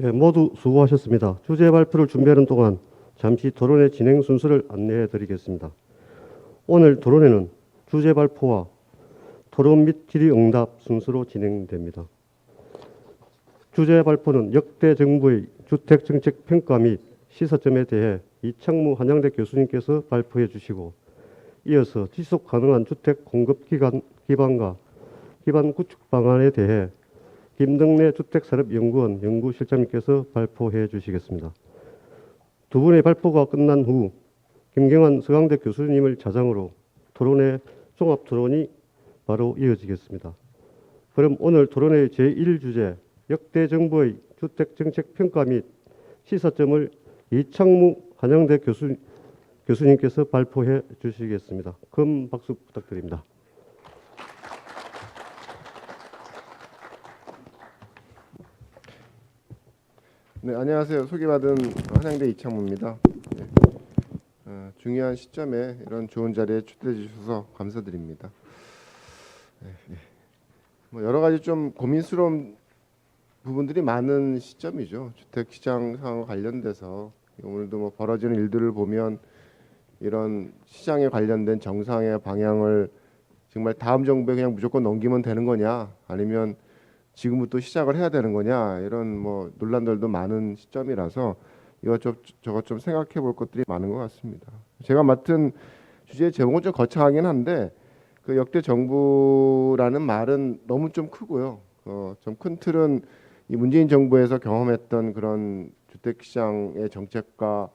예, 모두 수고하셨습니다. 주제 발표를 준비하는 동안 잠시 토론회 진행 순서를 안내해 드리겠습니다. 오늘 토론회는 주제 발표와 토론 및 질의응답 순서로 진행됩니다. 주제 발표는 역대 정부의 주택정책 평가 및 시사점에 대해 이창무 한양대 교수님께서 발표해 주시고, 이어서 지속 가능한 주택 공급 기반과 기반 구축 방안에 대해 김덕래 주택산업연구원 연구실장님께서 발표해 주시겠습니다. 두 분의 발표가 끝난 후 김경환 서강대 교수님을 자장으로 토론회 종합 토론이 바로 이어지겠습니다. 그럼 오늘 토론회 제1주제 역대 정부의 주택정책 평가 및 시사점을 이창무 한양대 교수님께서 발표해 주시겠습니다. 큰 박수 부탁드립니다. 네, 안녕하세요. 소개받은 한양대 이창무입니다. 네, 중요한 시점에 이런 좋은 자리에 초대해 주셔서 감사드립니다. 네, 뭐 여러 가지 좀 고민스러운 부분들이 많은 시점이죠. 주택 시장 상황과 관련돼서 오늘도 뭐 벌어지는 일들을 보면 이런 시장에 관련된 정상의 방향을 정말 다음 정부에 그냥 무조건 넘기면 되는 거냐, 아니면 지금부터 시작을 해야 되는 거냐, 이런 뭐 논란들도 많은 시점이라서 저것 좀 생각해 볼 것들이 많은 것 같습니다. 제가 맡은 주제의 제목은 좀 거창하긴 한데 그 역대 정부라는 말은 너무 좀 크고요. 좀 큰 틀은 이 문재인 정부에서 경험했던 그런 주택 시장의 정책과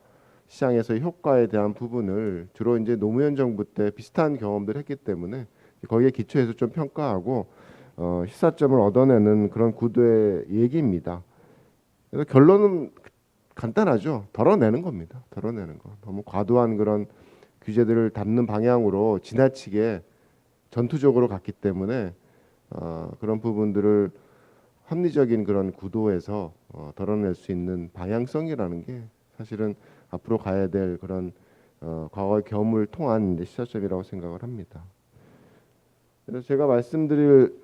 시장에서의 효과에 대한 부분을 주로 이제 노무현 정부 때 비슷한 경험들을 했기 때문에 거기에 기초해서 좀 평가하고 시사점을 얻어내는 그런 구도의 얘기입니다. 그래서 결론은 간단하죠. 덜어내는 겁니다. 덜어내는 거. 너무 과도한 그런 규제들을 담는 방향으로 지나치게 전투적으로 갔기 때문에 그런 부분들을 합리적인 그런 구도에서 덜어낼 수 있는 방향성이라는 게 사실은 앞으로 가야 될 그런 과거의 경험을 통한 시사점이라고 생각을 합니다. 그래서 제가 말씀드릴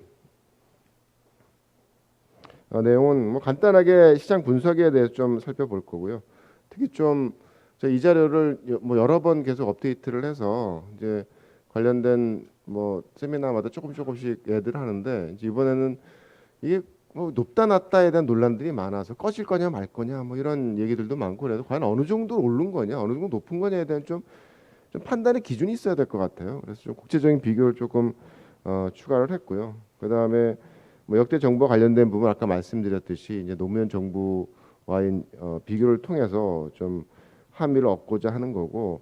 내용은 뭐 간단하게 시장 분석에 대해서 좀 살펴볼 거고요. 특히 좀 이 자료를 뭐 여러 번 계속 업데이트를 해서 이제 관련된 뭐 세미나마다 조금씩 애들 하는데, 이제 이번에는 이게 뭐 높다 낮다에 대한 논란들이 많아서 꺼질 거냐 말 거냐 뭐 이런 얘기들도 많고, 그래서 과연 어느 정도 오른 거냐, 어느 정도 높은 거냐에 대한 좀 판단의 기준이 있어야 될 것 같아요. 그래서 좀 국제적인 비교를 조금 추가를 했고요. 그 다음에 뭐 역대 정부와 관련된 부분 아까 말씀드렸듯이 이제 노무현 정부와의 비교를 통해서 좀 함의를 얻고자 하는 거고,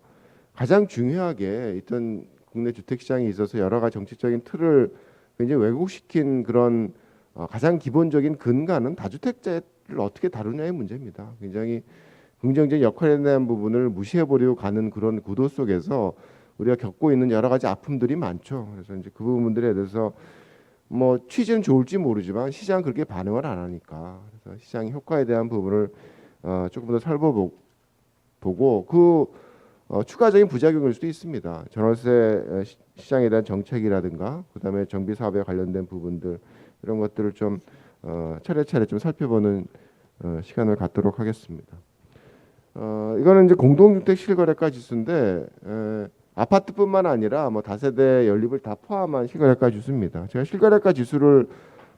가장 중요하게 있던 국내 주택 시장에 있어서 여러 가지 정책적인 틀을 굉장히 왜곡시킨 그런 가장 기본적인 근간은 다주택자를 어떻게 다루냐의 문제입니다. 굉장히 긍정적인 역할에 대한 부분을 무시해버리고 가는 그런 구도 속에서 우리가 겪고 있는 여러 가지 아픔들이 많죠. 그래서 이제 그 부분들에 대해서 뭐 취지는 좋을지 모르지만 시장은 그렇게 반응을 안 하니까, 그래서 시장의 효과에 대한 부분을 조금 더 살펴보고 그 추가적인 부작용일 수도 있습니다. 전월세 시장에 대한 정책이라든가 그다음에 정비 사업에 관련된 부분들, 이런 것들을 좀 차례차례 좀 살펴보는 시간을 갖도록 하겠습니다. 이거는 이제 공동주택 실거래가 지수인데 아파트뿐만 아니라 뭐 다세대 연립을 다 포함한 실거래가 지수입니다. 제가 실거래가 지수를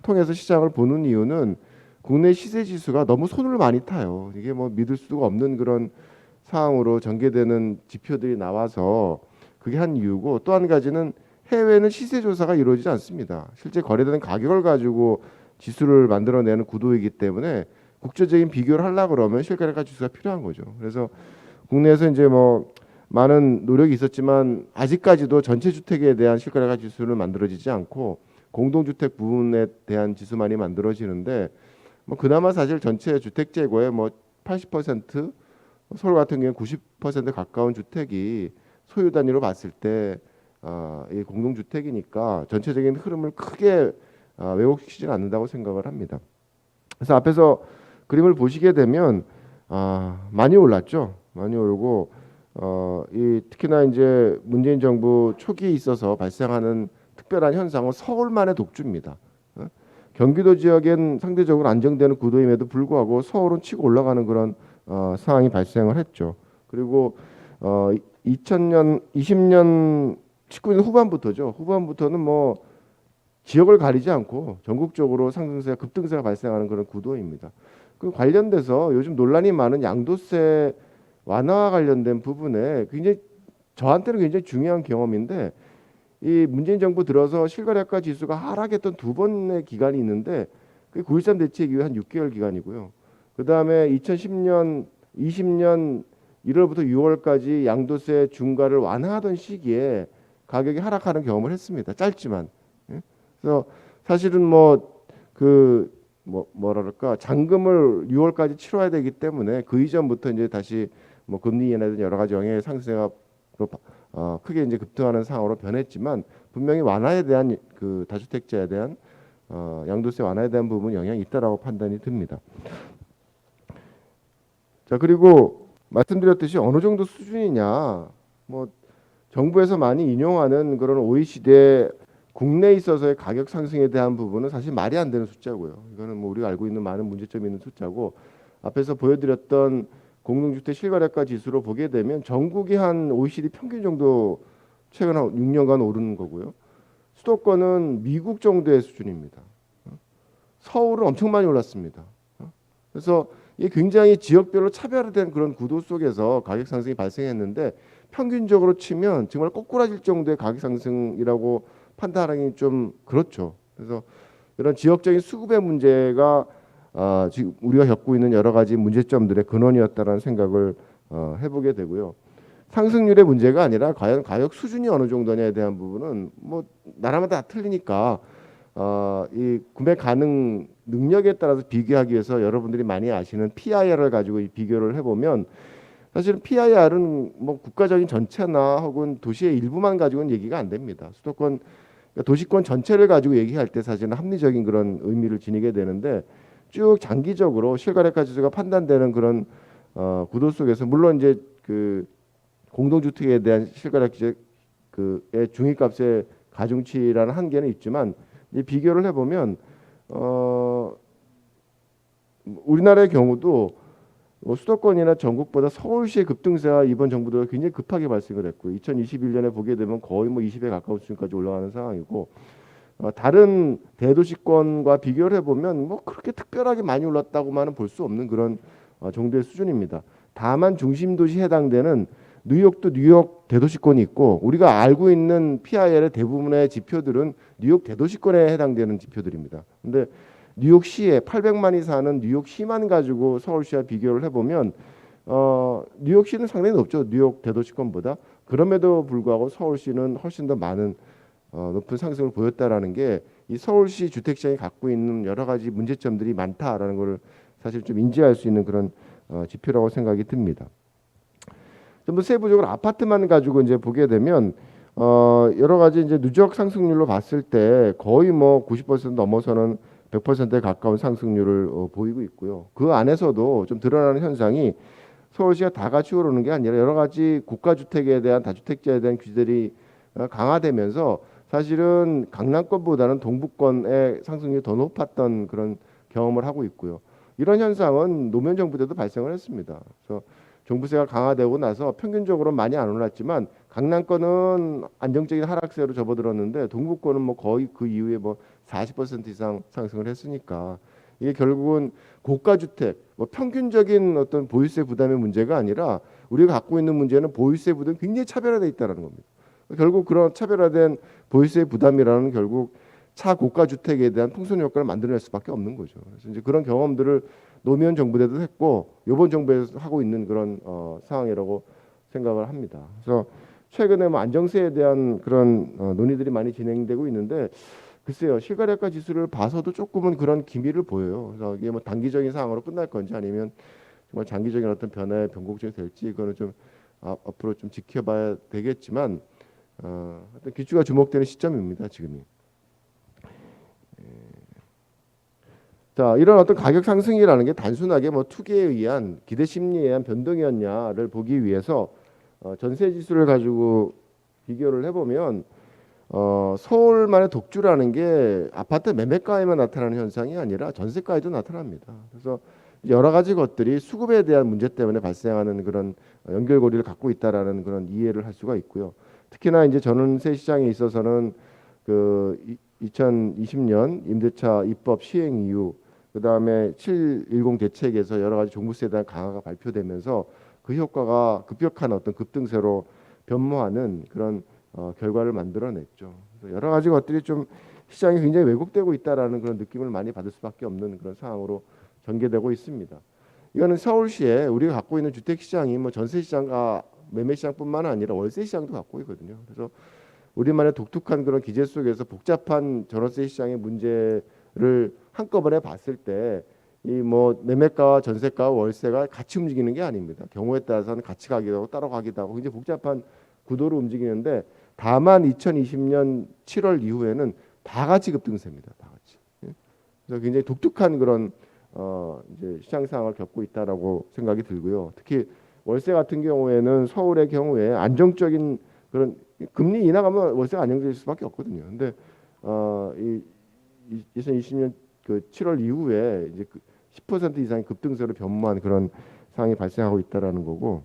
통해서 시장을 보는 이유는 국내 시세 지수가 너무 손을 많이 타요. 이게 뭐 믿을 수가 없는 그런 상황으로 전개되는 지표들이 나와서 그게 한 이유고, 또 한 가지는 해외는 시세 조사가 이루어지지 않습니다. 실제 거래되는 가격을 가지고 지수를 만들어내는 구도이기 때문에 국제적인 비교를 하려고 그러면 실거래가 지수가 필요한 거죠. 그래서 국내에서 이제 뭐 많은 노력이 있었지만 아직까지도 전체 주택에 대한 실거래가 지수는 만들어지지 않고 공동주택 부분에 대한 지수만이 만들어지는데, 뭐 그나마 사실 전체 주택 재고의 뭐 80%, 서울 같은 경우는 90% 가까운 주택이 소유 단위로 봤을 때 이 공동주택이니까 전체적인 흐름을 크게 왜곡시키지는 않는다고 생각을 합니다. 그래서 앞에서 그림을 보시게 되면 많이 올랐죠. 많이 오르고 이 특히나 이제 문재인 정부 초기에 있어서 발생하는 특별한 현상은 서울만의 독주입니다. 경기도 지역엔 상대적으로 안정되는 구도임에도 불구하고 서울은 치고 올라가는 그런 상황이 발생을 했죠. 그리고 2000년 20년 19년 후반부터죠. 후반부터는 뭐 지역을 가리지 않고 전국적으로 상승세가 급등세가 발생하는 그런 구도입니다. 그 관련돼서 요즘 논란이 많은 양도세 완화와 관련된 부분에 굉장히 저한테는 굉장히 중요한 경험인데 이 문재인 정부 들어서 실거래가 지수가 하락했던 두 번의 기간이 있는데 그 9.13 대책 이후에 한 6개월 기간이고요. 그 다음에 2010년, 20년 1월부터 6월까지 양도세 중과를 완화하던 시기에 가격이 하락하는 경험을 했습니다. 짧지만. 예? 그래서 사실은 뭐랄까 잔금을 6월까지 치러야 되기 때문에 그 이전부터 이제 다시 뭐 금리 인하든 여러 가지 영향의 상승세가 크게 이제 급등하는 상황으로 변했지만 분명히 완화에 대한 그 다주택자에 대한 양도세 완화에 대한 부분 영향이 있다라고 판단이 듭니다. 자, 그리고 말씀드렸듯이 어느 정도 수준이냐, 뭐 정부에서 많이 인용하는 그런 OECD 국내에 있어서의 가격 상승에 대한 부분은 사실 말이 안 되는 숫자고요. 이거는 뭐 우리가 알고 있는 많은 문제점이 있는 숫자고, 앞에서 보여드렸던 공동주택 실거래가 지수로 보게 되면 전국이 한 OECD 평균 정도 최근 한 6년간 오르는 거고요. 수도권은 미국 정도의 수준입니다. 서울은 엄청 많이 올랐습니다. 그래서 이게 굉장히 지역별로 차별화된 그런 구도 속에서 가격 상승이 발생했는데 평균적으로 치면 정말 꼬꾸라질 정도의 가격 상승이라고 판단하기 좀 그렇죠. 그래서 이런 지역적인 수급의 문제가 지금 우리가 겪고 있는 여러 가지 문제점들의 근원이었다라는 생각을 해보게 되고요. 상승률의 문제가 아니라 과연 가격 수준이 어느 정도냐에 대한 부분은 뭐 나라마다 다 틀리니까 이 구매 가능 능력에 따라서 비교하기 위해서 여러분들이 많이 아시는 PIR을 가지고 이 비교를 해보면 사실은 PIR은 뭐 국가적인 전체나 혹은 도시의 일부만 가지고는 얘기가 안 됩니다. 수도권 그러니까 도시권 전체를 가지고 얘기할 때 사실은 합리적인 그런 의미를 지니게 되는데 쭉 장기적으로 실거래가 지수가 판단되는 그런 구도 속에서 물론 이제 그 공동주택에 대한 실거래가의 중위값의 가중치라는 한계는 있지만 이제 비교를 해보면 우리나라의 경우도 뭐 수도권이나 전국보다 서울시의 급등세가 이번 정부 들어 굉장히 급하게 발생을 했고요. 2021년에 보게 되면 거의 뭐 20에 가까운 수준까지 올라가는 상황이고 다른 대도시권과 비교를 해보면 뭐 그렇게 특별하게 많이 올랐다고만은 볼 수 없는 그런 정도의 수준입니다. 다만 중심도시에 해당되는 뉴욕도 뉴욕 대도시권이 있고 우리가 알고 있는 PIL의 대부분의 지표들은 뉴욕 대도시권에 해당되는 지표들입니다. 근데 뉴욕시에 800만이 사는 뉴욕시만 가지고 서울시와 비교를 해보면 뉴욕시는 상당히 높죠. 뉴욕 대도시권보다. 그럼에도 불구하고 서울시는 훨씬 더 많은 높은 상승을 보였다라는 게 이 서울시 주택시장이 갖고 있는 여러 가지 문제점들이 많다라는 것을 사실 좀 인지할 수 있는 그런 지표라고 생각이 듭니다. 좀 더 세부적으로 아파트만 가지고 이제 보게 되면 여러 가지 이제 누적 상승률로 봤을 때 거의 뭐 90% 넘어서는 100%에 가까운 상승률을 보이고 있고요. 그 안에서도 좀 드러나는 현상이 서울시가 다 같이 오르는 게 아니라 여러 가지 국가주택에 대한 다주택자에 대한 규제들이 강화되면서 사실은 강남권보다는 동북권의 상승률이 더 높았던 그런 경험을 하고 있고요. 이런 현상은 노무현 정부 때도 발생을 했습니다. 그래서 종부세가 강화되고 나서 평균적으로 많이 안 올랐지만 강남권은 안정적인 하락세로 접어들었는데 동북권은 뭐 거의 그 이후에 뭐 40% 이상 상승을 했으니까 이게 결국은 고가주택 뭐 평균적인 어떤 보유세 부담의 문제가 아니라 우리가 갖고 있는 문제는 보유세 부담이 굉장히 차별화되어 있다는 겁니다. 결국 그런 차별화된 보유세 부담이라는 결국 차고가 주택에 대한 풍선 효과를 만들어낼 수밖에 없는 거죠. 그래서 이제 그런 경험들을 노무현 정부 때도 했고 이번 정부에서 하고 있는 그런 상황이라고 생각을 합니다. 그래서 최근에 뭐 안정세에 대한 그런 논의들이 많이 진행되고 있는데 글쎄요 실거래가 지수를 봐서도 조금은 그런 기미를 보여요. 그래서 이게 뭐 단기적인 상황으로 끝날 건지 아니면 정말 장기적인 어떤 변화의 변곡점이 될지 이거는 좀 앞으로 좀 지켜봐야 되겠지만 하여튼 귀추가 주목되는 시점입니다 지금이. 자, 이런 어떤 가격 상승이라는 게 단순하게 뭐 투기에 의한 기대 심리에 의한 변동이었냐를 보기 위해서 전세 지수를 가지고 비교를 해보면 서울만의 독주라는 게 아파트 매매가에만 나타나는 현상이 아니라 전세가에도 나타납니다. 그래서 여러 가지 것들이 수급에 대한 문제 때문에 발생하는 그런 연결고리를 갖고 있다라는 그런 이해를 할 수가 있고요. 특히나 이제 전월세 시장에 있어서는 그 2020년 임대차 입법 시행 이후 그다음에 710 대책에서 여러 가지 종부세에 대한 강화가 발표되면서 그 효과가 급격한 어떤 급등세로 변모하는 그런 결과를 만들어냈죠. 그래서 여러 가지 것들이 좀 시장이 굉장히 왜곡되고 있다라는 그런 느낌을 많이 받을 수밖에 없는 그런 상황으로 전개되고 있습니다. 이거는 서울시에 우리가 갖고 있는 주택 시장이 뭐 전세 시장과 매매 시장뿐만 아니라 월세 시장도 갖고 있거든요. 그래서 우리만의 독특한 그런 기제 속에서 복잡한 전월세 시장의 문제를 한꺼번에 봤을 때 이 뭐 매매가와 전세가와 월세가 같이 움직이는 게 아닙니다. 경우에 따라서는 같이 가기도 하고 따로 가기도 하고 굉장히 복잡한 구도로 움직이는데 다만 2020년 7월 이후에는 다 같이 급등세입니다. 다 같이. 예. 그래서 굉장히 독특한 그런 이제 시장 상황을 겪고 있다라고 생각이 들고요. 특히 월세 같은 경우에는 서울의 경우에 안정적인 그런 금리 인하가면 월세가 안정될 수밖에 없거든요. 근데 이 2020년 그 7월 이후에 이제 10% 이상의 급등세로 변모한 그런 상황이 발생하고 있다라는 거고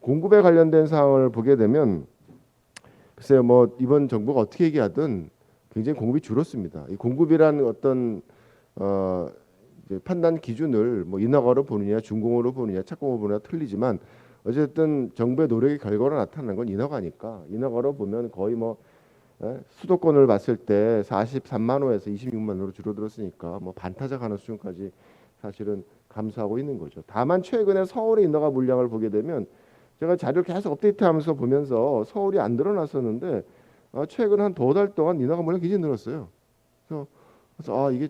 공급에 관련된 사항을 보게 되면 글쎄요 뭐 이번 정부가 어떻게 얘기하든 굉장히 공급이 줄었습니다. 이 공급이라는 어떤 이제 판단 기준을 뭐 인허가로 보느냐 준공으로 보느냐 착공으로 보느냐 틀리지만 어쨌든 정부의 노력의 결과로 나타나는 건 인허가니까 인허가로 보면 거의 뭐 수도권을 봤을 때 43만 호에서 26만 호로 줄어들었으니까 뭐 반타작하는 수준까지 사실은 감소하고 있는 거죠. 다만 최근에 서울의 인허가 물량을 보게 되면 제가 자료를 계속 업데이트하면서 보면서 서울이 안 드러났었는데 최근 한 두 달 동안 인허가 물량 굉장히 늘었어요. 그래서 이게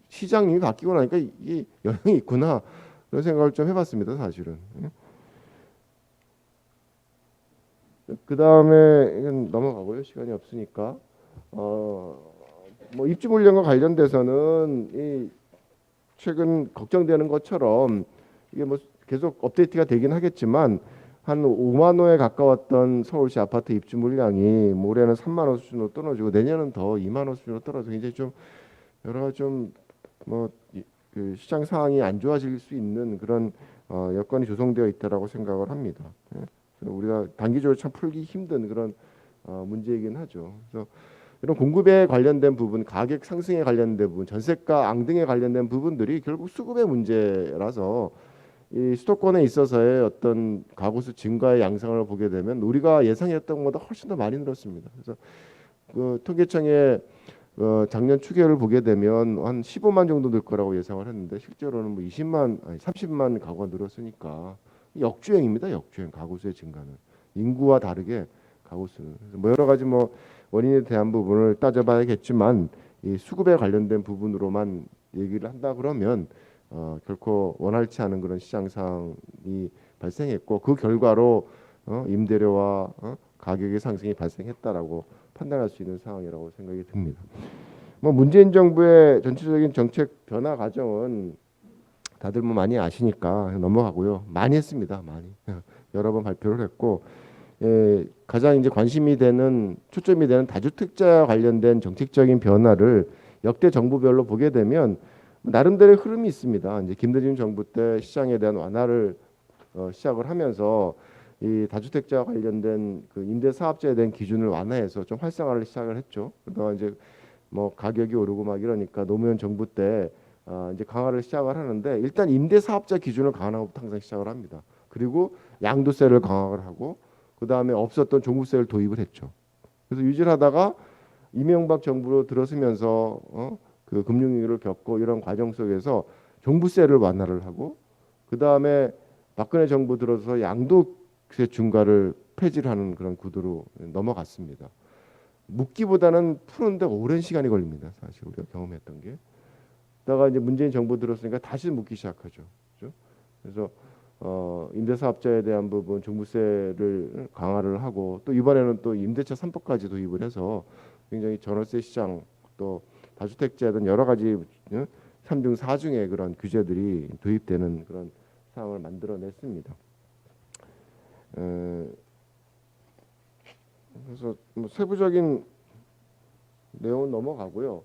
시장님이 바뀌고 나니까 이게 영향이 있구나 그런 생각을 좀 해봤습니다. 사실은. 그 다음에 이건 넘어가고요. 시간이 없으니까 뭐 입주 물량과 관련돼서는 이 최근 걱정되는 것처럼 이게 뭐 계속 업데이트가 되긴 하겠지만 한 5만 호에 가까웠던 서울시 아파트 입주 물량이 뭐 올해는 3만 호 수준으로 떨어지고 내년은 더 2만 호 수준으로 떨어져 굉장히 좀 여러 가지 좀뭐 그 시장 상황이 안 좋아질 수 있는 그런 여건이 조성되어 있다라고 생각을 합니다. 우리가 단기적으로 참 풀기 힘든 그런 문제이긴 하죠. 그래서 이런 공급에 관련된 부분, 가격 상승에 관련된 부분, 전세가 앙등에 관련된 부분들이 결국 수급의 문제라서 이 수도권에 있어서의 어떤 가구수 증가의 양상을 보게 되면 우리가 예상했던 것보다 훨씬 더 많이 늘었습니다. 그래서 그 통계청의 작년 추계를 보게 되면 한 15만 정도 늘 거라고 예상을 했는데 실제로는 뭐 20만, 아니 30만 가구가 늘었으니까 역주행입니다. 역주행 가구수의 증가는 인구와 다르게 가구수는 뭐 여러 가지 뭐 원인에 대한 부분을 따져봐야겠지만 이 수급에 관련된 부분으로만 얘기를 한다 그러면 결코 원활치 않은 그런 시장 상황이 발생했고 그 결과로 임대료와 가격의 상승이 발생했다라고 판단할 수 있는 상황이라고 생각이 듭니다. 뭐 문재인 정부의 전체적인 정책 변화 과정은 다들 뭐 많이 아시니까 넘어가고요. 많이 했습니다. 많이 여러 번 발표를 했고 가장 이제 관심이 되는 초점이 되는 다주택자와 관련된 정책적인 변화를 역대 정부별로 보게 되면 나름대로의 흐름이 있습니다. 이제 김대중 정부 때 시장에 대한 완화를 시작을 하면서 이 다주택자와 관련된 그 임대 사업자에 대한 기준을 완화해서 좀 활성화를 시작을 했죠. 그러다가 이제 뭐 가격이 오르고 막 이러니까 노무현 정부 때 이제 강화를 시작을 하는데 일단 임대 사업자 기준을 강화하고부터 항상 시작을 합니다. 그리고 양도세를 강화를 하고 그 다음에 없었던 종부세를 도입을 했죠. 그래서 유지를 하다가 이명박 정부로 들어서면서 그 금융위기를 겪고 이런 과정 속에서 종부세를 완화를 하고 그 다음에 박근혜 정부 들어서 양도세 중과를 폐지를 하는 그런 구도로 넘어갔습니다. 묻기보다는 푸는데 오랜 시간이 걸립니다. 사실 우리가 경험했던 게. 그다가 이제 문재인 정부 들었으니까 다시 묻기 시작하죠. 그렇죠? 그래서 임대사업자에 대한 부분 종부세를 강화를 하고 또 이번에는 또 임대차 3법까지 도입을 해서 굉장히 전월세 시장 또 다주택자든 여러 가지 3중 4중의 그런 규제들이 도입되는 그런 상황을 만들어냈습니다. 그래서 뭐 세부적인 내용은 넘어가고요.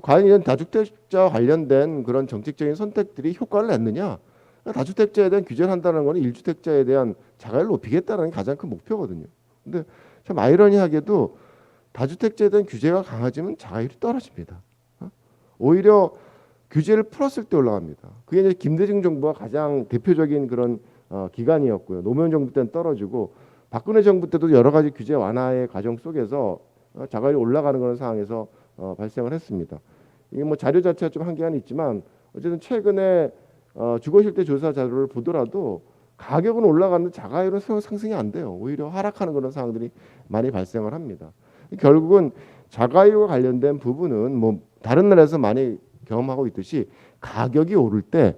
과연 이런 다주택자 관련된 그런 정책적인 선택들이 효과를 냈느냐? 다주택자에 대한 규제를 한다는 것은 1주택자에 대한 자가율을 높이겠다는 게 가장 큰 목표거든요. 근데 참 아이러니하게도 다주택자에 대한 규제가 강해지면 자가율이 떨어집니다. 오히려 규제를 풀었을 때 올라갑니다. 그게 이제 김대중 정부가 가장 대표적인 그런 기간이었고요. 노무현 정부 때는 떨어지고 박근혜 정부 때도 여러 가지 규제 완화의 과정 속에서 자가율이 올라가는 그런 상황에서 발생을 했습니다. 이게 뭐 자료 자체가 좀 한계는 있지만 어쨌든 최근에 주거실태 조사 자료를 보더라도 가격은 올라가는데 자가율은 상승이 안 돼요. 오히려 하락하는 그런 상황들이 많이 발생을 합니다. 결국은 자가율과 관련된 부분은 뭐 다른 나라에서 많이 경험하고 있듯이 가격이 오를 때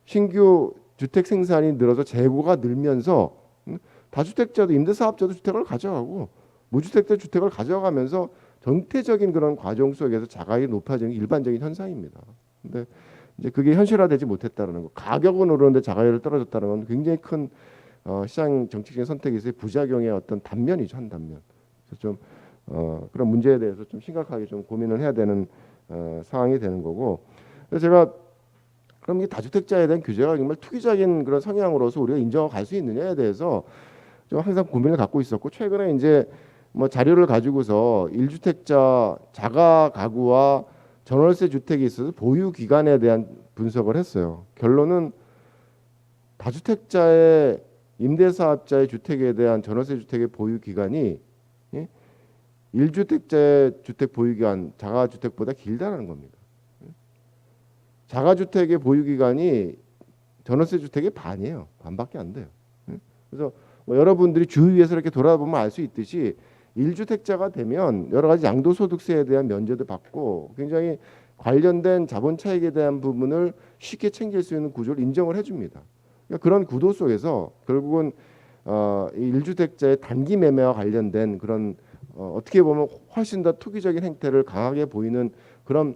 신규 주택 생산이 늘어서 재고가 늘면서 다주택자도 임대사업자도 주택을 가져가고 무주택자 주택을 가져가면서 전체적인 그런 과정 속에서 자가율이 높아지는 게 일반적인 현상입니다. 근데 이제 그게 현실화되지 못했다는 거. 가격은 오르는데 자가율이 떨어졌다는 건 굉장히 큰 시장 정책적인 선택에 있어서 부작용의 어떤 단면이죠, 한 단면. 그래서 좀 그런 문제에 대해서 좀 심각하게 좀 고민을 해야 되는 상황이 되는 거고. 그래서 제가 그럼 이 다주택자에 대한 규제가 정말 투기적인 그런 성향으로서 우리가 인정하고 갈 수 있느냐에 대해서 좀 항상 고민을 갖고 있었고 최근에 이제 뭐 자료를 가지고서 1주택자 자가 가구와 전월세 주택에 있어서 보유 기간에 대한 분석을 했어요. 결론은 다주택자의 임대사업자의 주택에 대한 전월세 주택의 보유 기간이 1주택자의 주택 보유 기간 자가주택보다 길다는 겁니다. 자가주택의 보유 기간이 전월세 주택의 반이에요. 반밖에 안 돼요. 그래서 뭐 여러분들이 주위에서 이렇게 돌아보면 알 수 있듯이 1주택자가 되면 여러 가지 양도소득세에 대한 면제도 받고 굉장히 관련된 자본 차익에 대한 부분을 쉽게 챙길 수 있는 구조를 인정을 해줍니다. 그러니까 그런 구도 속에서 결국은 이 1주택자의 단기 매매와 관련된 그런 어떻게 보면 훨씬 더 투기적인 행태를 강하게 보이는 그런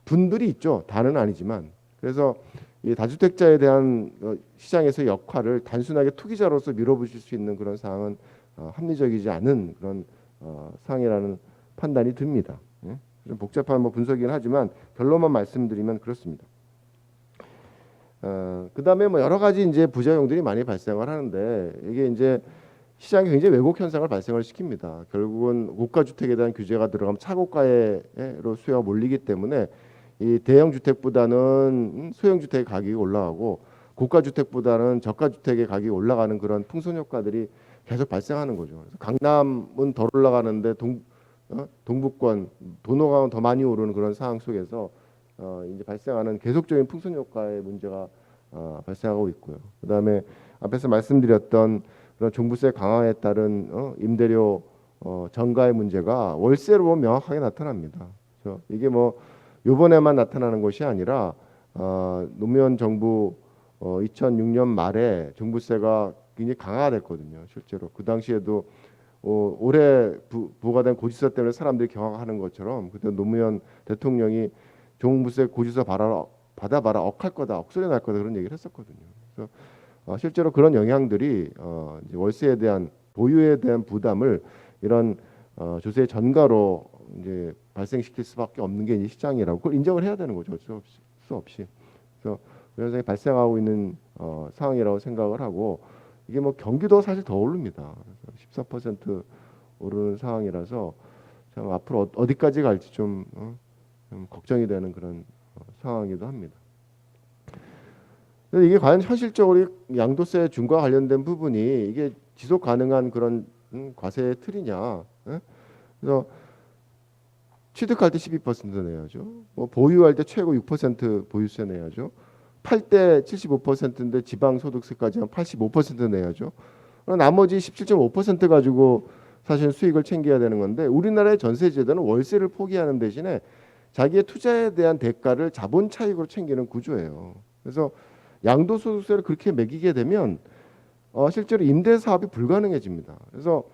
분들이 있죠. 다는 아니지만. 그래서 이 다주택자에 대한 시장에서의 역할을 단순하게 투기자로서 밀어붙일 수 있는 그런 상황은 합리적이지 않은 그런 상황이라는 판단이 듭니다. 예? 좀 복잡한 뭐 분석이긴 하지만 결론만 말씀드리면 그렇습니다. 그다음에 뭐 여러 가지 이제 부작용들이 많이 발생을 하는데 이게 이제 시장에 굉장히 왜곡 현상을 발생을 시킵니다. 결국은 고가 주택에 대한 규제가 들어가면 차고가로 수요가 몰리기 때문에 이 대형 주택보다는 소형 주택의 가격이 올라가고 고가 주택보다는 저가 주택의 가격이 올라가는 그런 풍선 효과들이 계속 발생하는 거죠. 그래서 강남은 덜 올라가는데 동북권 도노강은 더 많이 오르는 그런 상황 속에서 이제 발생하는 계속적인 풍선 효과의 문제가 발생하고 있고요. 그다음에 앞에서 말씀드렸던 그런 종부세 강화에 따른 임대료 전가의 문제가 월세로 보면 명확하게 나타납니다. 그래서 이게 뭐 요번에만 나타나는 것이 아니라 노무현 정부 2006년 말에 종부세가 굉장히 강화됐거든요. 실제로 그 당시에도 올해 부과된 고지서 때문에 사람들이 경악하는 것처럼 그때 노무현 대통령이 종부세 고지서 받아봐라 억할 거다 억소리 날 거다 그런 얘기를 했었거든요. 그래서 실제로 그런 영향들이 이제 월세에 대한 보유에 대한 부담을 이런 조세 전가로 이제 발생시킬 수밖에 없는 게 이제 시장이라고 그걸 인정을 해야 되는 거죠. 수 없이. 그래서 그런 현상이 발생하고 있는 상황이라고 생각을 하고 이게 뭐 경기도 사실 더 오릅니다. 14% 오르는 상황이라서 참 앞으로 어디까지 갈지 좀 걱정이 되는 그런 상황이기도 합니다. 이게 과연 현실적으로 양도세 중과 관련된 부분이 이게 지속 가능한 그런 과세의 틀이냐? 그래서 취득할 때 12% 내야죠. 뭐 보유할 때 최고 6% 보유세 내야죠. 팔 때 75%인데 지방 소득세까지 한 85% 내야죠. 나머지 17.5% 가지고 사실 수익을 챙겨야 되는 건데 우리나라의 전세 제도는 월세를 포기하는 대신에 자기의 투자에 대한 대가를 자본 차익으로 챙기는 구조예요. 그래서 양도소득세를 그렇게 매기게 되면 실제로 임대 사업이 불가능해집니다. 그래서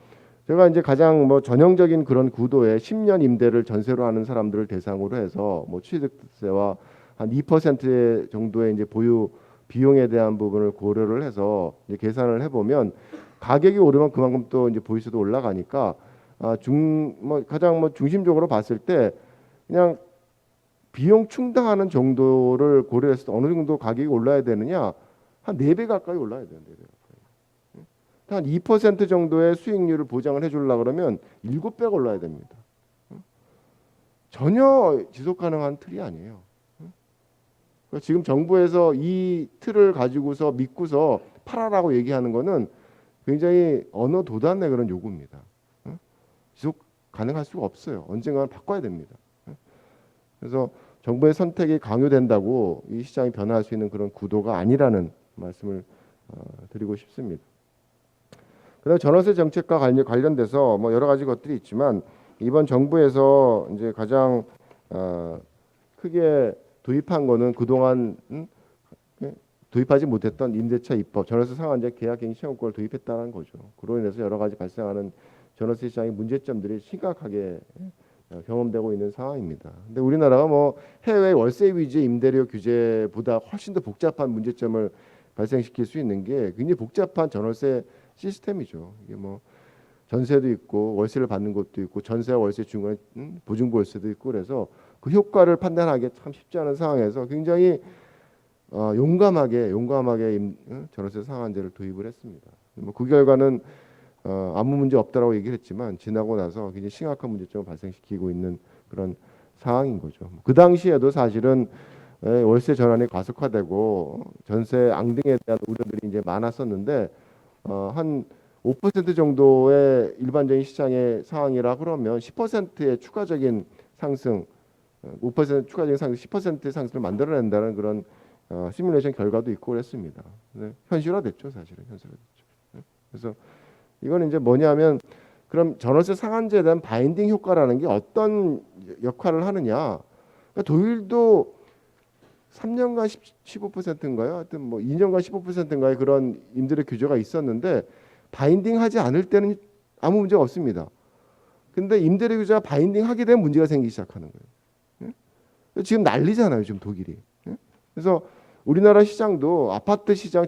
제가 이제 가장 뭐 전형적인 그런 구도의 10년 임대를 전세로 하는 사람들을 대상으로 해서 뭐 취득세와 한 2% 정도의 이제 보유 비용에 대한 부분을 고려를 해서 이제 계산을 해보면 가격이 오르면 그만큼 또 이제 보유세도 올라가니까 가장 중심적으로 봤을 때 그냥 비용 충당하는 정도를 고려했을 때 어느 정도 가격이 올라야 되느냐? 한 4배 가까이 올라야 돼요. 4배 가까이. 한 2% 정도의 수익률을 보장을 해주려고 그러면 7배가 올라야 됩니다. 전혀 지속 가능한 틀이 아니에요. 그러니까 지금 정부에서 이 틀을 가지고서 믿고서 팔아라고 얘기하는 거는 굉장히 언어 도단의 그런 요구입니다. 지속 가능할 수가 없어요. 언젠가는 바꿔야 됩니다. 그래서 정부의 선택이 강요된다고 이 시장이 변화할 수 있는 그런 구도가 아니라는 말씀을 드리고 싶습니다. 그다음 전월세 정책과 관련돼서 뭐 여러 가지 것들이 있지만 이번 정부에서 이제 가장 크게 도입한 거는 그동안 도입하지 못했던 임대차 입법, 전월세 상한제 계약갱신 시행권을 도입했다는 거죠. 그로 인해서 여러 가지 발생하는 전월세 시장의 문제점들이 심각하게 경험되고 있는 상황입니다. 근데 우리나라가 뭐 해외 월세 위주의 임대료 규제보다 훨씬 더 복잡한 문제점을 발생시킬 수 있는 게 굉장히 복잡한 전월세 시스템이죠. 이게 뭐 전세도 있고 월세를 받는 곳도 있고 전세와 월세 중간에 보증부 월세도 있고 그래서 그 효과를 판단하기 참 쉽지 않은 상황에서 굉장히 용감하게 전월세 상한제를 도입을 했습니다. 뭐 그 결과는 아무 문제 없다라고 얘기를 했지만 지나고 나서 굉장히 심각한 문제점을 발생시키고 있는 그런 상황인 거죠. 그 당시에도 사실은 월세 전환이 과속화되고 전세 앙등에 대한 우려들이 이제 많았었는데 한 5% 정도의 일반적인 시장의 상황이라 그러면 10%의 추가적인 상승, 5% 추가적인 상승, 10%의 상승을 만들어낸다는 그런 시뮬레이션 결과도 있고 그랬습니다. 네, 현실화됐죠, 사실은 현실화됐죠. 네, 그래서 이건 이제 뭐냐면 그럼 전월세 상한제에 대한 바인딩 효과라는 게 어떤 역할을 하느냐? 그러니까 독일도 3년간 15%인가요? 하여튼 뭐 2년간 15%인가의 그런 임대료 규제가 있었는데 바인딩하지 않을 때는 아무 문제가 없습니다. 근데 임대료 규제가 바인딩하게 되면 문제가 생기기 시작하는 거예요. 예? 지금 난리잖아요, 지금 독일이. 예? 그래서 우리나라 시장도 아파트 시장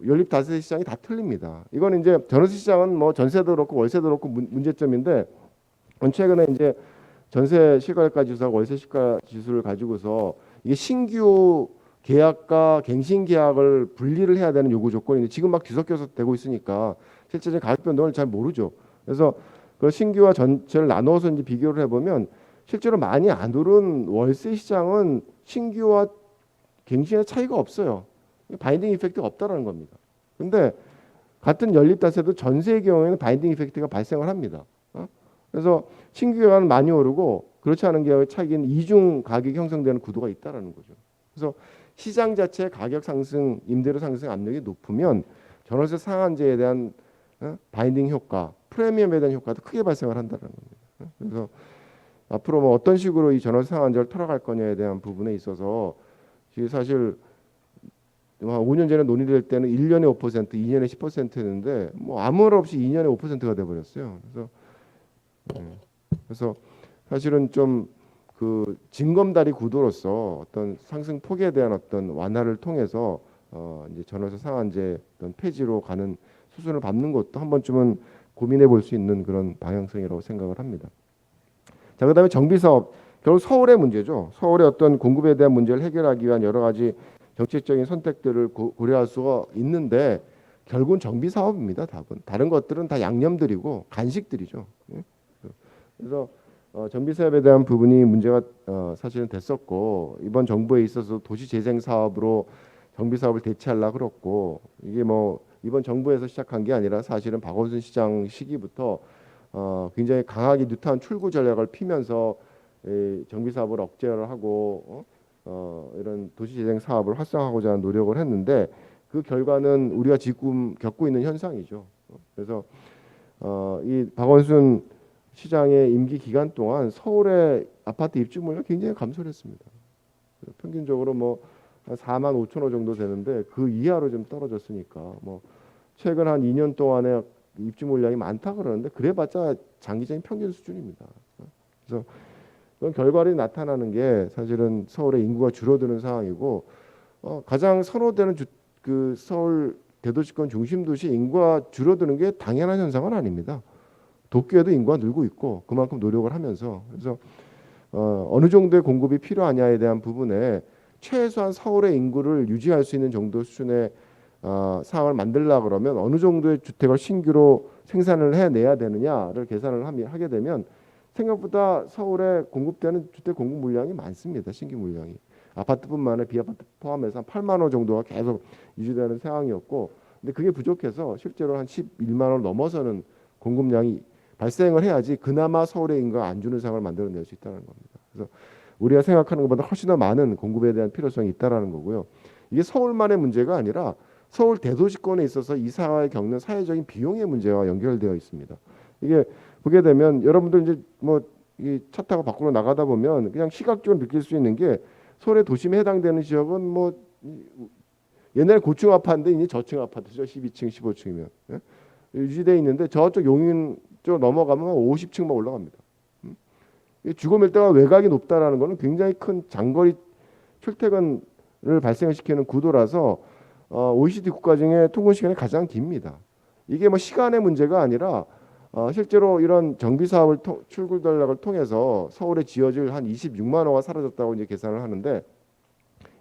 연립 다세대 시장이 다 틀립니다. 이건 이제 전월세 시장은 뭐 전세도 그렇고 월세도 그렇고 문제점인데 최근에 이제 전세 시가가 지수와 월세 시가 지수를 가지고서 이게 신규 계약과 갱신 계약을 분리를 해야 되는 요구 조건인데 지금 막 뒤섞여서 되고 있으니까 실제적인 가격 변동을 잘 모르죠. 그래서 그 신규와 전체를 나눠서 이제 비교를 해보면 실제로 많이 안 오른 월세 시장은 신규와 갱신의 차이가 없어요. 바인딩 이펙트가 없다라는 겁니다. 근데 같은 연립다세도 전세의 경우에는 바인딩 이펙트가 발생을 합니다. 그래서 신규 계약은 많이 오르고 그렇지 않은 계약의 차익은 이중 가격이 형성되는 구도가 있다라는 거죠. 그래서 시장 자체의 가격 상승, 임대료 상승 압력이 높으면 전월세 상한제에 대한 바인딩 효과, 프리미엄에 대한 효과도 크게 발생을 한다는 겁니다. 그래서 앞으로 뭐 어떤 식으로 이 전월세 상한제를 털어갈 거냐에 대한 부분에 있어서 사실 5년 전에 논의될 때는 1년에 5%, 2년에 10%였는데 뭐 아무 말 없이 2년에 5%가 돼 버렸어요. 그래서 사실은 좀 그 징검다리 구도로서 어떤 상승 폭에 대한 어떤 완화를 통해서 이제 전월세 상한제 어떤 폐지로 가는 수순을 밟는 것도 한 번쯤은 고민해 볼 수 있는 그런 방향성이라고 생각을 합니다. 자, 그다음에 정비 사업 결국 서울의 문제죠. 서울의 어떤 공급에 대한 문제를 해결하기 위한 여러 가지 정책적인 선택들을 고려할 수가 있는데 결국은 정비 사업입니다. 답은 다른 것들은 다 양념들이고 간식들이죠. 그래서 정비 사업에 대한 부분이 문제가 사실은 됐었고 이번 정부에 있어서 도시재생 사업으로 정비 사업을 대체하려고 그랬고 이게 뭐 이번 정부에서 시작한 게 아니라 사실은 박원순 시장 시기부터 굉장히 강하게 뉴타운 출구 전략을 피면서 정비 사업을 억제를 하고 이런 도시재생 사업을 활성화하고자 하는 노력을 했는데 그 결과는 우리가 지금 겪고 있는 현상이죠. 그래서 이 박원순 시장의 임기 기간 동안 서울의 아파트 입주물이 굉장히 감소를 했습니다. 평균적으로 뭐 한 4만 5천 호 정도 되는데 그 이하로 좀 떨어졌으니까 뭐 최근 한 2년 동안에 입주 물량이 많다 그러는데 그래봤자 장기적인 평균 수준입니다. 그래서 그런 결과를 나타나는 게 사실은 서울의 인구가 줄어드는 상황이고 가장 선호되는 그 서울 대도시권 중심 도시 인구가 줄어드는 게 당연한 현상은 아닙니다. 도쿄에도 인구가 늘고 있고 그만큼 노력을 하면서 그래서 어느 정도의 공급이 필요하냐에 대한 부분에 최소한 서울의 인구를 유지할 수 있는 정도 수준의 상황을 만들려 그러면 어느 정도의 주택을 신규로 생산을 해내야 되느냐를 계산을 하게 되면 생각보다 서울에 공급되는 주택 공급 물량이 많습니다. 신규 물량이. 아파트뿐만 아니라 비아파트 포함해서 한 8만 호 정도가 계속 유지되는 상황이었고 근데 그게 부족해서 실제로 한 11만 호 넘어서는 공급량이 발생을 해야지 그나마 서울의 인구가 안 주는 상황을 만들어낼 수 있다는 겁니다. 그래서 우리가 생각하는 것보다 훨씬 더 많은 공급에 대한 필요성이 있다라는 거고요. 이게 서울만의 문제가 아니라 서울 대도시권에 있어서 이 사회에 겪는 사회적인 비용의 문제와 연결되어 있습니다. 이게 보게 되면 여러분들 이제 뭐 이 차 타고 밖으로 나가다 보면 그냥 시각적으로 느낄 수 있는 게 서울의 도심에 해당되는 지역은 뭐 옛날에 고층 아파트인데 이제 저층 아파트죠. 12층, 15층이면 유지되어 있는데 저쪽 용인 쪽 넘어가면 50층만 올라갑니다. 주거 밀도가 외곽이 높다라는 것은 굉장히 큰 장거리 출퇴근을 발생시키는 구도라서 OECD 국가 중에 통근 시간이 가장 깁니다. 이게 뭐 시간의 문제가 아니라 실제로 이런 정비 사업을 출구 전략을 통해서 서울에 지어질 한 26만 호가 사라졌다고 이제 계산을 하는데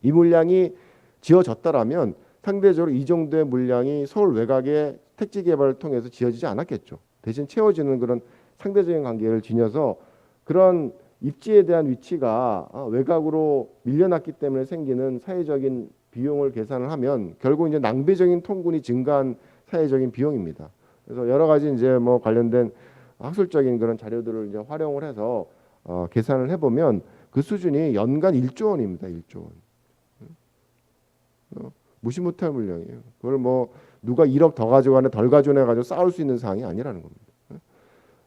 이 물량이 지어졌다라면 상대적으로 이 정도의 물량이 서울 외곽의 택지 개발을 통해서 지어지지 않았겠죠. 대신 채워지는 그런 상대적인 관계를 지녀서 그런 입지에 대한 위치가 외곽으로 밀려났기 때문에 생기는 사회적인 비용을 계산을 하면 결국 이제 낭비적인 통근이 증가한 사회적인 비용입니다. 그래서 여러 가지 이제 뭐 관련된 학술적인 그런 자료들을 이제 활용을 해서 계산을 해보면 그 수준이 연간 1조 원입니다. 1조 원. 무시 못할 물량이에요. 그걸 뭐 누가 1억 더 가져가네 덜 가져내 가지고 싸울 수 있는 사항이 아니라는 겁니다.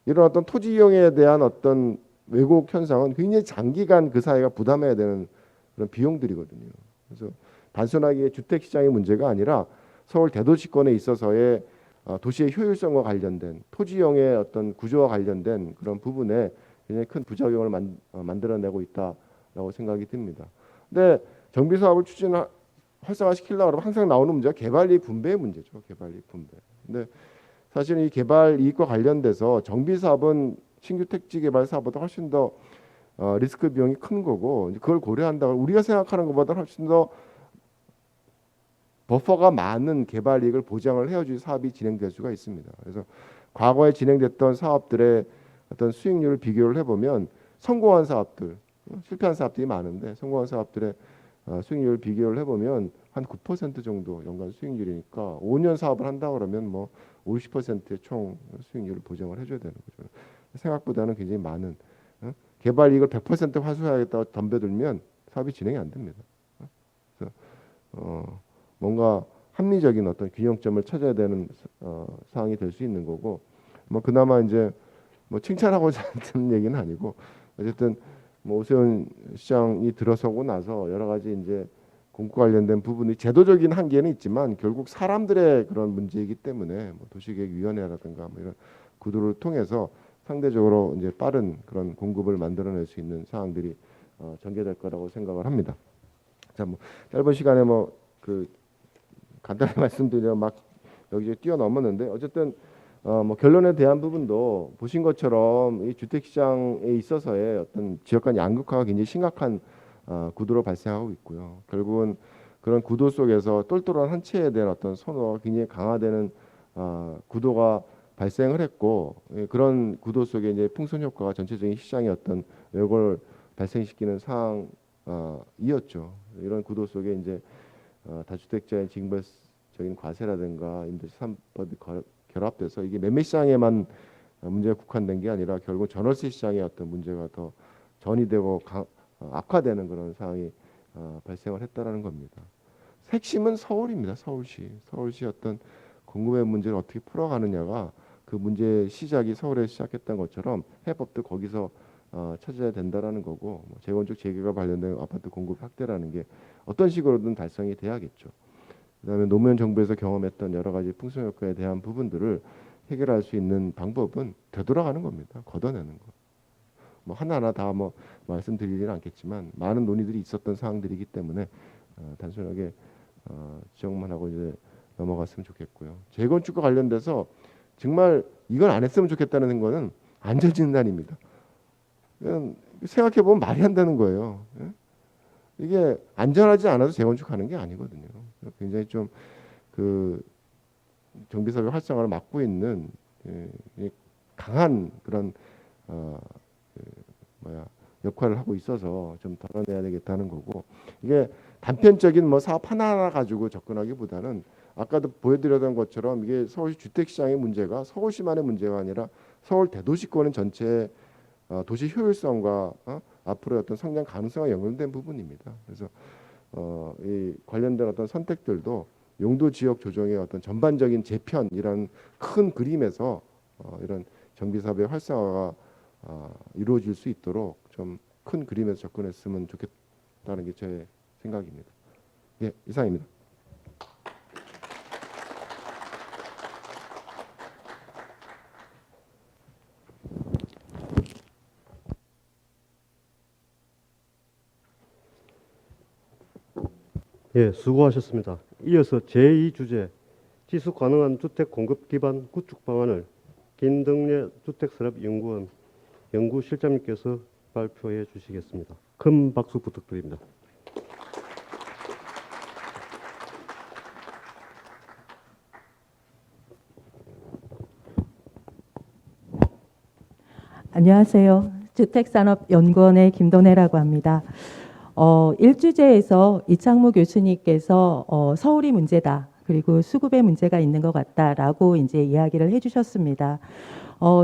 이런 어떤 토지 이용에 대한 어떤 왜곡 현상은 굉장히 장기간 그 사회가 부담해야 되는 그런 비용들이거든요. 그래서 단순하게 주택 시장의 문제가 아니라 서울 대도시권에 있어서의 도시의 효율성과 관련된 토지 이용의 어떤 구조와 관련된 그런 부분에 굉장히 큰 부작용을 만들어내고 있다라고 생각이 듭니다. 근데 정비 사업을 활성화시키려고 하면 항상 나오는 문제가 개발이익 분배의 문제죠. 개발이익 분배. 근데 사실은 이 개발 이익과 관련돼서 정비 사업은 신규 택지 개발 사업보다 훨씬 더 리스크 비용이 큰 거고 그걸 고려한다고 우리가 생각하는 것보다 훨씬 더 버퍼가 많은 개발 이익을 보장을 해야지 사업이 진행될 수가 있습니다. 그래서 과거에 진행됐던 사업들의 어떤 수익률을 비교를 해보면 성공한 사업들, 실패한 사업들이 많은데 성공한 사업들의 수익률을 비교를 해보면 한 9% 정도 연간 수익률이니까 5년 사업을 한다 그러면 뭐 50%의 총 수익률을 보장을 해줘야 되는 거죠. 생각보다는 굉장히 많은 개발 이익을 100% 환수해야겠다고 덤벼들면 사업이 진행이 안 됩니다. 그래서 뭔가 합리적인 어떤 균형점을 찾아야 되는 상황이 될 수 있는 거고 뭐 그나마 이제 뭐 칭찬하고자 하는 얘기는 아니고 어쨌든 뭐 오세훈 시장이 들어서고 나서 여러 가지 이제 공과 관련된 부분이 제도적인 한계는 있지만 결국 사람들의 그런 문제이기 때문에 뭐 도시계획위원회라든가 뭐 이런 구도를 통해서 상대적으로 이제 빠른 그런 공급을 만들어낼 수 있는 사항들이 전개될 거라고 생각을 합니다. 자, 뭐 짧은 시간에 뭐 그 간단히 말씀드리면 막 여기저기 뛰어넘었는데 어쨌든 뭐 결론에 대한 부분도 보신 것처럼 이 주택 시장에 있어서의 어떤 지역 간 양극화가 굉장히 심각한 구도로 발생하고 있고요. 결국은 그런 구도 속에서 똘똘한 한 채에 대한 어떤 선호가 굉장히 강화되는 구도가 발생을 했고 그런 구도 속에 이제 풍선 효과가 전체적인 시장의 어떤 왜곡을 발생시키는 상황이었죠. 이런 구도 속에 이제 다주택자의 징벌적인 과세라든가 임대차 3법이 결합돼서 이게 매매 시장에만 문제가 국한된 게 아니라 결국 전월세 시장의 어떤 문제가 더 전이되고 악화되는 그런 상황이 발생을 했다라는 겁니다. 핵심은 서울입니다. 서울시 어떤 공급의 문제를 어떻게 풀어가느냐가 그 문제의 시작이 서울에 시작했던 것처럼 해법도 거기서 찾아야 된다라는 거고 재건축 재개발 관련된 아파트 공급 확대라는 게 어떤 식으로든 달성이 돼야겠죠. 그다음에 노무현 정부에서 경험했던 여러 가지 풍선 효과에 대한 부분들을 해결할 수 있는 방법은 되돌아가는 겁니다. 걷어내는 거. 뭐 하나하나 다 뭐 말씀드리지는 않겠지만 많은 논의들이 있었던 사항들이기 때문에 단순하게 지적만 하고 이제 넘어갔으면 좋겠고요. 재건축과 관련돼서 정말 이건 안 했으면 좋겠다는 거는 안전진단입니다. 그냥 생각해 보면 말이 안 되는 거예요. 예? 이게 안전하지 않아도 재건축하는 게 아니거든요. 굉장히 좀 그 정비사업의 활성화를 막고 있는 강한 그런 역할을 하고 있어서 좀 덜어내야 되겠다는 거고, 이게 단편적인 뭐 사업 하나하나 가지고 접근하기보다는 아까도 보여드렸던 것처럼 이게 서울시 주택시장의 문제가 서울시만의 문제가 아니라 서울 대도시권의 전체 도시 효율성과 앞으로의 어떤 성장 가능성과 연결된 부분입니다. 그래서 이 관련된 어떤 선택들도 용도 지역 조정의 어떤 전반적인 재편이라는 큰 그림에서 이런 정비 사업의 활성화가 이루어질 수 있도록 좀 큰 그림에서 접근했으면 좋겠다는 게 제 생각입니다. 예, 이상입니다. 예, 수고하셨습니다. 이어서 제2주제 지속 가능한 주택 공급 기반 구축 방안을 김덕래 주택산업연구원 연구실장님께서 발표해 주시겠습니다. 큰 박수 부탁드립니다. 안녕하세요. 주택산업연구원의 김도래라고 합니다. 1주제에서 이창무 교수님께서 서울이 문제다, 그리고 수급에 문제가 있는 것 같다라고 이제 이야기를 해주셨습니다.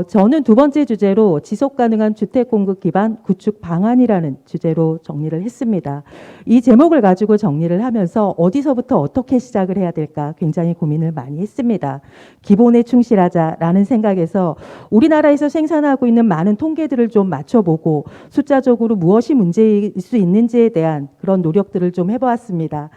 저는 두 번째 주제로 지속 가능한 주택 공급 기반 구축 방안이라는 주제로 정리를 했습니다. 이 제목을 가지고 정리를 하면서 어디서부터 어떻게 시작을 해야 될까 굉장히 고민을 많이 했습니다. 기본에 충실하자라는 생각에서 우리나라에서 생산하고 있는 많은 통계들을 좀 맞춰보고 숫자적으로 무엇이 문제일 수 있는지에 대한 그런 노력들을 좀 해보았습니다.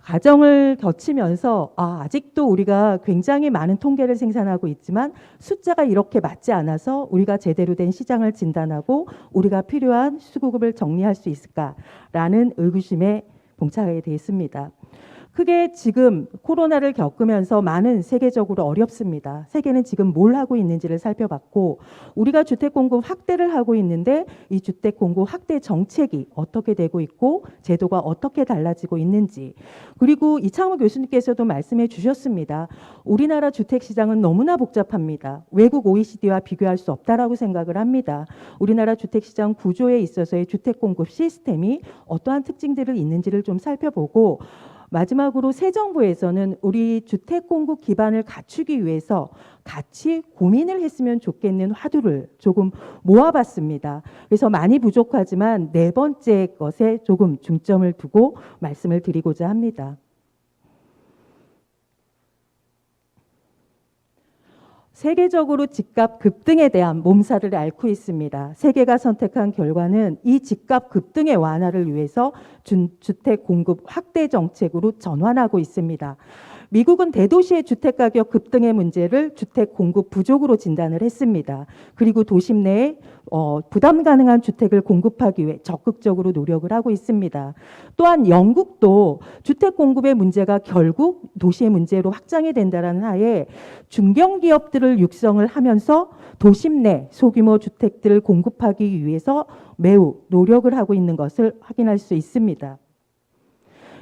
과정을 거치면서 아직도 우리가 굉장히 많은 통계를 생산하고 있지만 숫자가 이렇게 맞지 않아서 우리가 제대로 된 시장을 진단하고 우리가 필요한 수급을 정리할 수 있을까라는 의구심에 봉착하게 됐습니다. 크게 지금 코로나를 겪으면서 많은 세계적으로 어렵습니다. 세계는 지금 뭘 하고 있는지를 살펴봤고, 우리가 주택 공급 확대를 하고 있는데 이 주택 공급 확대 정책이 어떻게 되고 있고 제도가 어떻게 달라지고 있는지, 그리고 이창호 교수님께서도 말씀해 주셨습니다. 우리나라 주택 시장은 너무나 복잡합니다. 외국 OECD와 비교할 수 없다라고 생각을 합니다. 우리나라 주택 시장 구조에 있어서의 주택 공급 시스템이 어떠한 특징들을 있는지를 좀 살펴보고, 마지막으로 새 정부에서는 우리 주택 공급 기반을 갖추기 위해서 같이 고민을 했으면 좋겠는 화두를 조금 모아봤습니다. 그래서 많이 부족하지만 네 번째 것에 조금 중점을 두고 말씀을 드리고자 합니다. 세계적으로 집값 급등에 대한 몸살을 앓고 있습니다. 세계가 선택한 결과는 이 집값 급등의 완화를 위해서 주택 공급 확대 정책으로 전환하고 있습니다. 미국은 대도시의 주택 가격 급등의 문제를 주택 공급 부족으로 진단을 했습니다. 그리고 도심 내에 부담 가능한 주택을 공급하기 위해 적극적으로 노력을 하고 있습니다. 또한 영국도 주택 공급의 문제가 결국 도시의 문제로 확장이 된다는 하에 중견기업들을 육성을 하면서 도심 내 소규모 주택들을 공급하기 위해서 매우 노력을 하고 있는 것을 확인할 수 있습니다.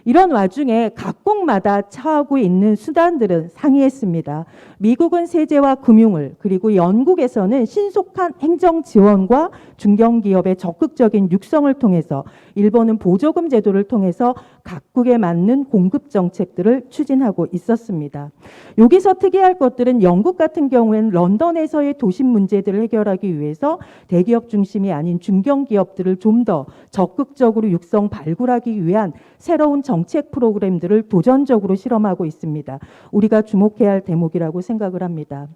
이런 와중에 각국마다 처하고 있는 수단들은 상이했습니다. 미국은 세제와 금융을, 그리고 영국에서는 신속한 행정 지원과 중견기업의 적극적인 육성을 통해서, 일본은 보조금 제도를 통해서 각국에 맞는 공급 정책들을 추진하고 있었습니다. 여기서 특이할 것들은 영국 같은 경우에는 런던에서의 도심 문제들을 해결하기 위해서 대기업 중심이 아닌 중견기업들을 좀 더 적극적으로 육성 발굴하기 위한 새로운 정책 프로그램들을 도전적으로 실험하고 있습니다. 우리가 주목해야 할 대목이라고 생각을 합니다.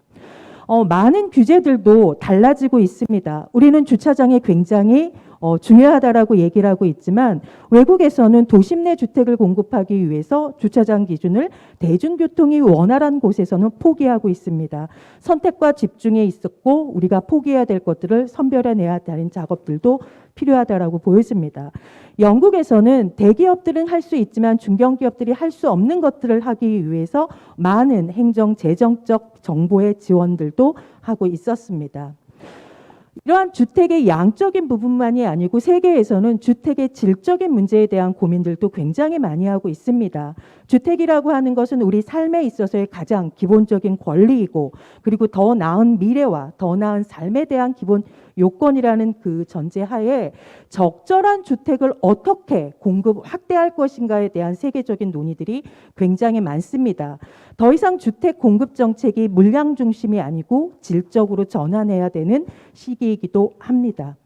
많은 규제들도 달라지고 있습니다. 우리는 주차장에 굉장히 중요하다라고 얘기를 하고 있지만 외국에서는 도심 내 주택을 공급하기 위해서 주차장 기준을 대중교통이 원활한 곳에서는 포기하고 있습니다. 선택과 집중에 있었고 우리가 포기해야 될 것들을 선별해내야 되는 작업들도 필요하다라고 보여집니다. 영국에서는 대기업들은 할 수 있지만 중견기업들이 할 수 없는 것들을 하기 위해서 많은 행정 재정적 정보의 지원들도 하고 있었습니다. 이러한 주택의 양적인 부분만이 아니고 세계에서는 주택의 질적인 문제에 대한 고민들도 굉장히 많이 하고 있습니다. 주택이라고 하는 것은 우리 삶에 있어서의 가장 기본적인 권리이고 그리고 더 나은 미래와 더 나은 삶에 대한 기본 요건이라는 그 전제하에 적절한 주택을 어떻게 공급 확대할 것인가에 대한 세계적인 논의들이 굉장히 많습니다. 더 이상 주택 공급 정책이 물량 중심이 아니고 질적으로 전환해야 되는 시기이기도 합니다.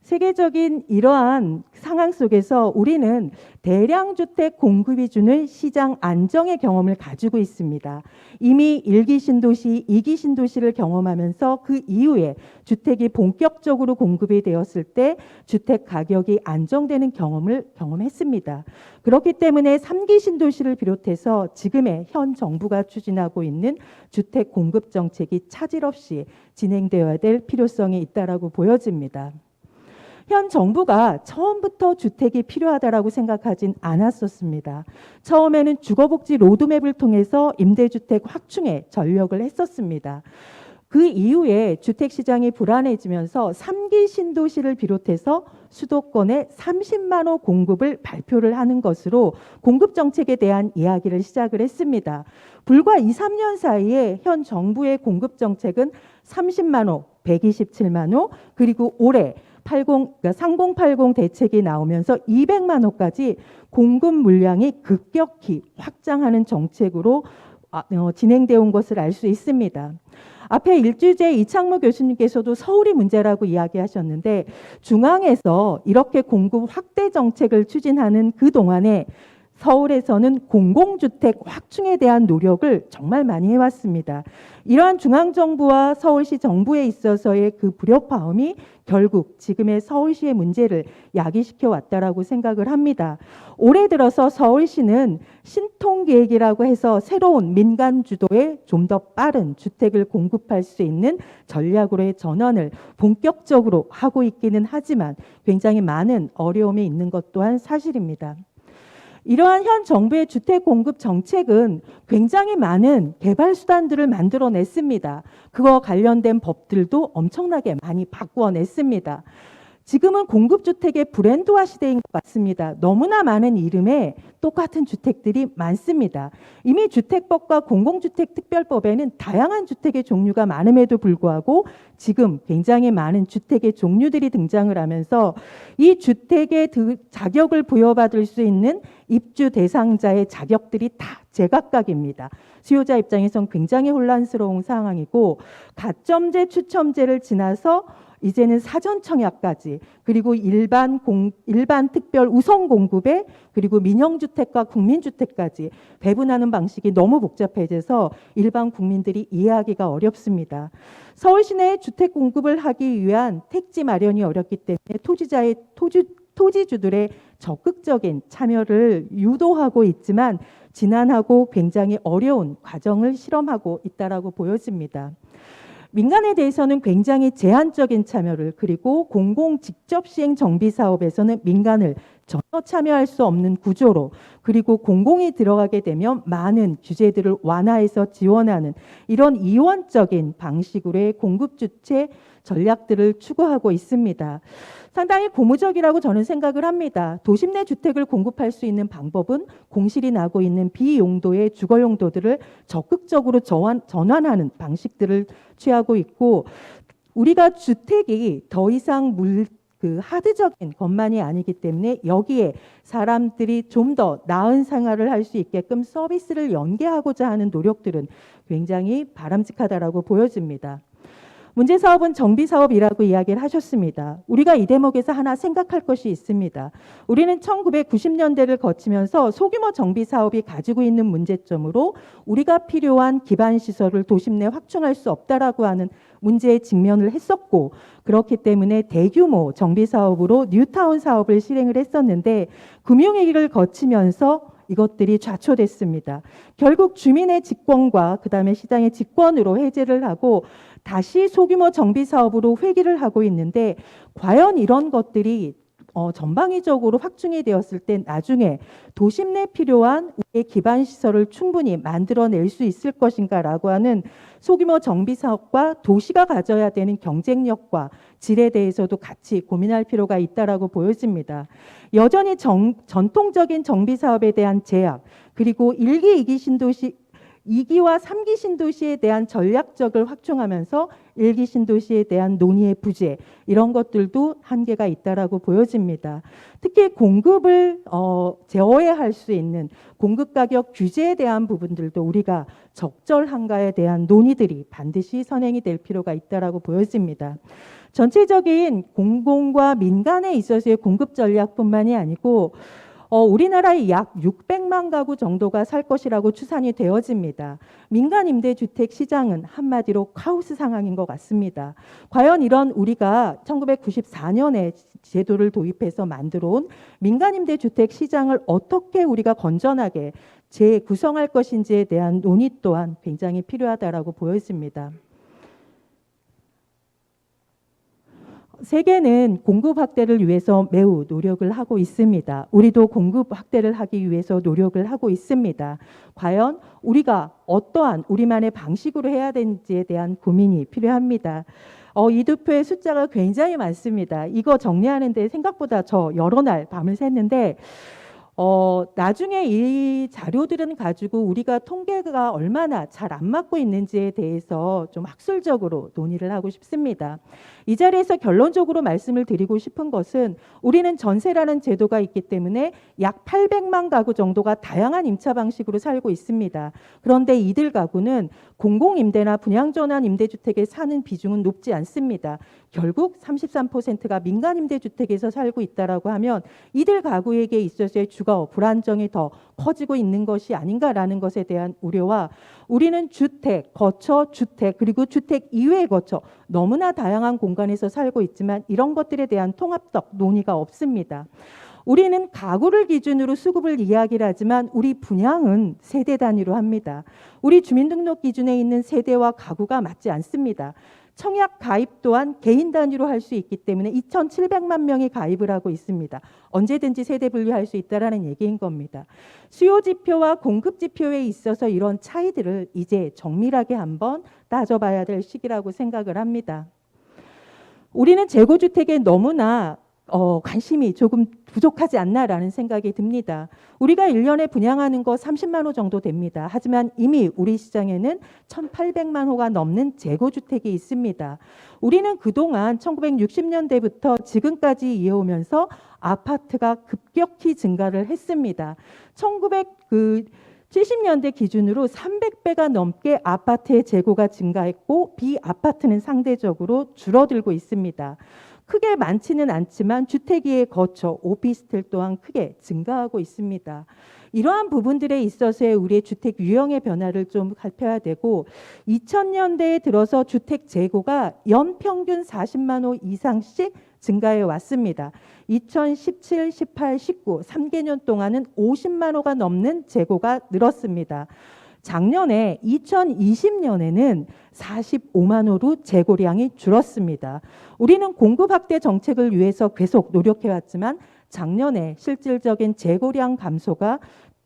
세계적인 이러한 상황 속에서 우리는 대량 주택 공급이 주는 시장 안정의 경험을 가지고 있습니다. 이미 1기 신도시, 2기 신도시를 경험하면서 그 이후에 주택이 본격적으로 공급이 되었을 때 주택 가격이 안정되는 경험을 경험했습니다. 그렇기 때문에 3기 신도시를 비롯해서 지금의 현 정부가 추진하고 있는 주택 공급 정책이 차질 없이 진행되어야 될 필요성이 있다라고 보여집니다. 현 정부가 처음부터 주택이 필요하다라고 생각하진 않았었습니다. 처음에는 주거복지 로드맵을 통해서 임대주택 확충에 전력을 했었습니다. 그 이후에 주택시장이 불안해지면서 3기 신도시를 비롯해서 수도권에 30만 호 공급을 발표를 하는 것으로 공급 정책에 대한 이야기를 시작을 했습니다. 불과 2, 3년 사이에 현 정부의 공급 정책은 30만 호, 127만 호, 그리고 올해 3080 대책이 나오면서 200만 호까지 공급 물량이 급격히 확장하는 정책으로 진행되어 온 것을 알 수 있습니다. 앞에 일주제 이창무 교수님께서도 서울이 문제라고 이야기하셨는데 중앙에서 이렇게 공급 확대 정책을 추진하는 그동안에 서울에서는 공공주택 확충에 대한 노력을 정말 많이 해왔습니다. 이러한 중앙정부와 서울시 정부에 있어서의 그 불협화음이 결국 지금의 서울시의 문제를 야기시켜 왔다라고 생각을 합니다. 올해 들어서 서울시는 신통계획이라고 해서 새로운 민간 주도의 좀 더 빠른 주택을 공급할 수 있는 전략으로의 전환을 본격적으로 하고 있기는 하지만 굉장히 많은 어려움이 있는 것 또한 사실입니다. 이러한 현 정부의 주택 공급 정책은 굉장히 많은 개발 수단들을 만들어냈습니다. 그와 관련된 법들도 엄청나게 많이 바꾸어냈습니다. 지금은 공급주택의 브랜드화 시대인 것 같습니다. 너무나 많은 이름의 똑같은 주택들이 많습니다. 이미 주택법과 공공주택특별법에는 다양한 주택의 종류가 많음에도 불구하고 지금 굉장히 많은 주택의 종류들이 등장을 하면서 이 주택의 자격을 부여받을 수 있는 입주 대상자의 자격들이 다 제각각입니다. 수요자 입장에선 굉장히 혼란스러운 상황이고 가점제, 추첨제를 지나서 이제는 사전 청약까지 그리고 일반 특별 우선 공급에 그리고 민영주택과 국민주택까지 배분하는 방식이 너무 복잡해져서 일반 국민들이 이해하기가 어렵습니다. 서울시 내 주택 공급을 하기 위한 택지 마련이 어렵기 때문에 토지주들의 적극적인 참여를 유도하고 있지만 지난하고 굉장히 어려운 과정을 실험하고 있다라고 보여집니다. 민간에 대해서는 굉장히 제한적인 참여를 그리고 공공 직접 시행 정비 사업에서는 민간을 전혀 참여할 수 없는 구조로 그리고 공공이 들어가게 되면 많은 규제들을 완화해서 지원하는 이런 이원적인 방식으로의 공급 주체 전략들을 추구하고 있습니다. 상당히 고무적이라고 저는 생각을 합니다. 도심 내 주택을 공급할 수 있는 방법은 공실이 나고 있는 비용도의 주거 용도들을 적극적으로 전환하는 방식들을 취하고 있고 우리가 주택이 더 이상 하드적인 것만이 아니기 때문에 여기에 사람들이 좀 더 나은 생활을 할 수 있게끔 서비스를 연계하고자 하는 노력들은 굉장히 바람직하다라고 보여집니다. 문제 사업은 정비 사업이라고 이야기를 하셨습니다. 우리가 이 대목에서 하나 생각할 것이 있습니다. 우리는 1990년대를 거치면서 소규모 정비 사업이 가지고 있는 문제점으로 우리가 필요한 기반 시설을 도심 내 확충할 수 없다라고 하는 문제에 직면을 했었고, 그렇기 때문에 대규모 정비 사업으로 뉴타운 사업을 실행을 했었는데 금융위기를 거치면서 이것들이 좌초됐습니다. 결국 주민의 직권과 그다음에 시장의 직권으로 해제를 하고 다시 소규모 정비 사업으로 회귀를 하고 있는데, 과연 이런 것들이 전방위적으로 확충이 되었을 때 나중에 도심 내 필요한 우리의 기반 시설을 충분히 만들어낼 수 있을 것인가라고 하는 소규모 정비 사업과 도시가 가져야 되는 경쟁력과 질에 대해서도 같이 고민할 필요가 있다라고 보여집니다. 여전히 전통적인 정비 사업에 대한 제약, 그리고 1기, 2기 신도시 2기와 3기 신도시에 대한 전략적을 확충하면서 1기 신도시에 대한 논의의 부재, 이런 것들도 한계가 있다라고 보여집니다. 특히 공급을 제어할 수 있는 공급 가격 규제에 대한 부분들도 우리가 적절한가에 대한 논의들이 반드시 선행이 될 필요가 있다라고 보여집니다. 전체적인 공공과 민간에 있어서의 공급 전략뿐만이 아니고 우리나라에 약 600만 가구 정도가 살 것이라고 추산이 되어집니다. 민간 임대주택 시장은 한마디로 카오스 상황인 것 같습니다. 과연 이런 우리가 1994년에 제도를 도입해서 만들어온 민간 임대주택 시장을 어떻게 우리가 건전하게 재구성할 것인지에 대한 논의 또한 굉장히 필요하다라고 보여집니다. 세계는 공급 확대를 위해서 매우 노력을 하고 있습니다. 우리도 공급 확대를 하기 위해서 노력을 하고 있습니다. 과연 우리가 어떠한 우리만의 방식으로 해야 되는지에 대한 고민이 필요합니다. 이 두 표의 숫자가 굉장히 많습니다. 이거 정리하는데 생각보다 저 여러 날 밤을 샜는데 나중에 이 자료들은 가지고 우리가 통계가 얼마나 잘 안 맞고 있는지에 대해서 좀 학술적으로 논의를 하고 싶습니다. 이 자리에서 결론적으로 말씀을 드리고 싶은 것은, 우리는 전세라는 제도가 있기 때문에 약 800만 가구 정도가 다양한 임차 방식으로 살고 있습니다. 그런데 이들 가구는 공공임대나 분양전환 임대주택에 사는 비중은 높지 않습니다. 결국 33%가 민간임대주택에서 살고 있다라고 하면 이들 가구에게 있어서의 주거 불안정이 더 커지고 있는 것이 아닌가라는 것에 대한 우려와, 우리는 주택, 거처, 주택, 그리고 주택 이외의 거처, 너무나 다양한 공간에서 살고 있지만 이런 것들에 대한 통합적 논의가 없습니다. 우리는 가구를 기준으로 수급을 이야기를 하지만 우리 분양은 세대 단위로 합니다. 우리 주민등록 기준에 있는 세대와 가구가 맞지 않습니다. 청약 가입 또한 개인 단위로 할 수 있기 때문에 2,700만 명이 가입을 하고 있습니다. 언제든지 세대 분류할 수 있다라는 얘기인 겁니다. 수요 지표와 공급 지표에 있어서 이런 차이들을 이제 정밀하게 한번 따져봐야 될 시기라고 생각을 합니다. 우리는 재고주택에 너무나 관심이 조금 부족하지 않나라는 생각이 듭니다. 우리가 1년에 분양하는 거 30만 호 정도 됩니다. 하지만 이미 우리 시장에는 1,800만 호가 넘는 재고주택이 있습니다. 우리는 그동안 1960년대부터 지금까지 이어오면서 아파트가 급격히 증가를 했습니다. 1970년대 기준으로 300배가 넘게 아파트의 재고가 증가했고 비아파트는 상대적으로 줄어들고 있습니다. 크게 많지는 않지만 주택위의 거처, 오피스텔 또한 크게 증가하고 있습니다. 이러한 부분들에 있어서의 우리의 주택 유형의 변화를 좀 살펴야 되고, 2000년대에 들어서 주택 재고가 연평균 40만 호 이상씩 증가해 왔습니다. 2017, 18, 19, 3개년 동안은 50만 호가 넘는 재고가 늘었습니다. 작년에 2020년에는 45만 호로 재고량이 줄었습니다. 우리는 공급 확대 정책을 위해서 계속 노력해왔지만 작년에 실질적인 재고량 감소가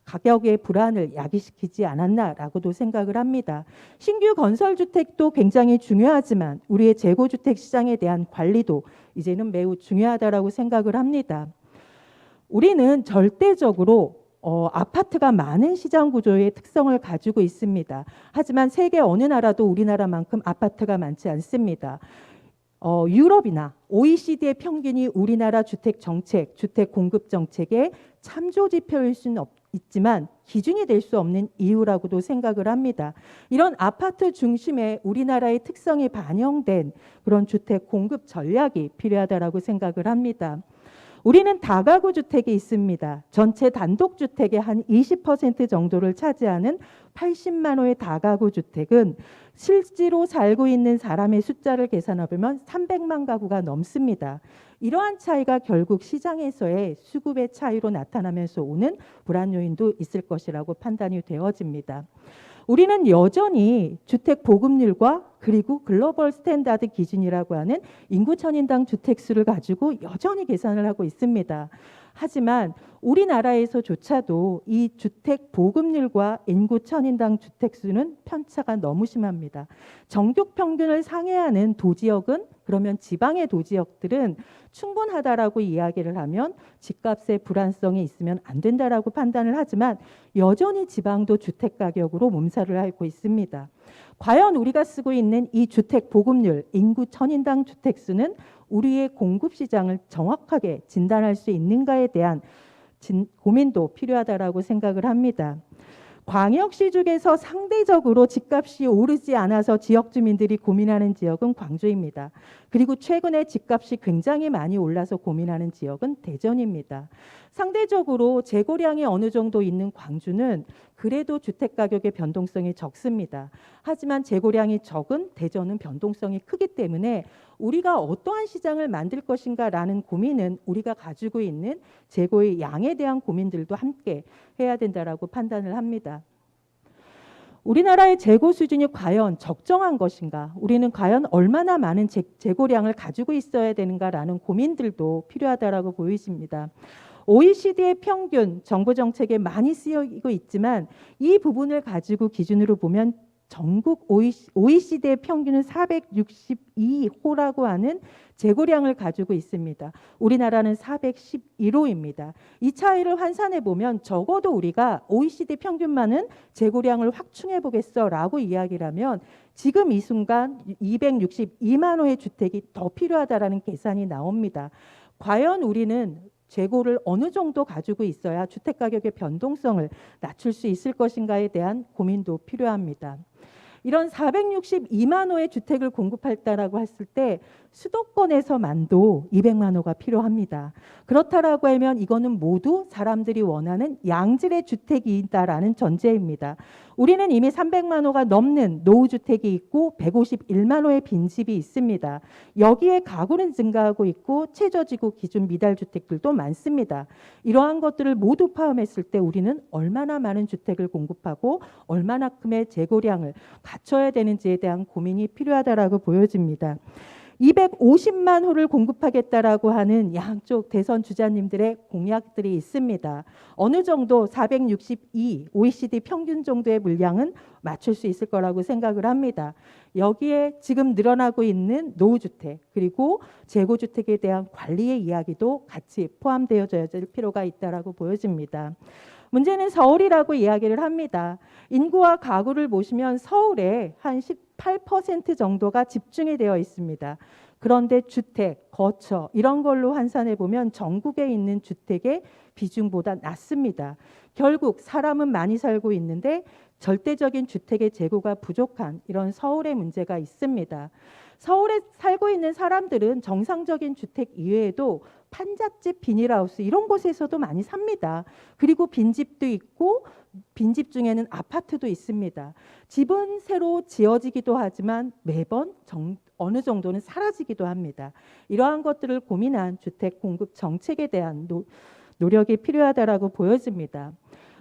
가격의 불안을 야기시키지 않았나라고도 생각을 합니다. 신규 건설주택도 굉장히 중요하지만 우리의 재고주택 시장에 대한 관리도 이제는 매우 중요하다라고 생각을 합니다. 우리는 절대적으로 아파트가 많은 시장 구조의 특성을 가지고 있습니다. 하지만 세계 어느 나라도 우리나라만큼 아파트가 많지 않습니다. 유럽이나 OECD의 평균이 우리나라 주택 정책, 주택 공급 정책의 참조 지표일 수는 있지만 기준이 될 수 없는 이유라고도 생각을 합니다. 이런 아파트 중심의 우리나라의 특성이 반영된 그런 주택 공급 전략이 필요하다라고 생각을 합니다. 우리는 다가구 주택이 있습니다. 전체 단독주택의 한 20% 정도를 차지하는 80만 호의 다가구 주택은 실제로 살고 있는 사람의 숫자를 계산해 보면 300만 가구가 넘습니다. 이러한 차이가 결국 시장에서의 수급의 차이로 나타나면서 오는 불안 요인도 있을 것이라고 판단이 되어집니다. 우리는 여전히 주택 보급률과 그리고 글로벌 스탠다드 기준이라고 하는 인구 천인당 주택수를 가지고 여전히 계산을 하고 있습니다. 하지만 우리나라에서조차도 이 주택 보급률과 인구 천인당 주택수는 편차가 너무 심합니다. 전국 평균을 상회하는 도지역은 그러면 지방의 도지역들은 충분하다라고 이야기를 하면 집값의 불안성이 있으면 안 된다라고 판단을 하지만 여전히 지방도 주택 가격으로 몸살을 앓고 있습니다. 과연 우리가 쓰고 있는 이 주택 보급률, 인구 천인당 주택수는 우리의 공급 시장을 정확하게 진단할 수 있는가에 대한 고민도 필요하다라고 생각을 합니다. 광역시 중에서 상대적으로 집값이 오르지 않아서 지역 주민들이 고민하는 지역은 광주입니다. 그리고 최근에 집값이 굉장히 많이 올라서 고민하는 지역은 대전입니다. 상대적으로 재고량이 어느 정도 있는 광주는 그래도 주택 가격의 변동성이 적습니다. 하지만 재고량이 적은 대전은 변동성이 크기 때문에 우리가 어떠한 시장을 만들 것인가라는 고민은 우리가 가지고 있는 재고의 양에 대한 고민들도 함께 해야 된다라고 판단을 합니다. 우리나라의 재고 수준이 과연 적정한 것인가? 우리는 과연 얼마나 많은 재고량을 가지고 있어야 되는가라는 고민들도 필요하다라고 보이십니다. OECD의 평균 정부 정책에 많이 쓰이고 있지만 이 부분을 가지고 기준으로 보면 전국 OECD의 평균은 462호라고 하는 재고량을 가지고 있습니다. 우리나라는 411호입니다. 이 차이를 환산해 보면 적어도 우리가 OECD 평균만은 재고량을 확충해 보겠어라고 이야기를 하면 지금 이 순간 262만 호의 주택이 더 필요하다라는 계산이 나옵니다. 과연 우리는 재고를 어느 정도 가지고 있어야 주택 가격의 변동성을 낮출 수 있을 것인가에 대한 고민도 필요합니다. 이런 462만 호의 주택을 공급했다라고 했을 때 수도권에서만도 200만 호가 필요합니다. 그렇다라고 하면 이거는 모두 사람들이 원하는 양질의 주택이다라는 전제입니다. 우리는 이미 300만 호가 넘는 노후주택이 있고 151만 호의 빈집이 있습니다. 여기에 가구는 증가하고 있고 최저지구 기준 미달주택들도 많습니다. 이러한 것들을 모두 포함했을 때 우리는 얼마나 많은 주택을 공급하고 얼마나큼의 재고량을 갖춰야 되는지에 대한 고민이 필요하다라고 보여집니다. 250만 호를 공급하겠다라고 하는 양쪽 대선 주자님들의 공약들이 있습니다. 어느 정도 462 OECD 평균 정도의 물량은 맞출 수 있을 거라고 생각을 합니다. 여기에 지금 늘어나고 있는 노후주택 그리고 재고주택에 대한 관리의 이야기도 같이 포함되어져야 될 필요가 있다라고 보여집니다. 문제는 서울이라고 이야기를 합니다. 인구와 가구를 보시면 서울에 한 18% 정도가 집중이 되어 있습니다. 그런데 주택, 거처 이런 걸로 환산해 보면 전국에 있는 주택의 비중보다 낮습니다. 결국 사람은 많이 살고 있는데 절대적인 주택의 재고가 부족한 이런 서울의 문제가 있습니다. 서울에 살고 있는 사람들은 정상적인 주택 이외에도 판잣집, 비닐하우스 이런 곳에서도 많이 삽니다. 그리고 빈집도 있고 빈집 중에는 아파트도 있습니다. 집은 새로 지어지기도 하지만 매번 어느 정도는 사라지기도 합니다. 이러한 것들을 고민한 주택 공급 정책에 대한 노력이 필요하다라고 보여집니다.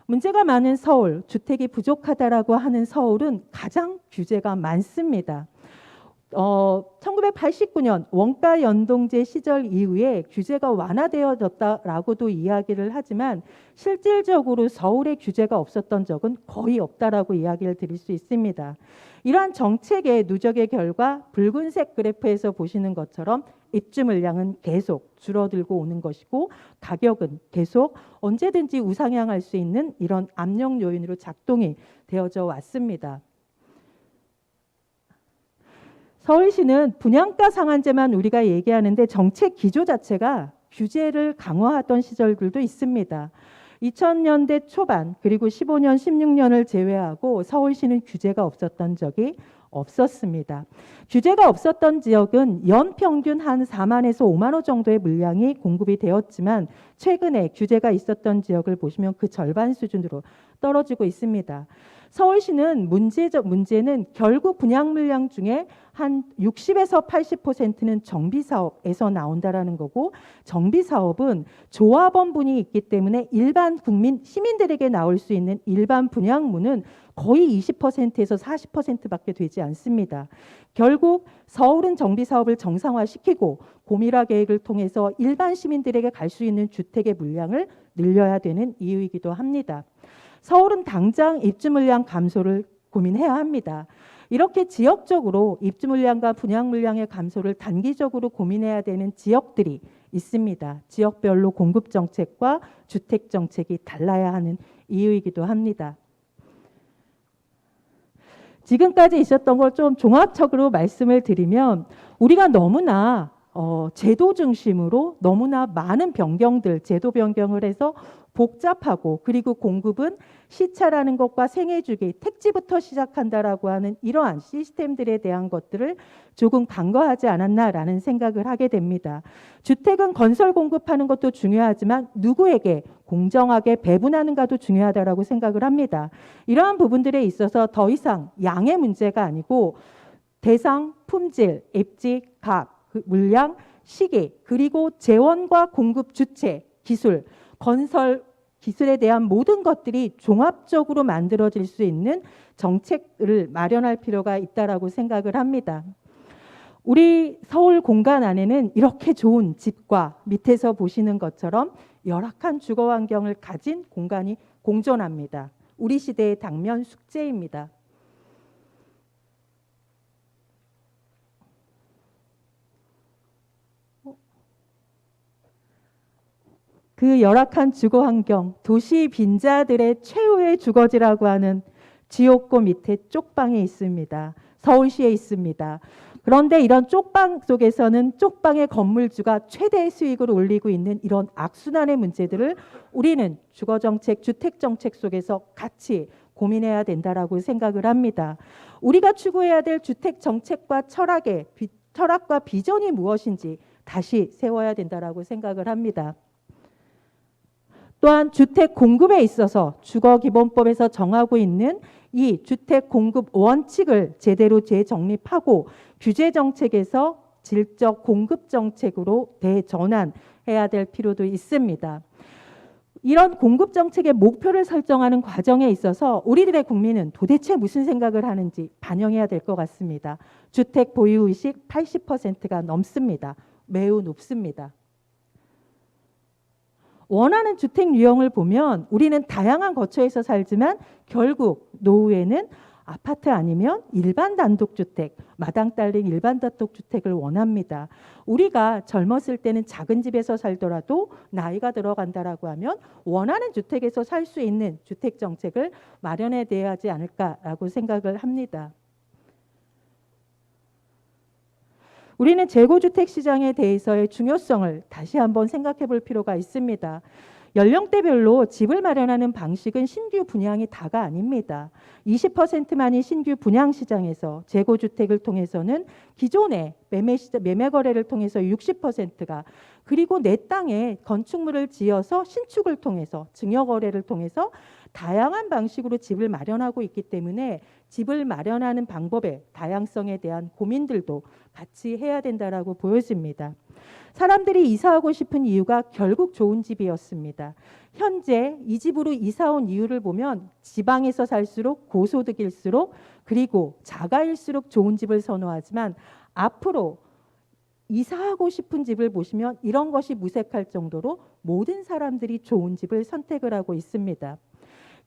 문제가 많은 서울, 주택이 부족하다라고 하는 서울은 가장 규제가 많습니다. 1989년 원가 연동제 시절 이후에 규제가 완화되어졌다라고도 이야기를 하지만 실질적으로 서울에 규제가 없었던 적은 거의 없다라고 이야기를 드릴 수 있습니다. 이러한 정책의 누적의 결과 붉은색 그래프에서 보시는 것처럼 입주 물량은 계속 줄어들고 오는 것이고 가격은 계속 언제든지 우상향할 수 있는 이런 압력 요인으로 작동이 되어져 왔습니다. 서울시는 분양가 상한제만 우리가 얘기하는데 정책 기조 자체가 규제를 강화하던 시절들도 있습니다. 2000년대 초반 그리고 15년, 16년을 제외하고 서울시는 규제가 없었던 적이 없었습니다. 규제가 없었던 지역은 연평균 한 4만에서 5만 호 정도의 물량이 공급이 되었지만 최근에 규제가 있었던 지역을 보시면 그 절반 수준으로 떨어지고 있습니다. 서울시는 문제는 결국 분양 물량 중에 한 60에서 80%는 정비 사업에서 나온다라는 거고, 정비 사업은 조합원분이 있기 때문에 일반 국민 시민들에게 나올 수 있는 일반 분양무는 거의 20%에서 40%밖에 되지 않습니다. 결국 서울은 정비 사업을 정상화시키고 고밀화 계획을 통해서 일반 시민들에게 갈 수 있는 주택의 물량을 늘려야 되는 이유이기도 합니다. 서울은 당장 입주 물량 감소를 고민해야 합니다. 이렇게 지역적으로 입주 물량과 분양 물량의 감소를 단기적으로 고민해야 되는 지역들이 있습니다. 지역별로 공급 정책과 주택 정책이 달라야 하는 이유이기도 합니다. 지금까지 있었던 걸 좀 종합적으로 말씀을 드리면, 우리가 너무나 제도 중심으로 너무나 많은 변경들, 제도 변경을 해서 복잡하고, 그리고 공급은 시차라는 것과 생애주기, 택지부터 시작한다라고 하는 이러한 시스템들에 대한 것들을 조금 간과하지 않았나라는 생각을 하게 됩니다. 주택은 건설 공급하는 것도 중요하지만 누구에게 공정하게 배분하는가도 중요하다라고 생각을 합니다. 이러한 부분들에 있어서 더 이상 양의 문제가 아니고 대상, 품질, 입지, 값, 물량, 시기, 그리고 재원과 공급 주체, 기술, 건설 기술에 대한 모든 것들이 종합적으로 만들어질 수 있는 정책을 마련할 필요가 있다라고 생각을 합니다. 우리 서울 공간 안에는 이렇게 좋은 집과 밑에서 보시는 것처럼 열악한 주거 환경을 가진 공간이 공존합니다. 우리 시대의 당면 숙제입니다. 그 열악한 주거 환경, 도시 빈자들의 최후의 주거지라고 하는 지옥고 밑에 쪽방이 있습니다. 서울시에 있습니다. 그런데 이런 쪽방 속에서는 쪽방의 건물주가 최대 수익을 올리고 있는 이런 악순환의 문제들을 우리는 주거정책, 주택정책 속에서 같이 고민해야 된다라고 생각을 합니다. 우리가 추구해야 될 주택정책과 철학과 비전이 무엇인지 다시 세워야 된다라고 생각을 합니다. 또한 주택 공급에 있어서 주거기본법에서 정하고 있는 이 주택 공급 원칙을 제대로 재정립하고 규제 정책에서 질적 공급 정책으로 대전환해야 될 필요도 있습니다. 이런 공급 정책의 목표를 설정하는 과정에 있어서 우리들의 국민은 도대체 무슨 생각을 하는지 반영해야 될 것 같습니다. 주택 보유 의식 80%가 넘습니다. 매우 높습니다. 원하는 주택 유형을 보면 우리는 다양한 거처에서 살지만 결국 노후에는 아파트 아니면 일반 단독주택, 마당 딸린 일반 단독주택을 원합니다. 우리가 젊었을 때는 작은 집에서 살더라도 나이가 들어간다라고 하면 원하는 주택에서 살 수 있는 주택 정책을 마련해야 하지 않을까라고 생각을 합니다. 우리는 재고주택 시장에 대해서의 중요성을 다시 한번 생각해 볼 필요가 있습니다. 연령대별로 집을 마련하는 방식은 신규 분양이 다가 아닙니다. 20%만이 신규 분양 시장에서 재고주택을 통해서는 기존의 매매 거래를 통해서 60%가, 그리고 내 땅에 건축물을 지어서 신축을 통해서 증여 거래를 통해서 다양한 방식으로 집을 마련하고 있기 때문에 집을 마련하는 방법의 다양성에 대한 고민들도 같이 해야 된다라고 보여집니다. 사람들이 이사하고 싶은 이유가 결국 좋은 집이었습니다. 현재 이 집으로 이사 온 이유를 보면 지방에서 살수록 고소득일수록, 그리고 자가일수록 좋은 집을 선호하지만 앞으로 이사하고 싶은 집을 보시면 이런 것이 무색할 정도로 모든 사람들이 좋은 집을 선택을 하고 있습니다.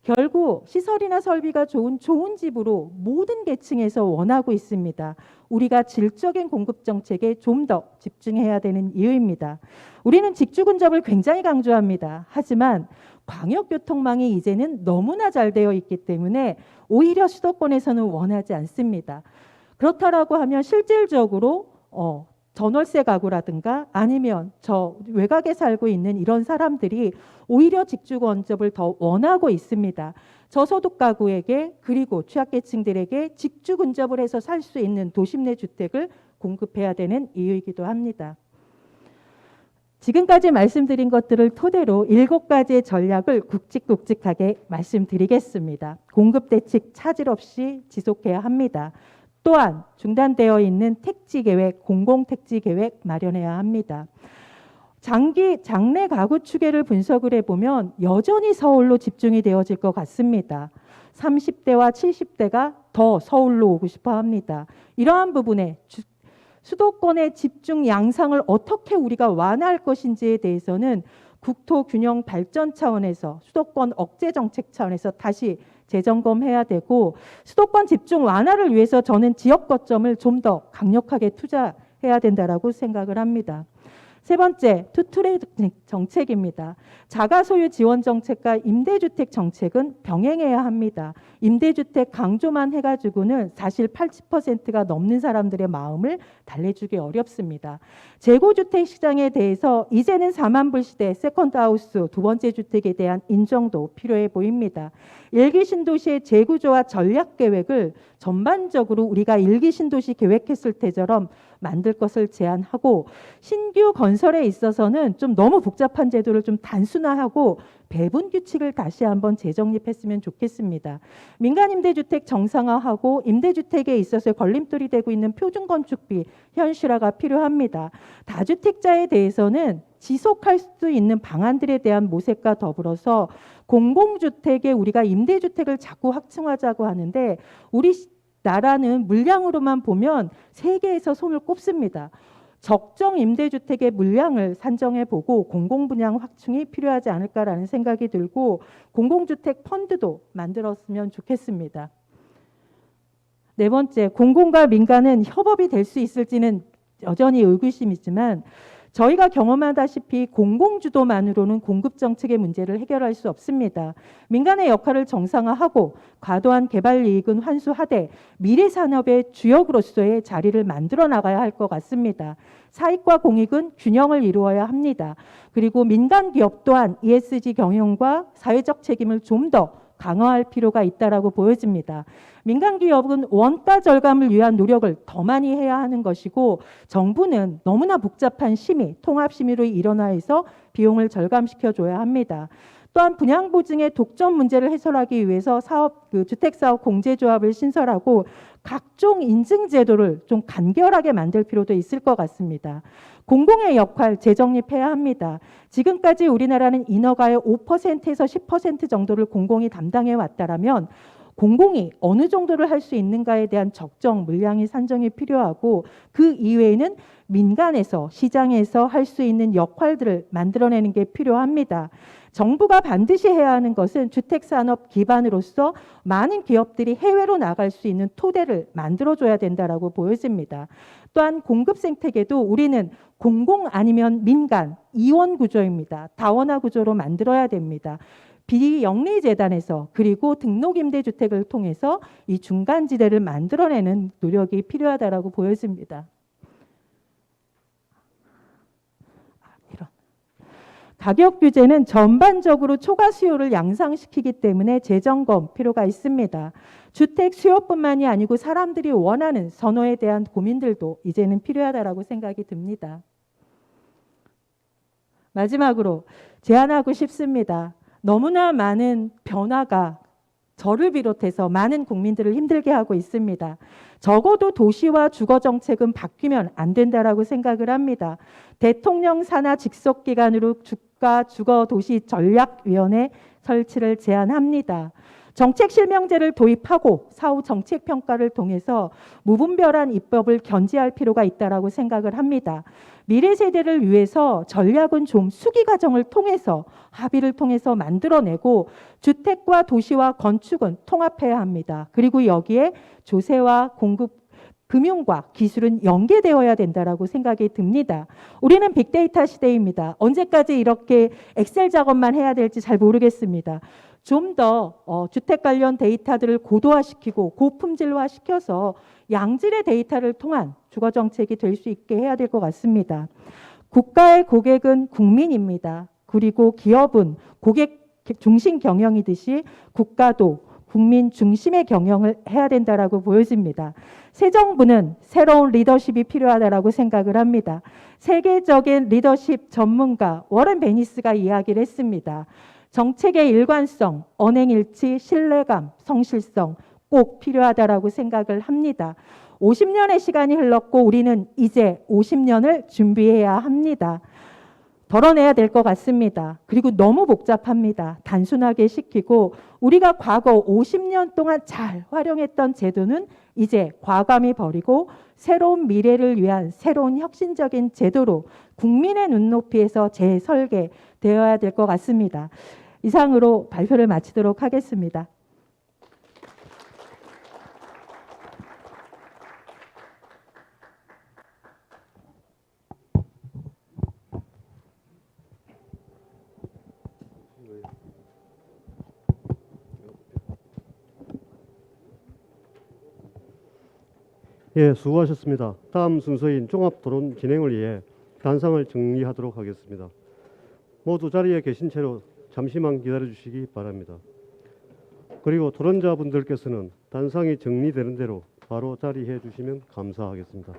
결국 시설이나 설비가 좋은 집으로 모든 계층에서 원하고 있습니다. 우리가 질적인 공급 정책에 좀 더 집중해야 되는 이유입니다. 우리는 직주 근접을 굉장히 강조합니다. 하지만 광역교통망이 이제는 너무나 잘 되어 있기 때문에 오히려 수도권에서는 원하지 않습니다. 그렇다라고 하면 실질적으로 전월세 가구라든가 아니면 저 외곽에 살고 있는 이런 사람들이 오히려 직주 건접을 더 원하고 있습니다. 저소득 가구에게 그리고 취약계층들에게 직주 근접을 해서 살 수 있는 도심 내 주택을 공급해야 되는 이유이기도 합니다. 지금까지 말씀드린 것들을 토대로 7가지의 전략을 굵직굵직하게 말씀드리겠습니다. 공급 대책 차질 없이 지속해야 합니다. 또한 중단되어 있는 택지 계획, 공공 택지 계획 마련해야 합니다. 장래 가구 추계를 분석을 해보면 여전히 서울로 집중이 되어질 것 같습니다. 30대와 70대가 더 서울로 오고 싶어 합니다. 이러한 부분에 수도권의 집중 양상을 어떻게 우리가 완화할 것인지에 대해서는 국토 균형 발전 차원에서 수도권 억제 정책 차원에서 다시 재점검해야 되고, 수도권 집중 완화를 위해서 저는 지역 거점을 좀 더 강력하게 투자해야 된다라고 생각을 합니다. 세 번째, 투트랙 정책입니다. 자가 소유 지원 정책과 임대주택 정책은 병행해야 합니다. 임대주택 강조만 해가지고는 사실 80%가 넘는 사람들의 마음을 달래주기 어렵습니다. 재고주택 시장에 대해서 이제는 4만 불 시대 세컨드하우스 두 번째 주택에 대한 인정도 필요해 보입니다. 일기 신도시의 재구조와 전략 계획을 전반적으로 우리가 일기 신도시 계획했을 때처럼 만들 것을 제안하고, 신규 건설에 있어서는 좀 너무 복잡한 제도를 좀 단순화하고 배분 규칙을 다시 한번 재정립했으면 좋겠습니다. 민간 임대주택 정상화하고 임대주택에 있어서 걸림돌이 되고 있는 표준건축비 현실화가 필요합니다. 다주택자에 대해서는 지속할 수 있는 방안들에 대한 모색과 더불어서 공공주택에 우리가 임대주택을 자꾸 확충하자고 하는데, 우리 나라는 물량으로만 보면 세계에서 손을 꼽습니다. 적정 임대주택의 물량을 산정해보고 공공분양 확충이 필요하지 않을까라는 생각이 들고, 공공주택 펀드도 만들었으면 좋겠습니다. 네 번째, 공공과 민간은 협업이 될 수 있을지는 여전히 의구심이지만, 저희가 경험하다시피 공공주도만으로는 공급정책의 문제를 해결할 수 없습니다. 민간의 역할을 정상화하고 과도한 개발 이익은 환수하되 미래산업의 주역으로서의 자리를 만들어 나가야 할 것 같습니다. 사익과 공익은 균형을 이루어야 합니다. 그리고 민간 기업 또한 ESG 경영과 사회적 책임을 좀 더 강화할 필요가 있다라고 보여집니다. 민간 기업은 원가 절감을 위한 노력을 더 많이 해야 하는 것이고, 정부는 너무나 복잡한 심의, 통합 심의로 일어나서 비용을 절감시켜 줘야 합니다. 또한 분양 보증의 독점 문제를 해소하기 위해서 주택사업 공제조합을 신설하고 각종 인증 제도를 좀 간결하게 만들 필요도 있을 것 같습니다. 공공의 역할 재정립해야 합니다. 지금까지 우리나라는 인허가의 5%에서 10% 정도를 공공이 담당해 왔다라면, 공공이 어느 정도를 할 수 있는가에 대한 적정 물량의 산정이 필요하고, 그 이외에는 민간에서 시장에서 할 수 있는 역할들을 만들어내는 게 필요합니다. 정부가 반드시 해야 하는 것은 주택산업 기반으로서 많은 기업들이 해외로 나갈 수 있는 토대를 만들어줘야 된다라고 보여집니다. 또한 공급 생태계도 우리는 공공 아니면 민간, 이원 구조입니다. 다원화 구조로 만들어야 됩니다. 비영리재단에서 그리고 등록임대주택을 통해서 이 중간지대를 만들어내는 노력이 필요하다라고 보여집니다. 가격 규제는 전반적으로 초과 수요를 양상시키기 때문에 재점검 필요가 있습니다. 주택 수요뿐만이 아니고 사람들이 원하는 선호에 대한 고민들도 이제는 필요하다라고 생각이 듭니다. 마지막으로 제안하고 싶습니다. 너무나 많은 변화가 저를 비롯해서 많은 국민들을 힘들게 하고 있습니다. 적어도 도시와 주거 정책은 바뀌면 안 된다라고 생각을 합니다. 대통령 산하 직속 기관으로 주가 주거 도시 전략위원회 설치를 제안합니다. 정책 실명제를 도입하고 사후 정책 평가를 통해서 무분별한 입법을 견제할 필요가 있다라고 생각을 합니다. 미래 세대를 위해서 전략은 좀 수기 과정을 통해서 합의를 통해서 만들어내고, 주택과 도시와 건축은 통합해야 합니다. 그리고 여기에 조세와 공급, 금융과 기술은 연계되어야 된다라고 생각이 듭니다. 우리는 빅데이터 시대입니다. 언제까지 이렇게 엑셀 작업만 해야 될지 잘 모르겠습니다. 좀 더 주택 관련 데이터들을 고도화시키고 고품질화시켜서 양질의 데이터를 통한 주거 정책이 될 수 있게 해야 될 것 같습니다. 국가의 고객은 국민입니다. 그리고 기업은 고객 중심 경영이듯이 국가도 국민 중심의 경영을 해야 된다라고 보여집니다. 새 정부는 새로운 리더십이 필요하다라고 생각을 합니다. 세계적인 리더십 전문가 워런 베니스가 이야기를 했습니다. 정책의 일관성, 언행일치, 신뢰감, 성실성 꼭 필요하다라고 생각을 합니다. 50년의 시간이 흘렀고 우리는 이제 50년을 준비해야 합니다. 덜어내야 될 것 같습니다. 그리고 너무 복잡합니다. 단순하게 시키고 우리가 과거 50년 동안 잘 활용했던 제도는 이제 과감히 버리고 새로운 미래를 위한 새로운 혁신적인 제도로 국민의 눈높이에서 재설계되어야 될 것 같습니다. 이상으로 발표를 마치도록 하겠습니다. 예, 수고하셨습니다. 다음 순서인 종합 토론 진행을 위해 단상을 정리하도록 하겠습니다. 모두 자리에 계신 채로 잠시만 기다려 주시기 바랍니다. 그리고 토론자분들께서는 단상이 정리되는 대로 바로 자리해 주시면 감사하겠습니다.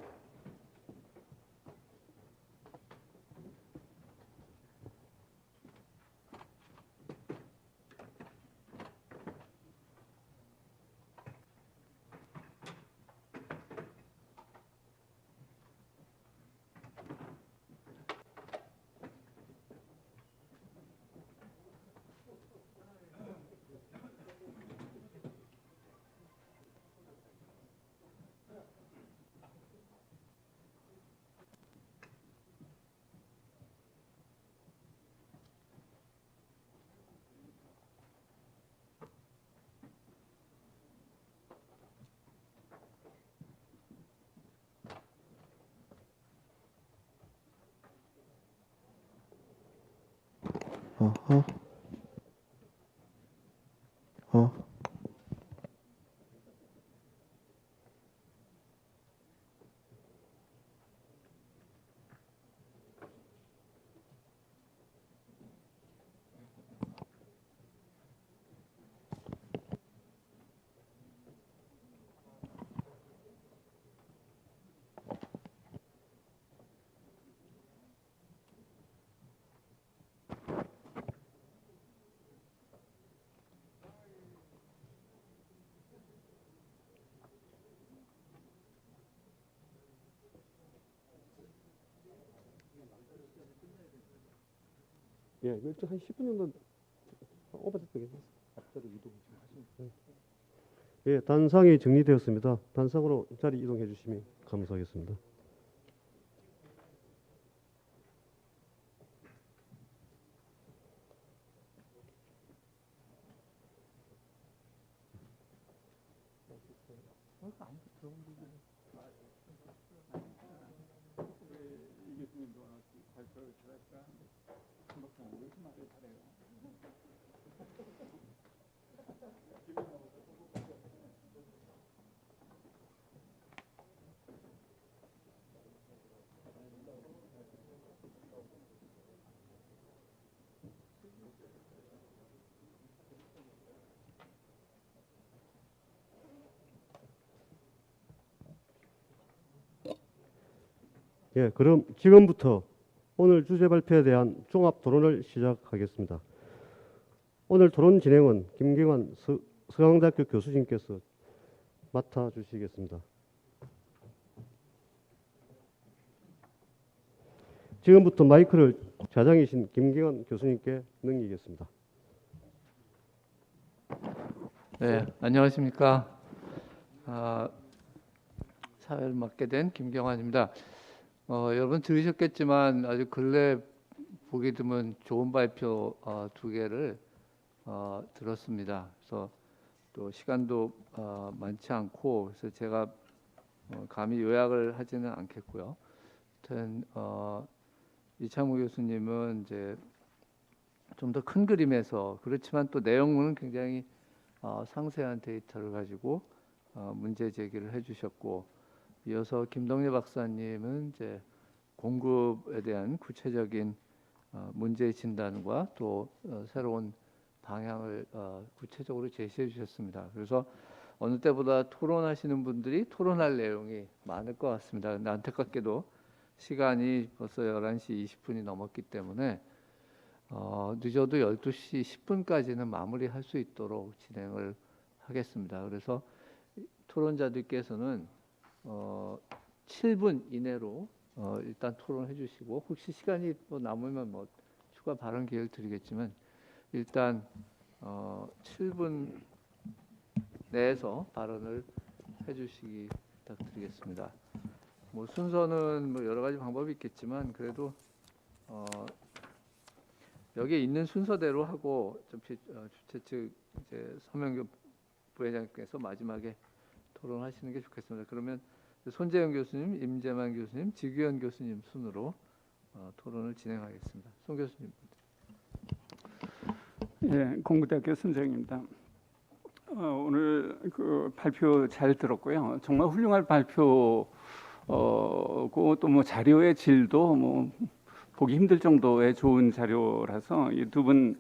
어허. 예, 한 10분 정도 오버됐다 괜찮습니다. 예, 단상이 정리되었습니다. 단상으로 자리 이동해 주시면 감사하겠습니다. 예, 그럼 지금부터 오늘 주제 발표에 대한 종합 토론을 시작하겠습니다. 오늘 토론 진행은 김경환 서강대학교 교수님께서 맡아주시겠습니다. 지금부터 마이크를 좌장이신 김경환 교수님께 넘기겠습니다. 네, 안녕하십니까. 사회를 맡게 된 김경환입니다. 여러분 들으셨겠지만 아주 근래 보기 드문 좋은 발표 두 개를 들었습니다. 그래서 또 시간도 많지 않고 그래서 제가 감히 요약을 하지는 않겠고요. 하여튼 이창무 교수님은 이제 좀 더 큰 그림에서 그렇지만 또 내용은 굉장히 상세한 데이터를 가지고 문제 제기를 해주셨고 이어서 김동래 박사님은 이제 공급에 대한 구체적인 문제 진단과 또 새로운 방향을 구체적으로 제시해 주셨습니다. 그래서 어느 때보다 토론하시는 분들이 토론할 내용이 많을 것 같습니다. 근데 안타깝게도 시간이 벌써 11시 20분이 넘었기 때문에 늦어도 12시 10분까지는 마무리할 수 있도록 진행을 하겠습니다. 그래서 토론자들께서는 7분 이내로 일단 토론해 주시고 혹시 시간이 뭐 남으면 뭐 추가 발언 기회를 드리겠지만 일단 7분 내에서 발언을 해 주시기 부탁드리겠습니다. 뭐 순서는 뭐 여러 가지 방법이 있겠지만 그래도 여기에 있는 순서대로 하고 어차피 주최 측 이제 서명교 부회장께서 마지막에 토론하시는 게 좋겠습니다. 그러면 손재영 교수님, 임재만 교수님, 지규현 교수님 순으로 토론을 진행하겠습니다. 손 교수님. 예, 공부대학교 손재영입니다. 오늘 그 발표 잘 들었고요. 정말 훌륭한 발표고 또 뭐 자료의 질도 뭐 보기 힘들 정도의 좋은 자료라서 이 두 분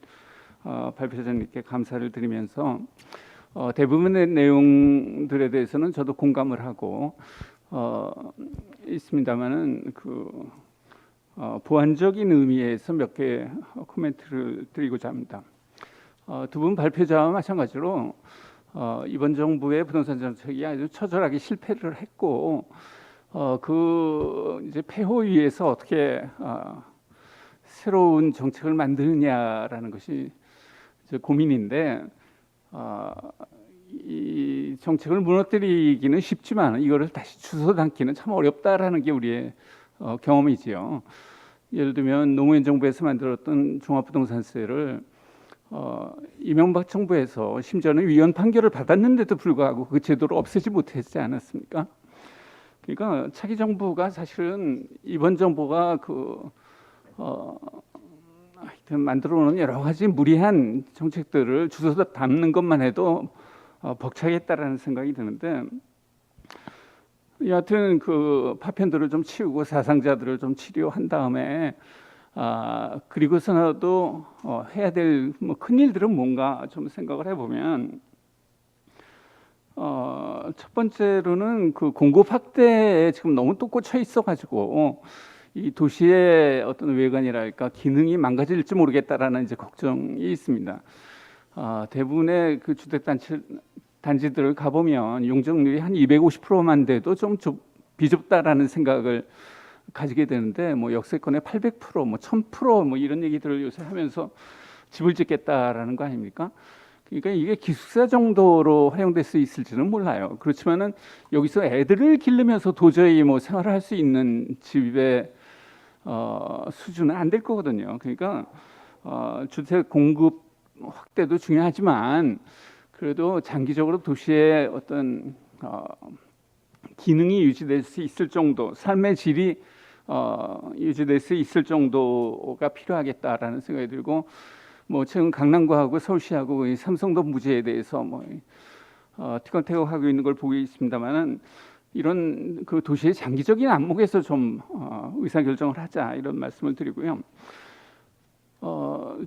발표자님께 감사를 드리면서 대부분의 내용들에 대해서는 저도 공감을 하고 있습니다만은 그 보완적인 의미에서 몇 개 코멘트를 드리고자 합니다. 두 분 발표자와 마찬가지로 이번 정부의 부동산 정책이 아주 처절하게 실패를 했고 그 이제 폐허 위에서 어떻게 새로운 정책을 만드느냐라는 것이 이제 고민인데 이 정책을 무너뜨리기는 쉽지만 이거를 다시 주워 담기는 참 어렵다라는 게 우리의 경험이지요. 예를 들면 노무현 정부에서 만들었던 종합부동산세를 이명박 정부에서 심지어는 위헌 판결을 받았는데도 불구하고 그 제도를 없애지 못했지 않았습니까? 그러니까 차기 정부가 사실은 이번 정부가 하여튼 만들어놓은 여러 가지 무리한 정책들을 주워서 담는 것만 해도 벅차겠다라는 생각이 드는데 여하튼 그 파편들을 좀 치우고 사상자들을 좀 치료한 다음에 그리고서라도 해야 될 뭐 큰 일들은 뭔가 좀 생각을 해보면 첫 번째로는 그 공급 확대에 지금 너무 또 꽂혀 있어가지고 이 도시의 어떤 외관이랄까 기능이 망가질지 모르겠다라는 이제 걱정이 있습니다. 대부분의 그 주택 단지들을 가보면 용적률이 한 250%만 돼도 좀 비좁다라는 생각을 가지게 되는데 뭐 역세권의 800%, 뭐 1000% 뭐 이런 얘기들을 요새 하면서 집을 짓겠다라는 거 아닙니까? 그러니까 이게 기숙사 정도로 활용될 수 있을지는 몰라요. 그렇지만은 여기서 애들을 기르면서 도저히 뭐 생활을 할 수 있는 집의 수준은 안 될 거거든요. 그러니까 주택 공급 확대도 중요하지만 그래도 장기적으로 도시의 어떤 기능이 유지될 수 있을 정도, 삶의 질이 유지될 수 있을 정도가 필요하겠다라는 생각이 들고, 뭐 최근 강남구하고 서울시하고 이 삼성동 부지에 대해서 뭐 티격태격하고 있는 걸 보고 있습니다만은 이런 그 도시의 장기적인 안목에서 좀 의사 결정을 하자 이런 말씀을 드리고요.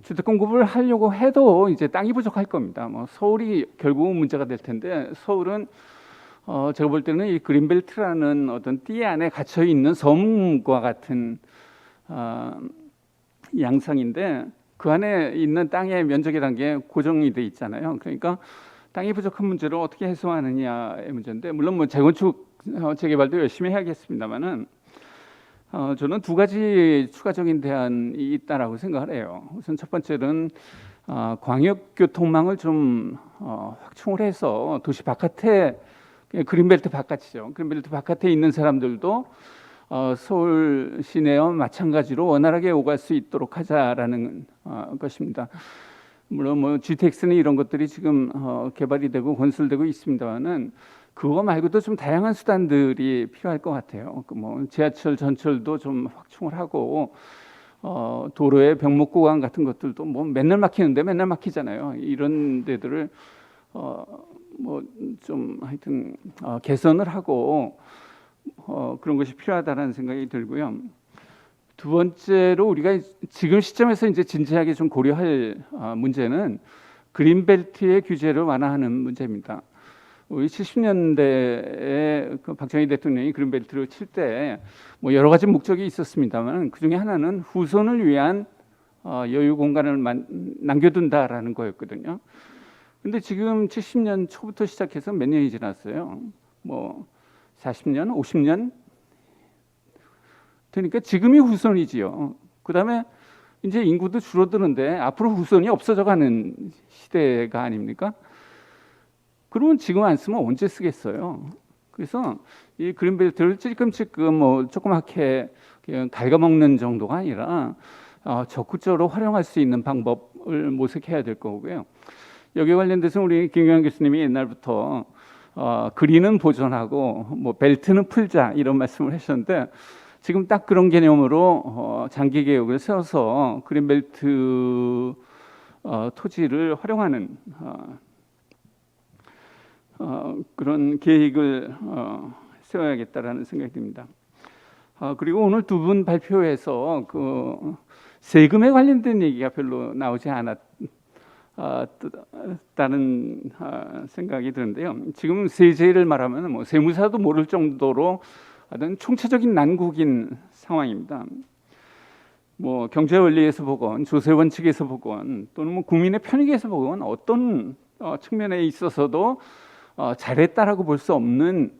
주택 공급을 하려고 해도 이제 땅이 부족할 겁니다. 뭐 서울이 결국은 문제가 될 텐데 서울은 제가 볼 때는 이 그린벨트라는 어떤 띠 안에 갇혀 있는 섬과 같은 양상인데 그 안에 있는 땅의 면적이라는 게 고정이 돼 있잖아요. 그러니까 땅이 부족한 문제를 어떻게 해소하느냐의 문제인데 물론 뭐 재건축 재개발도 열심히 해야겠습니다만은 저는 두 가지 추가적인 대안이 있다라고 생각을 해요. 우선 첫 번째는 광역교통망을 좀 확충을 해서 도시 바깥에 그린벨트 바깥이죠. 그린벨트 바깥에 있는 사람들도 서울 시내와 마찬가지로 원활하게 오갈 수 있도록 하자라는 것입니다. 물론 뭐 GTX는 이런 것들이 지금 개발이 되고 건설되고 있습니다만은 그거 말고도 좀 다양한 수단들이 필요할 것 같아요. 뭐 지하철, 전철도 좀 확충을 하고 도로의 병목 구간 같은 것들도 뭐 맨날 막히는데 맨날 막히잖아요. 이런 데들을 뭐 좀 하여튼 개선을 하고 그런 것이 필요하다는 생각이 들고요. 두 번째로 우리가 지금 시점에서 이제 진지하게 좀 고려할 문제는 그린벨트의 규제를 완화하는 문제입니다. 우리 70년대에 그 박정희 대통령이 그린벨트를 칠 때 뭐 여러 가지 목적이 있었습니다만 그 중에 하나는 후손을 위한 여유 공간을 남겨둔다라는 거였거든요. 근데 지금 70년 초부터 시작해서 몇 년이 지났어요. 뭐 40년, 50년 되니까 지금이 후손이지요. 그다음에 이제 인구도 줄어드는데 앞으로 후손이 없어져가는 시대가 아닙니까? 그러면 지금 안 쓰면 언제 쓰겠어요? 그래서 이 그린벨트를 찔끔찔끔 뭐 조그맣게 그냥 갉아먹는 정도가 아니라 적극적으로 활용할 수 있는 방법을 모색해야 될 거고요. 여기 관련돼서 우리 김경환 교수님이 옛날부터 그린은 보존하고 뭐 벨트는 풀자 이런 말씀을 하셨는데 지금 딱 그런 개념으로 장기 계획을 세워서 그린벨트 토지를 활용하는 그런 계획을 세워야겠다라는 생각이 듭니다. 그리고 오늘 두 분 발표에서 그 세금에 관련된 얘기가 별로 나오지 않았다는 생각이 드는데요. 지금 세제를 말하면 뭐 세무사도 모를 정도로 어떤 총체적인 난국인 상황입니다. 뭐 경제 원리에서 보건 조세 원칙에서 보건 또는 뭐 국민의 편익에서 보건 어떤 측면에 있어서도 잘했다라고 볼 수 없는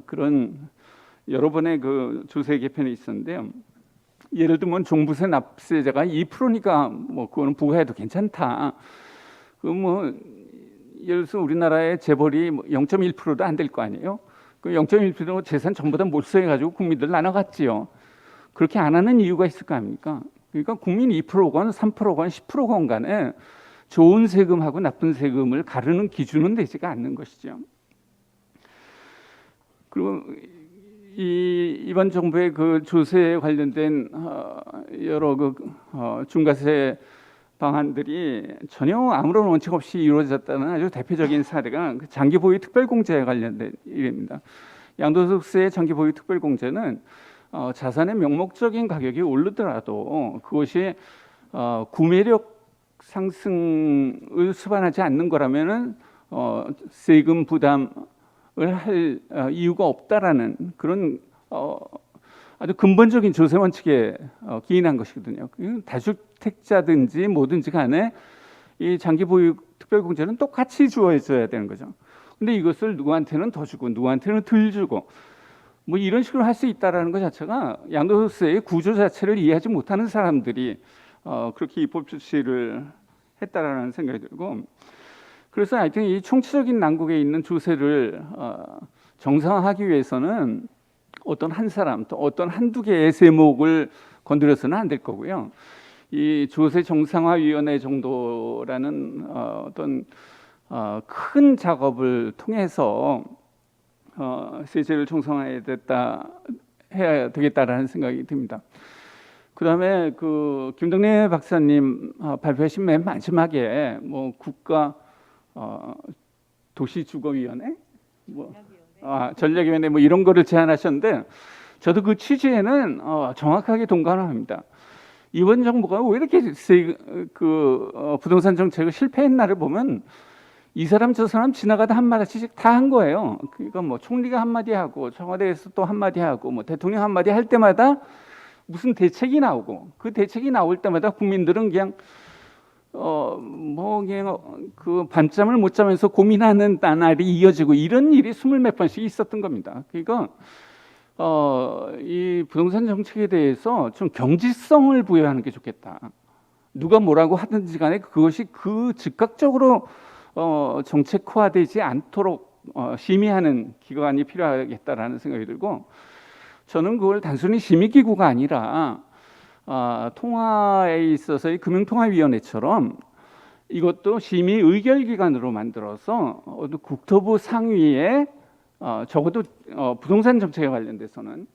그런 여러 번의 그 조세 개편이 있었는데요. 예를 들면 종부세 납세자가 2%니까 뭐 그거는 부과해도 괜찮다. 그 뭐 예를 들어서 우리나라의 재벌이 0.1%도 안 될 거 아니에요. 그 0.1% 재산 전부 다 몰수해가지고 국민들 나눠갔지요. 그렇게 안 하는 이유가 있을 거 아닙니까? 그러니까 국민 2%건 3%건 10%건 간에 좋은 세금하고 나쁜 세금을 가르는 기준은 되지가 않는 것이죠. 그리고 이번 정부의 그 조세에 관련된 여러 그 중과세 방안들이 전혀 아무런 원칙 없이 이루어졌다는 아주 대표적인 사례가 그 장기 보유 특별공제에 관련된 일입니다. 양도소득세의 장기 보유 특별공제는 자산의 명목적인 가격이 오르더라도 그것이 구매력 상승을 수반하지 않는 거라면은 세금 부담을 할 이유가 없다라는 그런 아주 근본적인 조세 원칙에 기인한 것이거든요. 다주택자든지 뭐든지 간에 이 장기 보유 특별공제는 똑같이 주어져야 되는 거죠. 근데 이것을 누구한테는 더 주고 누구한테는 덜 주고 뭐 이런 식으로 할 수 있다라는 것 자체가 양도소득세의 구조 자체를 이해하지 못하는 사람들이 그렇게 입법 실시를 했다라는 생각이 들고, 그래서 하여튼 이 총체적인 난국에 있는 조세를 정상화하기 위해서는 어떤 한 사람 또 어떤 한두 개의 세목을 건드려서는 안 될 거고요. 이 조세 정상화위원회 정도라는 어떤 큰 작업을 통해서 세제를 정상화해야 해야 되겠다라는 생각이 듭니다. 그다음에 그 김덕래 박사님 발표하신 맨 마지막에 뭐 국가 도시주거위원회 뭐 전략위원회 뭐 이런 거를 제안하셨는데 저도 그 취지에는 정확하게 동감합니다. 이번 정부가 왜 이렇게 부동산 정책을 실패했나를 보면 이 사람 저 사람 지나가다 한 마디씩 다 한 거예요. 그러니까 뭐 총리가 한마디 하고 청와대에서 또 한마디 하고 뭐 대통령 한마디 할 때마다 무슨 대책이 나오고 그 대책이 나올 때마다 국민들은 그냥 그 밤잠을 못 자면서 고민하는 나날이 이어지고 이런 일이 20몇 번씩 있었던 겁니다. 그러니까 이 부동산 정책에 대해서 좀 경지성을 부여하는 게 좋겠다. 누가 뭐라고 하든지 간에 그것이 그 즉각적으로 정책화되지 않도록 심의하는 기관이 필요하겠다라는 생각이 들고, 저는 그걸 단순히 심의기구가 아니라 통화에 있어서의 금융통화위원회처럼 이것도 심의 의결기관으로 만들어서 국토부 상위에 적어도 부동산 정책에 관련돼서는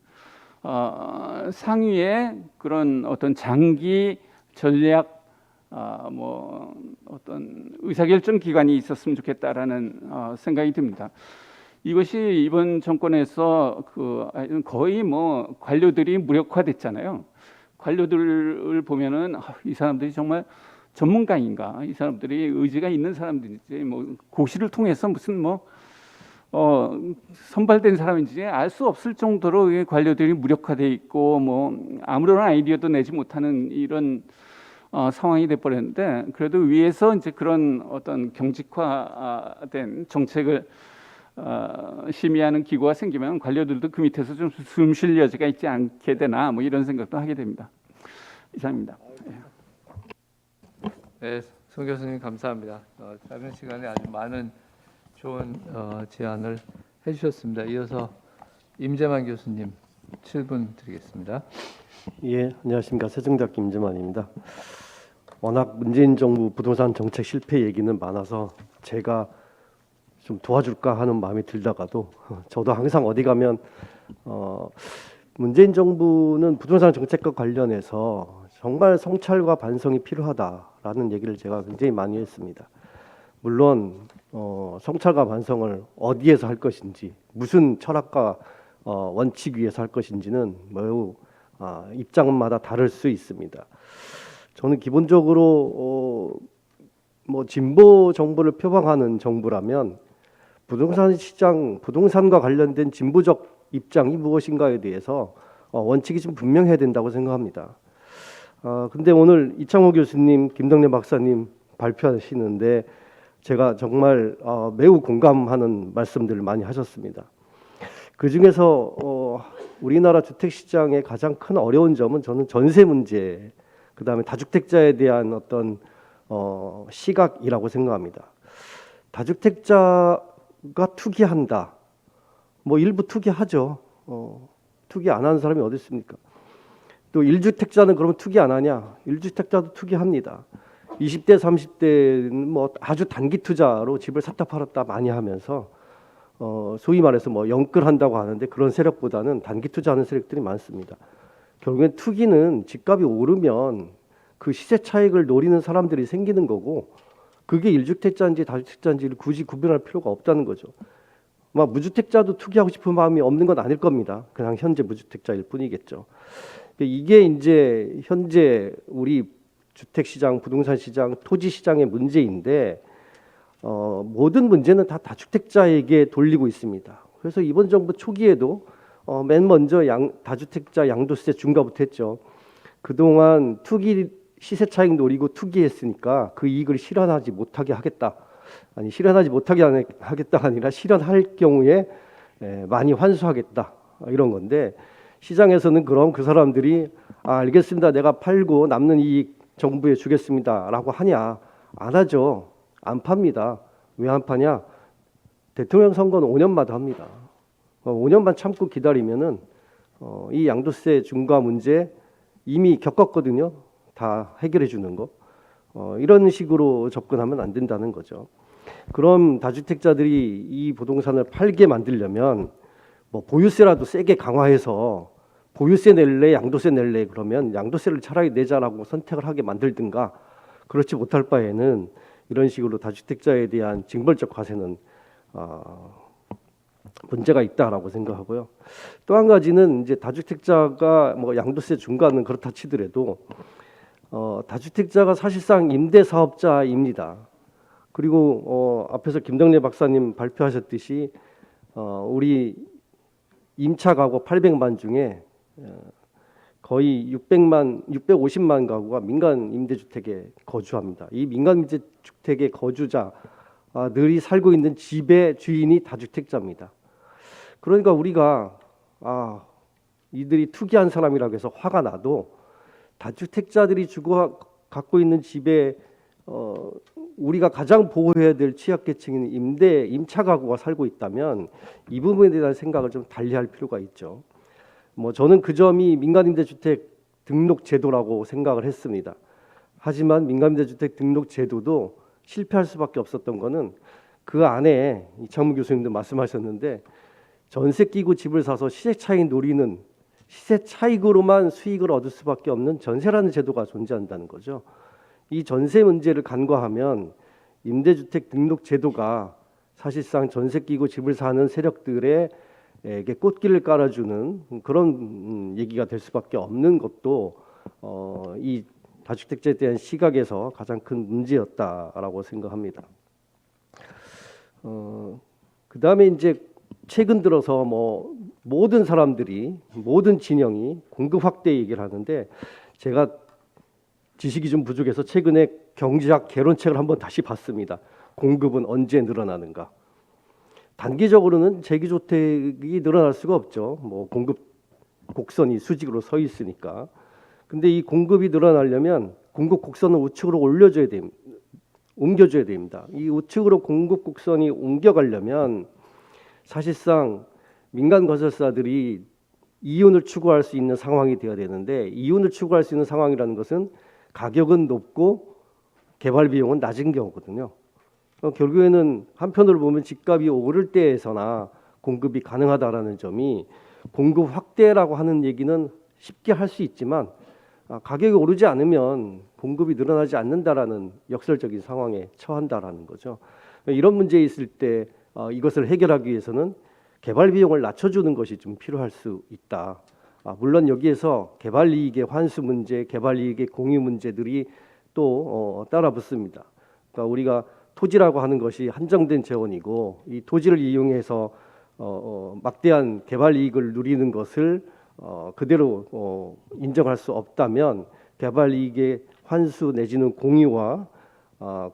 상위의 그런 어떤 장기 전략 뭐 어떤 의사결정 기관이 있었으면 좋겠다라는 생각이 듭니다. 이것이 이번 정권에서 거의 뭐 관료들이 무력화됐잖아요. 관료들을 보면은 이 사람들이 정말 전문가인가? 이 사람들이 의지가 있는 사람들인지 뭐 고시를 통해서 무슨 뭐 선발된 사람인지 알 수 없을 정도로 이 관료들이 무력화돼 있고 뭐 아무런 아이디어도 내지 못하는 이런 상황이 돼 버렸는데, 그래도 위에서 이제 그런 어떤 경직화된 정책을 심의하는 기구가 생기면 관료들도 그 밑에서 좀 숨 쉴 여지가 있지 않게 되나 뭐 이런 생각도 하게 됩니다. 이상입니다. 네, 송 교수님 감사합니다. 짧은 시간에 아주 많은 좋은 제안을 해주셨습니다. 이어서 임재만 교수님 7분 드리겠습니다. 예, 안녕하십니까. 세종대학교 임재만입니다. 워낙 문재인 정부 부동산 정책 실패 얘기는 많아서 제가 좀 도와줄까 하는 마음이 들다가도 저도 항상 어디 가면 문재인 정부는 부동산 정책과 관련해서 정말 성찰과 반성이 필요하다라는 얘기를 제가 굉장히 많이 했습니다. 물론 성찰과 반성을 어디에서 할 것인지, 무슨 철학과 원칙 위에서 할 것인지는 매우 입장마다 다를 수 있습니다. 저는 기본적으로 뭐 진보 정부를 표방하는 정부라면 부동산 시장, 부동산과 관련된 진보적 입장이 무엇인가에 대해서 원칙이 좀 분명해야 된다고 생각합니다. 근데 오늘 이창호 교수님, 김덕래 박사님 발표하시는데 제가 정말 매우 공감하는 말씀들을 많이 하셨습니다. 그 중에서 우리나라 주택 시장의 가장 큰 어려운 점은 저는 전세 문제, 그 다음에 다주택자에 대한 어떤 시각이라고 생각합니다. 다주택자가 투기한다. 뭐 일부 투기하죠. 투기 안 하는 사람이 어디 있습니까? 또 1주택자는 그러면 투기 안 하냐? 1주택자도 투기합니다. 20대, 30대는 뭐 아주 단기 투자로 집을 샀다 팔았다 많이 하면서 소위 말해서 뭐 영끌한다고 하는데 그런 세력보다는 단기 투자하는 세력들이 많습니다. 결국엔 투기는 집값이 오르면 그 시세 차익을 노리는 사람들이 생기는 거고, 그게 1주택자인지 다주택자인지를 굳이 구별할 필요가 없다는 거죠. 막 무주택자도 투기하고 싶은 마음이 없는 건 아닐 겁니다. 그냥 현재 무주택자일 뿐이겠죠. 이게 이제 현재 우리 주택시장, 부동산 시장, 토지 시장의 문제인데 모든 문제는 다 다주택자에게 돌리고 있습니다. 그래서 이번 정부 초기에도 맨 먼저 다주택자 양도세 중과부터 했죠. 그동안 투기 시세 차익 노리고 투기했으니까 그 이익을 실현하지 못하게 하겠다. 아니, 실현하지 못하게 하겠다가 아니라 실현할 경우에 많이 환수하겠다, 이런 건데, 시장에서는 그럼 그 사람들이 알겠습니다, 내가 팔고 남는 이익 정부에 주겠습니다라고 하냐? 안 하죠. 안 팝니다. 왜 안 파냐? 대통령 선거는 5년마다 합니다. 5년만 참고 기다리면은 이 양도세 중과 문제 이미 겪었거든요. 다 해결해 주는 거. 이런 식으로 접근하면 안 된다는 거죠. 그럼 다주택자들이 이 부동산을 팔게 만들려면 뭐 보유세라도 세게 강화해서 보유세 낼래, 양도세 낼래, 그러면 양도세를 차라리 내자라고 선택을 하게 만들든가, 그렇지 못할 바에는 이런 식으로 다주택자에 대한 징벌적 과세는 문제가 있다라고 생각하고요. 또 한 가지는 이제 다주택자가 뭐 양도세 중과는 그렇다 치더라도 다주택자가 사실상 임대사업자입니다. 그리고 앞에서 김덕래 박사님 발표하셨듯이 우리 임차 가구 800만 중에 거의 650만 가구가 민간 임대주택에 거주합니다. 이 민간 임대주택의 거주자들이 살고 있는 집의 주인이 다주택자입니다. 그러니까 우리가 이들이 투기한 사람이라고 해서 화가 나도 다주택자들이 갖고 있는 집에 우리가 가장 보호해야 될 취약계층인 임차 가구가 살고 있다면 이 부분에 대한 생각을 좀 달리할 필요가 있죠. 뭐 저는 그 점이 민간임대주택 등록 제도라고 생각을 했습니다. 하지만 민간임대주택 등록 제도도 실패할 수밖에 없었던 거는 그 안에 이창무 교수님도 말씀하셨는데 전세 끼고 집을 사서 시세 차익 노리는 시세 차익으로만 수익을 얻을 수밖에 없는 전세라는 제도가 존재한다는 거죠. 이 전세 문제를 간과하면 임대주택 등록 제도가 사실상 전세 끼고 집을 사는 세력들에게 꽃길을 깔아주는 그런 얘기가 될 수밖에 없는 것도 이 다주택자에 대한 시각에서 가장 큰 문제였다라고 생각합니다. 그다음에 이제 최근 들어서 뭐 모든 사람들이 모든 진영이 공급 확대 얘기를 하는데 제가 지식이 좀 부족해서 최근에 경제학 개론책을 한번 다시 봤습니다. 공급은 언제 늘어나는가? 단기적으로는 재기주택이 늘어날 수가 없죠. 뭐 공급 곡선이 수직으로 서 있으니까. 근데 이 공급이 늘어나려면 공급 곡선을 우측으로 옮겨줘야 됩니다. 이 우측으로 공급 곡선이 옮겨가려면 사실상 민간 건설사들이 이윤을 추구할 수 있는 상황이 되어야 되는데 이윤을 추구할 수 있는 상황이라는 것은 가격은 높고 개발 비용은 낮은 경우거든요. 결국에는 한편으로 보면 집값이 오를 때에서나 공급이 가능하다라는 점이 공급 확대라고 하는 얘기는 쉽게 할 수 있지만 가격이 오르지 않으면 공급이 늘어나지 않는다라는 역설적인 상황에 처한다라는 거죠. 이런 문제에 있을 때 이것을 해결하기 위해서는 개발 비용을 낮춰주는 것이 좀 필요할 수 있다. 물론 여기에서 개발 이익의 환수 문제, 개발 이익의 공유 문제들이 또 따라 붙습니다. 그러니까 우리가 토지라고 하는 것이 한정된 재원이고 이 토지를 이용해서 막대한 개발 이익을 누리는 것을 그대로 인정할 수 없다면 개발 이익의 환수 내지는 공유와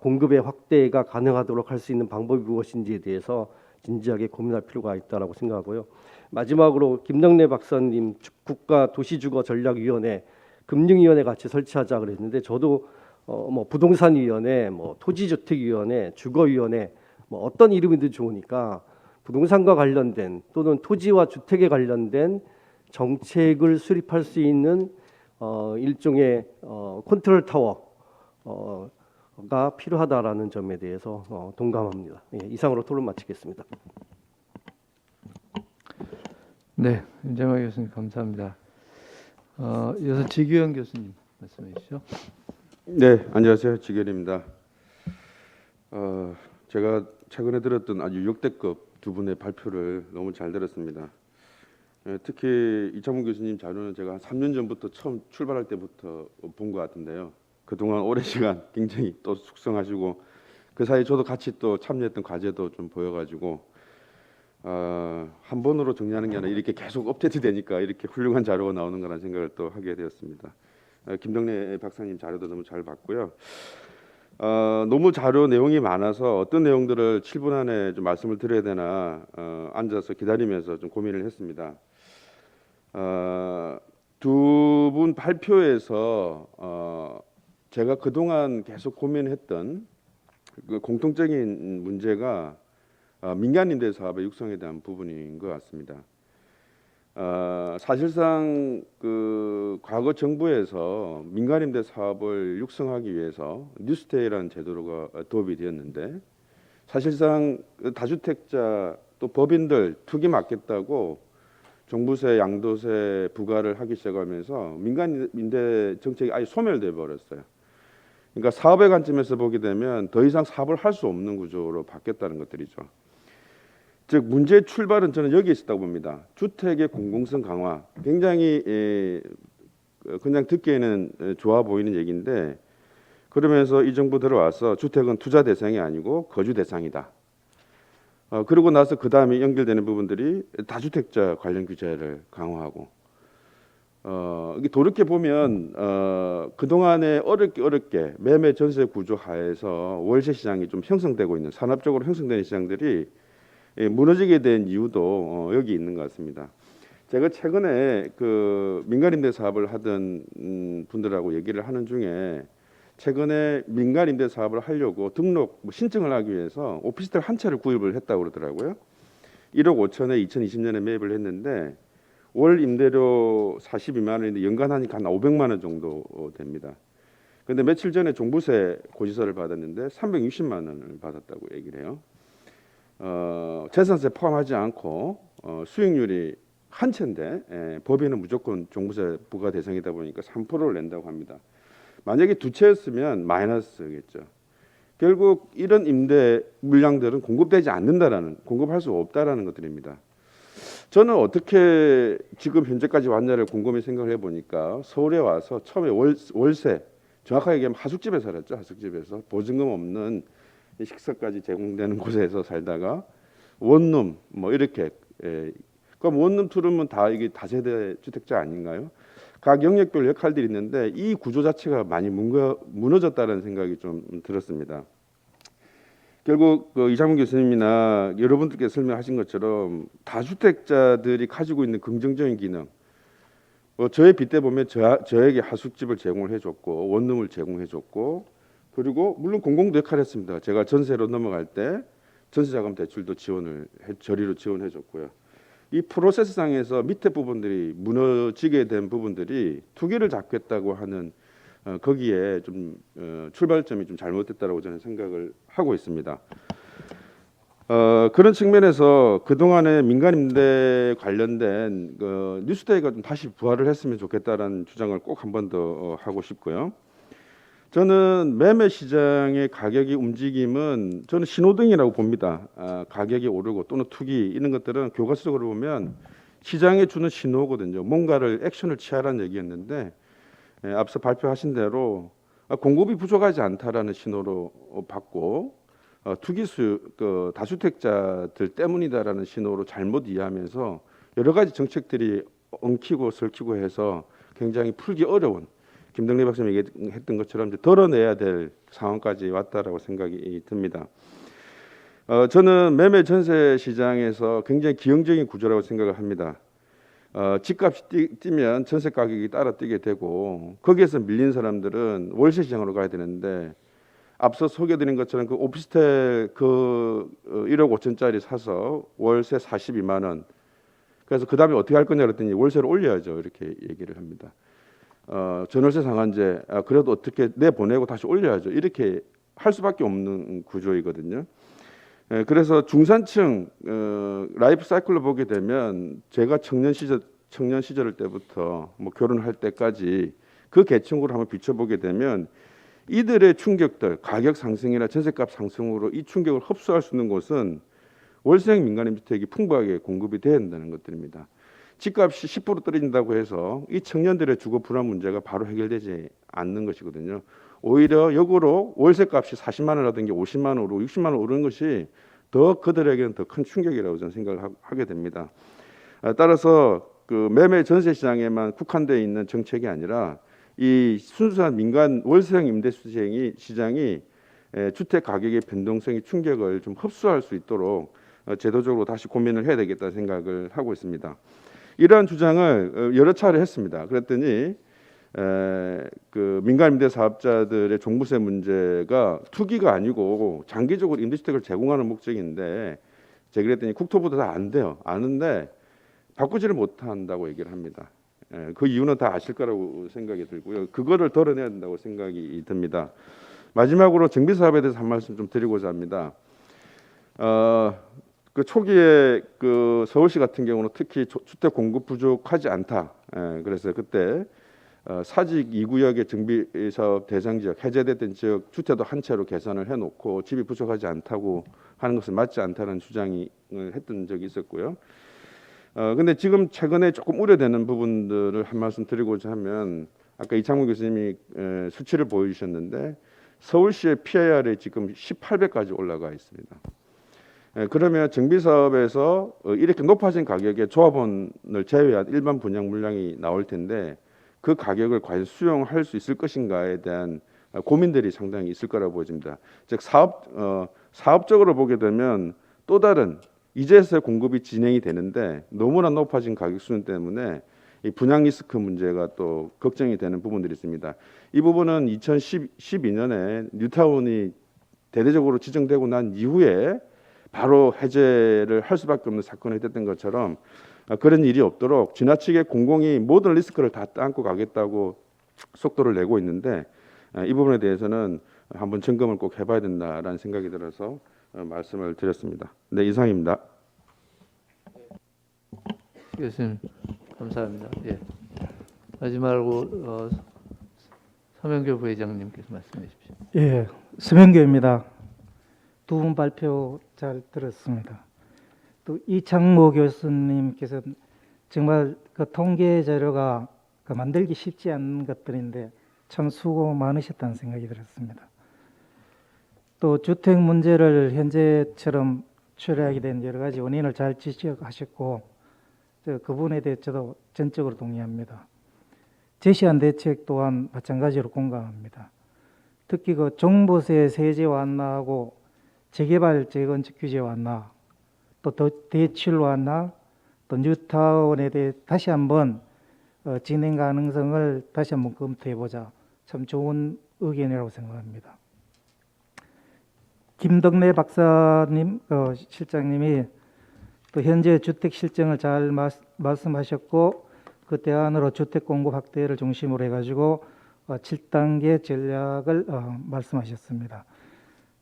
공급의 확대가 가능하도록 할 수 있는 방법이 무엇인지에 대해서 진지하게 고민할 필요가 있다라고 생각하고요. 마지막으로 김덕래 박사님 국가도시주거전략위원회, 금융위원회 같이 설치하자 그랬는데 저도 뭐 부동산위원회, 뭐 토지주택위원회, 주거위원회 뭐 어떤 이름이든 좋으니까 부동산과 관련된 또는 토지와 주택에 관련된 정책을 수립할 수 있는 일종의 컨트롤 타워가 필요하다라는 점에 대해서 동감합니다. 예, 이상으로 토론 마치겠습니다. 네, 윤정화 교수님 감사합니다. 이어서 지규현 교수님 말씀해 주시죠. 네, 안녕하세요. 지결입니다. 제가 최근에 들었던 아주 역대급 두 분의 발표를 너무 잘 들었습니다. 특히 이창문 교수님 자료는 제가 한 3년 전부터 처음 출발할 때부터 본 것 같은데요. 그동안 오랜 시간 굉장히 또 숙성하시고 그 사이 저도 같이 또 참여했던 과제도 좀 보여가지고 한 번으로 정리하는 게 아니라 이렇게 계속 업데이트 되니까 이렇게 훌륭한 자료가 나오는 거라는 생각을 또 하게 되었습니다. 김덕래 박사님 자료도 너무 잘 봤고요. 너무 자료 내용이 많아서 어떤 내용들을 7분 안에 좀 말씀을 드려야 되나 앉아서 기다리면서 좀 고민을 했습니다. 두 분 발표에서 제가 그동안 계속 고민했던 그 공통적인 문제가 민간 임대 사업의 육성에 대한 부분인 것 같습니다. 사실상 그 과거 정부에서 민간 임대 사업을 육성하기 위해서 뉴스테이라는 제도가 도입이 되었는데 사실상 다주택자 또 법인들 투기 맡겠다고 종부세, 양도세 부과를 하기 시작하면서 민간 임대 정책이 아예 소멸돼 버렸어요. 그러니까 사업의 관점에서 보게 되면 더 이상 사업을 할 수 없는 구조로 바뀌었다는 것들이죠. 즉 문제의 출발은 저는 여기에 있었다고 봅니다. 주택의 공공성 강화, 굉장히 그냥 듣기에는 좋아 보이는 얘기인데 그러면서 이 정부 들어와서 주택은 투자 대상이 아니고 거주 대상이다. 그러고 나서 그 다음에 연결되는 부분들이 다주택자 관련 규제를 강화하고 이게 돌이켜 보면 그 동안에 어렵게 매매 전세 구조 하에서 월세 시장이 좀 형성되고 있는 산업적으로 형성되는 시장들이 무너지게 된 이유도 여기 있는 것 같습니다. 제가 최근에 그 민간 임대 사업을 하던 분들하고 얘기를 하는 중에 최근에 민간 임대 사업을 하려고 등록 신청을 하기 위해서 오피스텔 한 채를 구입을 했다고 그러더라고요. 1억 5천에 2020년에 매입을 했는데 월 임대료 42만 원인데 연간 하니까 한 500만 원 정도 됩니다. 그런데 며칠 전에 종부세 고지서를 받았는데 360만 원을 받았다고 얘기를 해요. 재산세 포함하지 않고 수익률이 한 채인데 법인은 무조건 종부세 부과 대상이다 보니까 3%를 낸다고 합니다. 만약에 두 채였으면 마이너스겠죠. 결국 이런 임대 물량들은 공급되지 않는다라는, 공급할 수 없다라는 것들입니다. 저는 어떻게 지금 현재까지 왔냐를 곰곰이 생각을 해보니까 서울에 와서 처음에 월세, 정확하게 얘기하면 하숙집에 살았죠. 하숙집에서 보증금 없는 식사까지 제공되는 곳에서 살다가 원룸 뭐 이렇게, 그럼 원룸 투룸은 다 이게 다세대 주택자 아닌가요? 각 영역별 역할들이 있는데 이 구조 자체가 많이 무너졌다는 생각이 좀 들었습니다. 결국 이장문 교수님이나 여러분들께서 설명하신 것처럼 다주택자들이 가지고 있는 긍정적인 기능, 저의 빗대 보면 저에게 하숙집을 제공을 해줬고 원룸을 제공해줬고, 그리고 물론 공공도 역할을 했습니다. 제가 전세로 넘어갈 때 전세자금 대출도 저리로 지원해줬고요. 이 프로세스상에서 밑에 부분들이 무너지게 된 부분들이 투기를 잡겠다고 하는 거기에 좀 출발점이 좀 잘못됐다고 저는 생각을 하고 있습니다. 그런 측면에서 그동안의 민간임대 관련된 뉴스데이가 좀 다시 부활을 했으면 좋겠다라는 주장을 꼭 한 번 더 하고 싶고요. 저는 매매 시장의 가격의 움직임은 저는 신호등이라고 봅니다. 가격이 오르고 또는 투기 이런 것들은 교과서적으로 보면 시장에 주는 신호거든요. 뭔가를 액션을 취하라는 얘기였는데 앞서 발표하신 대로 공급이 부족하지 않다라는 신호로 받고 투기수 다주택자들 때문이다라는 신호로 잘못 이해하면서 여러 가지 정책들이 엉키고 설키고 해서 굉장히 풀기 어려운, 김덕래 박사님이 얘기했던 것처럼 이제 덜어내야 될 상황까지 왔다라고 생각이 듭니다. 저는 매매 전세 시장에서 굉장히 기형적인 구조라고 생각을 합니다. 집값이 뛰면 전세 가격이 따라 뛰게 되고 거기에서 밀린 사람들은 월세 시장으로 가야 되는데 앞서 소개드린 것처럼 그 오피스텔 1억 5천짜리 사서 월세 42만 원. 그래서 그 다음에 어떻게 할 거냐 그랬더니 월세를 올려야죠. 이렇게 얘기를 합니다. 전월세 상한제 그래도 어떻게 내보내고 다시 올려야죠. 이렇게 할 수밖에 없는 구조이거든요. 그래서 중산층 라이프 사이클로 보게 되면 제가 청년 시절 때부터 뭐 결혼할 때까지 그 계층으로 한번 비춰보게 되면 이들의 충격들, 가격 상승이나 전세값 상승으로 이 충격을 흡수할 수 있는 곳은 월세형 민간임주택이 풍부하게 공급이 돼야 된다는 것들입니다. 집값이 10% 떨어진다고 해서 이 청년들의 주거 불안 문제가 바로 해결되지 않는 것이거든요. 오히려 역으로 월세값이 40만 원이라든지 50만 원으로 60만 원 오르는 것이 더 그들에게는 더 큰 충격이라고 저는 생각을 하게 됩니다. 따라서 그 매매 전세 시장에만 국한되어 있는 정책이 아니라 이 순수한 민간 월세형 임대 시장이 주택 가격의 변동성의 충격을 좀 흡수할 수 있도록 제도적으로 다시 고민을 해야 되겠다는 생각을 하고 있습니다. 이러한 주장을 여러 차례 했습니다. 그랬더니 그 민간임대 사업자들의 종부세 문제가 투기가 아니고 장기적으로 임대주택을 제공하는 목적인데 제가 그랬더니 국토부도 다 안 돼요. 아는데 바꾸지를 못한다고 얘기를 합니다. 그 이유는 다 아실 거라고 생각이 들고요. 그거를 덜어내야 된다고 생각이 듭니다. 마지막으로 정비사업에 대해서 한 말씀 좀 드리고자 합니다. 그 초기에 그 서울시 같은 경우는 특히 주택 공급 부족하지 않다. 그래서 그때 사직 2구역의 정비사업 대상 지역, 해제됐던 지역 주택도 한 채로 계산을 해놓고 집이 부족하지 않다고 하는 것은 맞지 않다는 주장을 했던 적이 있었고요. 근데 지금 최근에 조금 우려되는 부분들을 한 말씀 드리고자 하면 아까 이창문 교수님이 수치를 보여주셨는데 서울시의 PIR이 지금 18배까지 올라가 있습니다. 그러면 정비사업에서 이렇게 높아진 가격에 조합원을 제외한 일반 분양 물량이 나올 텐데 그 가격을 과연 수용할 수 있을 것인가에 대한 고민들이 상당히 있을 거라고 보여집니다. 즉 사업적으로 보게 되면 또 다른 이제서야 공급이 진행이 되는데 너무나 높아진 가격 수준 때문에 이 분양 리스크 문제가 또 걱정이 되는 부분들이 있습니다. 이 부분은 2012년에 뉴타운이 대대적으로 지정되고 난 이후에 바로 해제를 할 수밖에 없는 사건이 됐던 것처럼 그런 일이 없도록 지나치게 공공이 모든 리스크를 다 안고 가겠다고 속도를 내고 있는데 이 부분에 대해서는 한번 점검을 꼭 해봐야 된다라는 생각이 들어서 말씀을 드렸습니다. 네, 이상입니다. 교수님 감사합니다. 예. 마지막으로 서명교 부회장님께서 말씀해 주십시오. 예, 서명교입니다. 두 분 발표 잘 들었습니다. 또 이창모 교수님께서 정말 그 통계 자료가 그 만들기 쉽지 않은 것들인데 참 수고 많으셨다는 생각이 들었습니다. 또 주택 문제를 현재처럼 초래하게 된 여러 가지 원인을 잘 지적하셨고 그 부분에 대해 저도 전적으로 동의합니다. 제시한 대책 또한 마찬가지로 공감합니다. 특히 그 종부세 세제 완화하고 재개발 재건축 규제 완화, 또 대출 완화, 또 뉴타운에 대해 다시 한번 진행 가능성을 다시 한번 검토해보자. 참 좋은 의견이라고 생각합니다. 김덕래 박사님, 실장님이 또 현재 주택 실정을 잘 말씀하셨고 그 대안으로 주택 공급 확대를 중심으로 해가지고 7단계 전략을 말씀하셨습니다.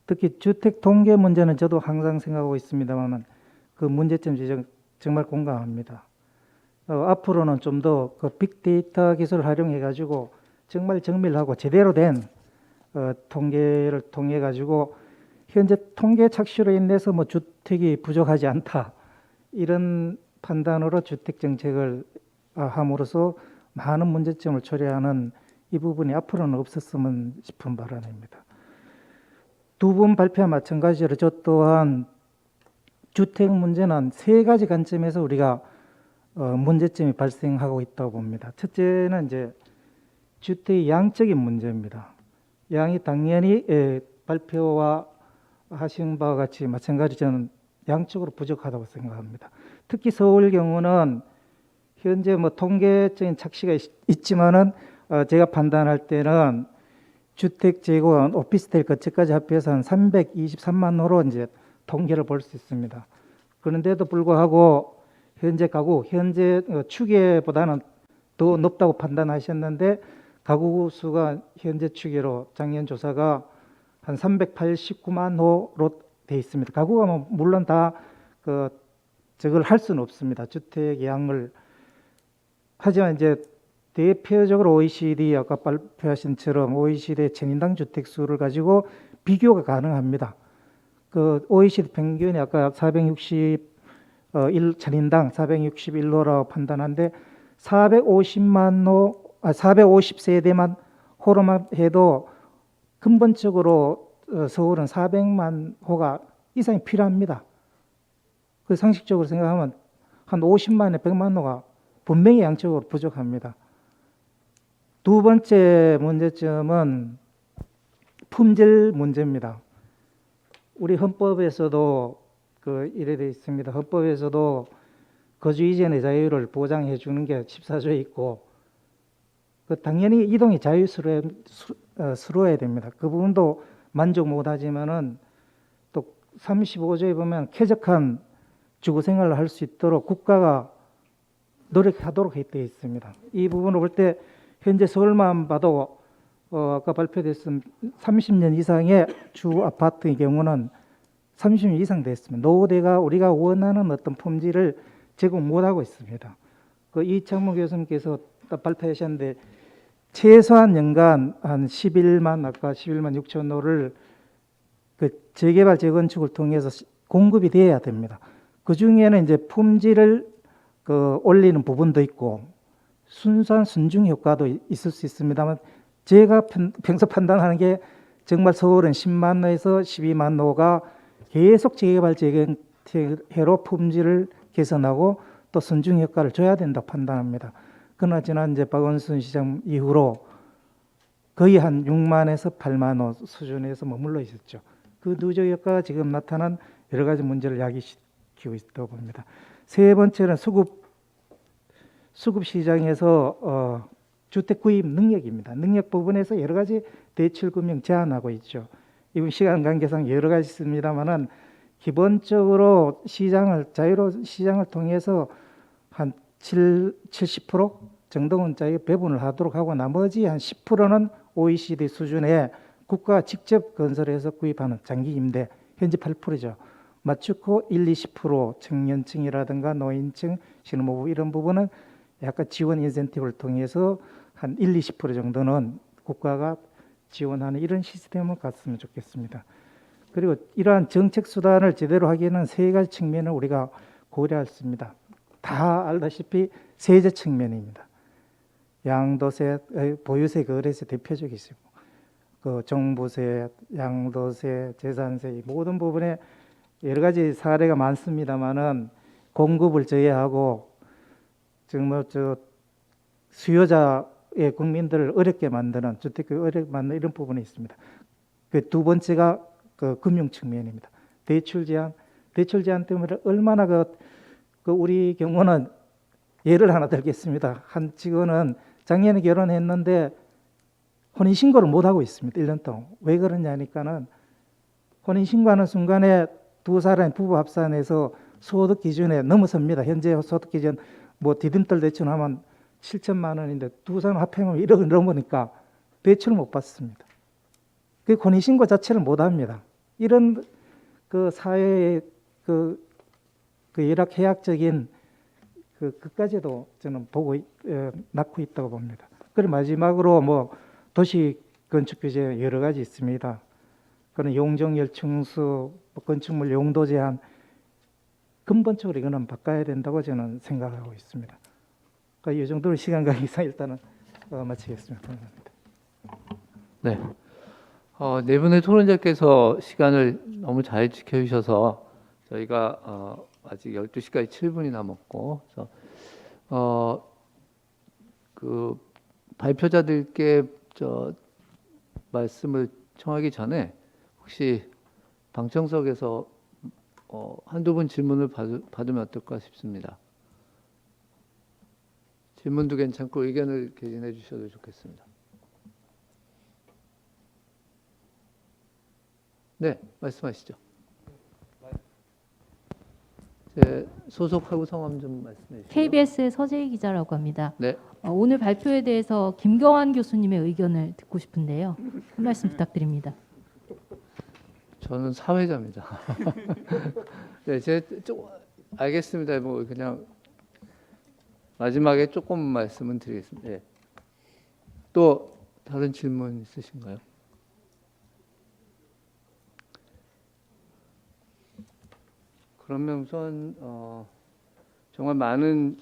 특히 주택 통계 문제는 저도 항상 생각하고 있습니다만 그 문제점 지적 정말 공감합니다. 앞으로는 좀 더 그 빅데이터 기술을 활용해가지고 정말 정밀하고 제대로 된 통계를 통해 가지고 현재 통계 착시로 인해서 뭐 주택이 부족하지 않다 이런 판단으로 주택 정책을 함으로써 많은 문제점을 초래하는 이 부분이 앞으로는 없었으면 싶은 바람입니다. 두 분 발표와 마찬가지로 저 또한 주택 문제는 세 가지 관점에서 우리가 문제점이 발생하고 있다고 봅니다. 첫째는 이제 주택의 양적인 문제입니다. 양이 당연히 발표와 하신 바와 같이 마찬가지 저는 양적으로 부족하다고 생각합니다. 특히 서울 경우는 현재 뭐 통계적인 착시가 있지만은 제가 판단할 때는 주택 재고원 오피스텔 거치까지 합해서 한 323만 호로 이제 통계를 볼 수 있습니다. 그런데도 불구하고 현재 가구 현재 추계보다는 더 높다고 판단하셨는데 가구 수가 현재 추계로 작년 조사가 한 389만 호로 돼 있습니다. 가구가 뭐 물론 다 저걸 할 수는 없습니다. 주택 양을 하지만 이제 대표적으로 OECD 아까 발표하신 처럼 OECD 천인당 주택 수를 가지고 비교가 가능합니다. 그 OECD 평균이 아까 461 461호라고 판단하는데 450세대만 호로만 해도 근본적으로 서울은 400만 호가 이상이 필요합니다. 그 상식적으로 생각하면 한 50만에 100만 호가 분명히 양적으로 부족합니다. 두 번째 문제점은 품질 문제입니다. 우리 헌법에서도 이래 되어 있습니다. 헌법에서도 거주 이전의 자유를 보장해 주는 게 14조에 있고 당연히 이동이 자유스러워야 됩니다. 그 부분도 만족 못하지만은 또 35조에 보면 쾌적한 주거 생활을 할 수 있도록 국가가 노력하도록 되어 있습니다. 이 부분을 볼 때 현재 서울만 봐도 아까 발표됐은 30년 이상의 주 아파트의 경우는 30년 이상 됐습니다. 노후대가 우리가 원하는 어떤 품질을 제공 못하고 있습니다. 이창모 교수님께서 발표하셨는데 최소한 연간 한 11만 6천 호를 재개발 재건축을 통해서 공급이 되어야 됩니다. 그 중에는 이제 품질을 올리는 부분도 있고 순수한 순증 효과도 있을 수 있습니다만 제가 평소 판단하는 게 정말 서울은 10만 호에서 12만 호가 계속 재개발 재건축으로 품질을 개선하고 또 순증 효과를 줘야 된다고 판단합니다. 그러나 지난 이제 박원순 시장 이후로 거의 한 6만에서 8만 호 수준에서 머물러 있었죠. 그 누적 효과가 지금 나타난 여러 가지 문제를 야기시키고 있다고 봅니다. 세 번째는 수급 시장에서 주택 구입 능력입니다. 능력 부분에서 여러 가지 대출 금융 제한하고 있죠. 이건 시간 관계상 여러 가지 있습니다만은 기본적으로 자유로운 시장을 통해서 한 70% 정도는 자유 배분을 하도록 하고 나머지 한 10%는 OECD 수준의 국가가 직접 건설해서 구입하는 장기 임대 현재 8%죠. 맞추고 1, 20% 청년층이라든가 노인층, 신혼부부 이런 부분은 약간 지원 인센티브를 통해서 한 1, 20% 정도는 국가가 지원하는 이런 시스템을 갔으면 좋겠습니다. 그리고 이러한 정책 수단을 제대로 하기에는 세 가지 측면을 우리가 고려할 수 있습니다. 다 알다시피 세제 측면입니다. 양도세, 보유세, 거래세 대표적이시고, 그 종부세, 양도세, 재산세 이 모든 부분에 여러 가지 사례가 많습니다만은 공급을 저해하고 정말 수요자의 국민들을 어렵게 만드는 주택을 어렵게 만드는 이런 부분이 있습니다. 그 두 번째가 그 금융 측면입니다. 대출 제한 때문에 얼마나 우리 경우는 예를 하나 들겠습니다. 한 직원은 작년에 결혼했는데 혼인신고를 못하고 있습니다. 1년 동안. 왜 그러냐니까는 혼인신고하는 순간에 두 사람이 부부 합산해서 소득 기준에 넘어섭니다. 현재 소득 기준 뭐 디딤돌 대출하면 7천만 원인데 두 사람 합하면 1억을 넘으니까 대출을 못 받습니다. 그 혼인신고 자체를 못합니다. 이런 그 사회의 그 열악해악적인 그까지도 저는 보고 낳고 있다고 봅니다. 그리고 마지막으로 뭐 도시 건축 규제 여러 가지 있습니다. 그런 용적률 충수, 건축물 용도 제한 근본적으로 이거는 바꿔야 된다고 저는 생각하고 있습니다. 그러니까 이 정도로 시간 관계상 일단은 마치겠습니다. 감사합니다. 네. 네 분의 토론자께서 시간을 너무 잘 지켜주셔서 저희가 아직 12시까지 7분이 남았고, 그래서 그 발표자들께 말씀을 청하기 전에 혹시 방청석에서 한두 분 질문을 받으면 어떨까 싶습니다. 질문도 괜찮고 의견을 개진해 주셔도 좋겠습니다. 네, 말씀하시죠. 소속하고 성함 좀 말씀해 주시죠. KBS 서재희 기자라고 합니다. 네. 오늘 발표에 대해서 김경환 교수님의 의견을 듣고 싶은데요. 한 말씀 부탁드립니다. 저는 사회자입니다. 네, 알겠습니다. 뭐 그냥 마지막에 조금 말씀은 드리겠습니다. 네. 또 다른 질문 있으신가요? 그러면 우선 정말 많은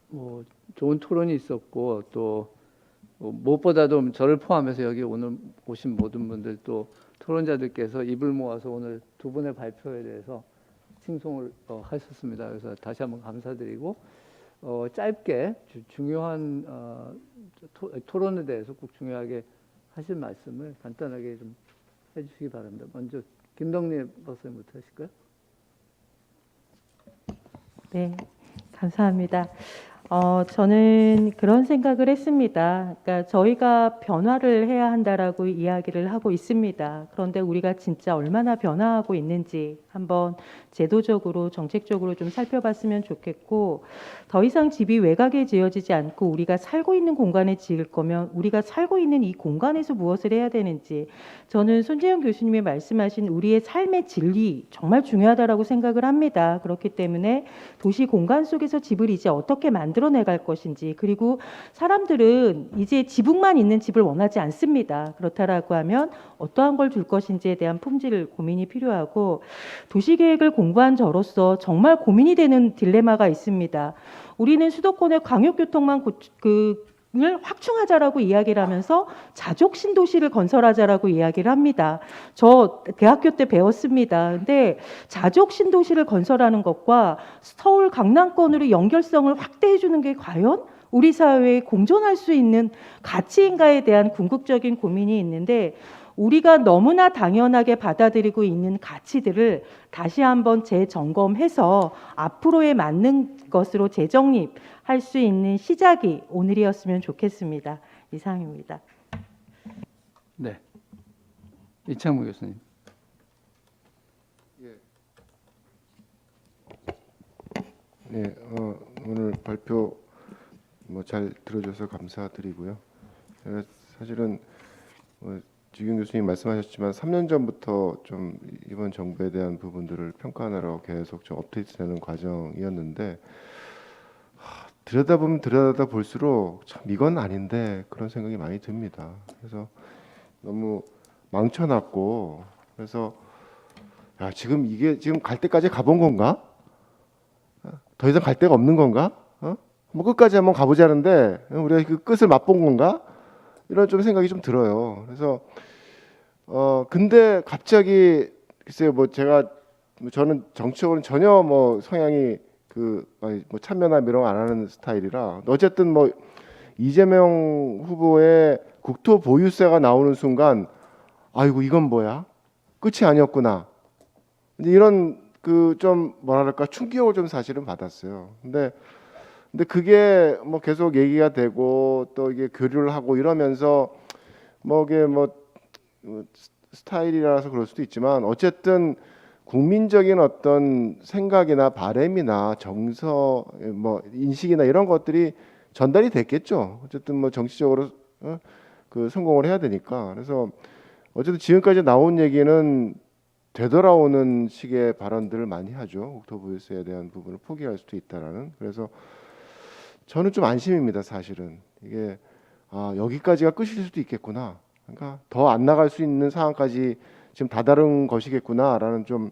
뭐 좋은 토론이 있었고 또 무엇보다도 저를 포함해서 여기 오늘 오신 모든 분들 또 토론자들께서 입을 모아서 오늘 두 분의 발표에 대해서 칭송을 하셨습니다. 그래서 다시 한번 감사드리고 짧게 중요한 토론에 대해서 꼭 중요하게 하실 말씀을 간단하게 좀 해주시기 바랍니다. 먼저 김덕래 박사님부터 하실까요? 네, 감사합니다. 저는 그런 생각을 했습니다. 그러니까 저희가 변화를 해야 한다라고 이야기를 하고 있습니다. 그런데 우리가 진짜 얼마나 변화하고 있는지 한번 제도적으로 정책적으로 좀 살펴봤으면 좋겠고, 더 이상 집이 외곽에 지어지지 않고 우리가 살고 있는 공간에 지을 거면 우리가 살고 있는 이 공간에서 무엇을 해야 되는지, 저는 손재영 교수님이 말씀하신 우리의 삶의 진리 정말 중요하다라고 생각을 합니다. 그렇기 때문에 도시 공간 속에서 집을 이제 어떻게 만들어내갈 것인지, 그리고 사람들은 이제 지붕만 있는 집을 원하지 않습니다. 그렇다라고 하면 어떠한 걸 줄 것인지에 대한 품질 고민이 필요하고, 도시계획을 공부한 저로서 정말 고민이 되는 딜레마가 있습니다. 우리는 수도권의 광역교통망 을 확충하자라고 이야기를 하면서 자족 신도시를 건설하자라고 이야기를 합니다. 저 대학교 때 배웠습니다. 근데 자족 신도시를 건설하는 것과 서울 강남권으로 연결성을 확대해 주는 게 과연 우리 사회에 공존할 수 있는 가치인가에 대한 궁극적인 고민이 있는데, 우리가 너무나 당연하게 받아들이고 있는 가치들을 다시 한번 재점검해서 앞으로에 맞는 것으로 재정립할 수 있는 시작이 오늘이었으면 좋겠습니다. 이상입니다. 네, 이창무 교수님. 네, 오늘 발표 잘 들어줘서 감사드리고요. 제가 사실은 주경 교수님 말씀하셨지만 3년 전부터 좀 이번 정부에 대한 부분들을 평가하느라고 계속 좀 업데이트되는 과정이었는데 들여다보면 들여다볼수록 참 이건 아닌데 그런 생각이 많이 듭니다. 그래서 너무 망쳐놨고 그래서 야 지금 이게 지금 갈 때까지 가본 건가? 더 이상 갈 데가 없는 건가? 뭐 끝까지 한번 가보자는데 우리가 그 끝을 맛본 건가? 이런 좀 생각이 좀 들어요. 그래서 근데 갑자기 글쎄요 뭐 저는 정치적으로는 전혀 뭐 성향이 뭐 참여나 이런 거 안 하는 스타일이라 어쨌든 뭐 이재명 후보의 국토 보유세가 나오는 순간 아이고 이건 뭐야 끝이 아니었구나 이제 이런 그 좀 뭐랄까 충격을 좀 사실은 받았어요. 근데 그게 뭐 계속 얘기가 되고 또 이게 교류를 하고 이러면서 뭐 이게 뭐 스타일이라서 그럴 수도 있지만 어쨌든 국민적인 어떤 생각이나 바램이나 정서 뭐 인식이나 이런 것들이 전달이 됐겠죠. 어쨌든 뭐 정치적으로 그 성공을 해야 되니까. 그래서 어쨌든 지금까지 나온 얘기는 되돌아오는 식의 발언들을 많이 하죠. 국토부유세에 대한 부분을 포기할 수도 있다라는. 그래서 저는 좀 안심입니다. 사실은 이게 여기까지가 끝일 수도 있겠구나. 그러니까 더 안 나갈 수 있는 상황까지 지금 다다른 것이겠구나라는 좀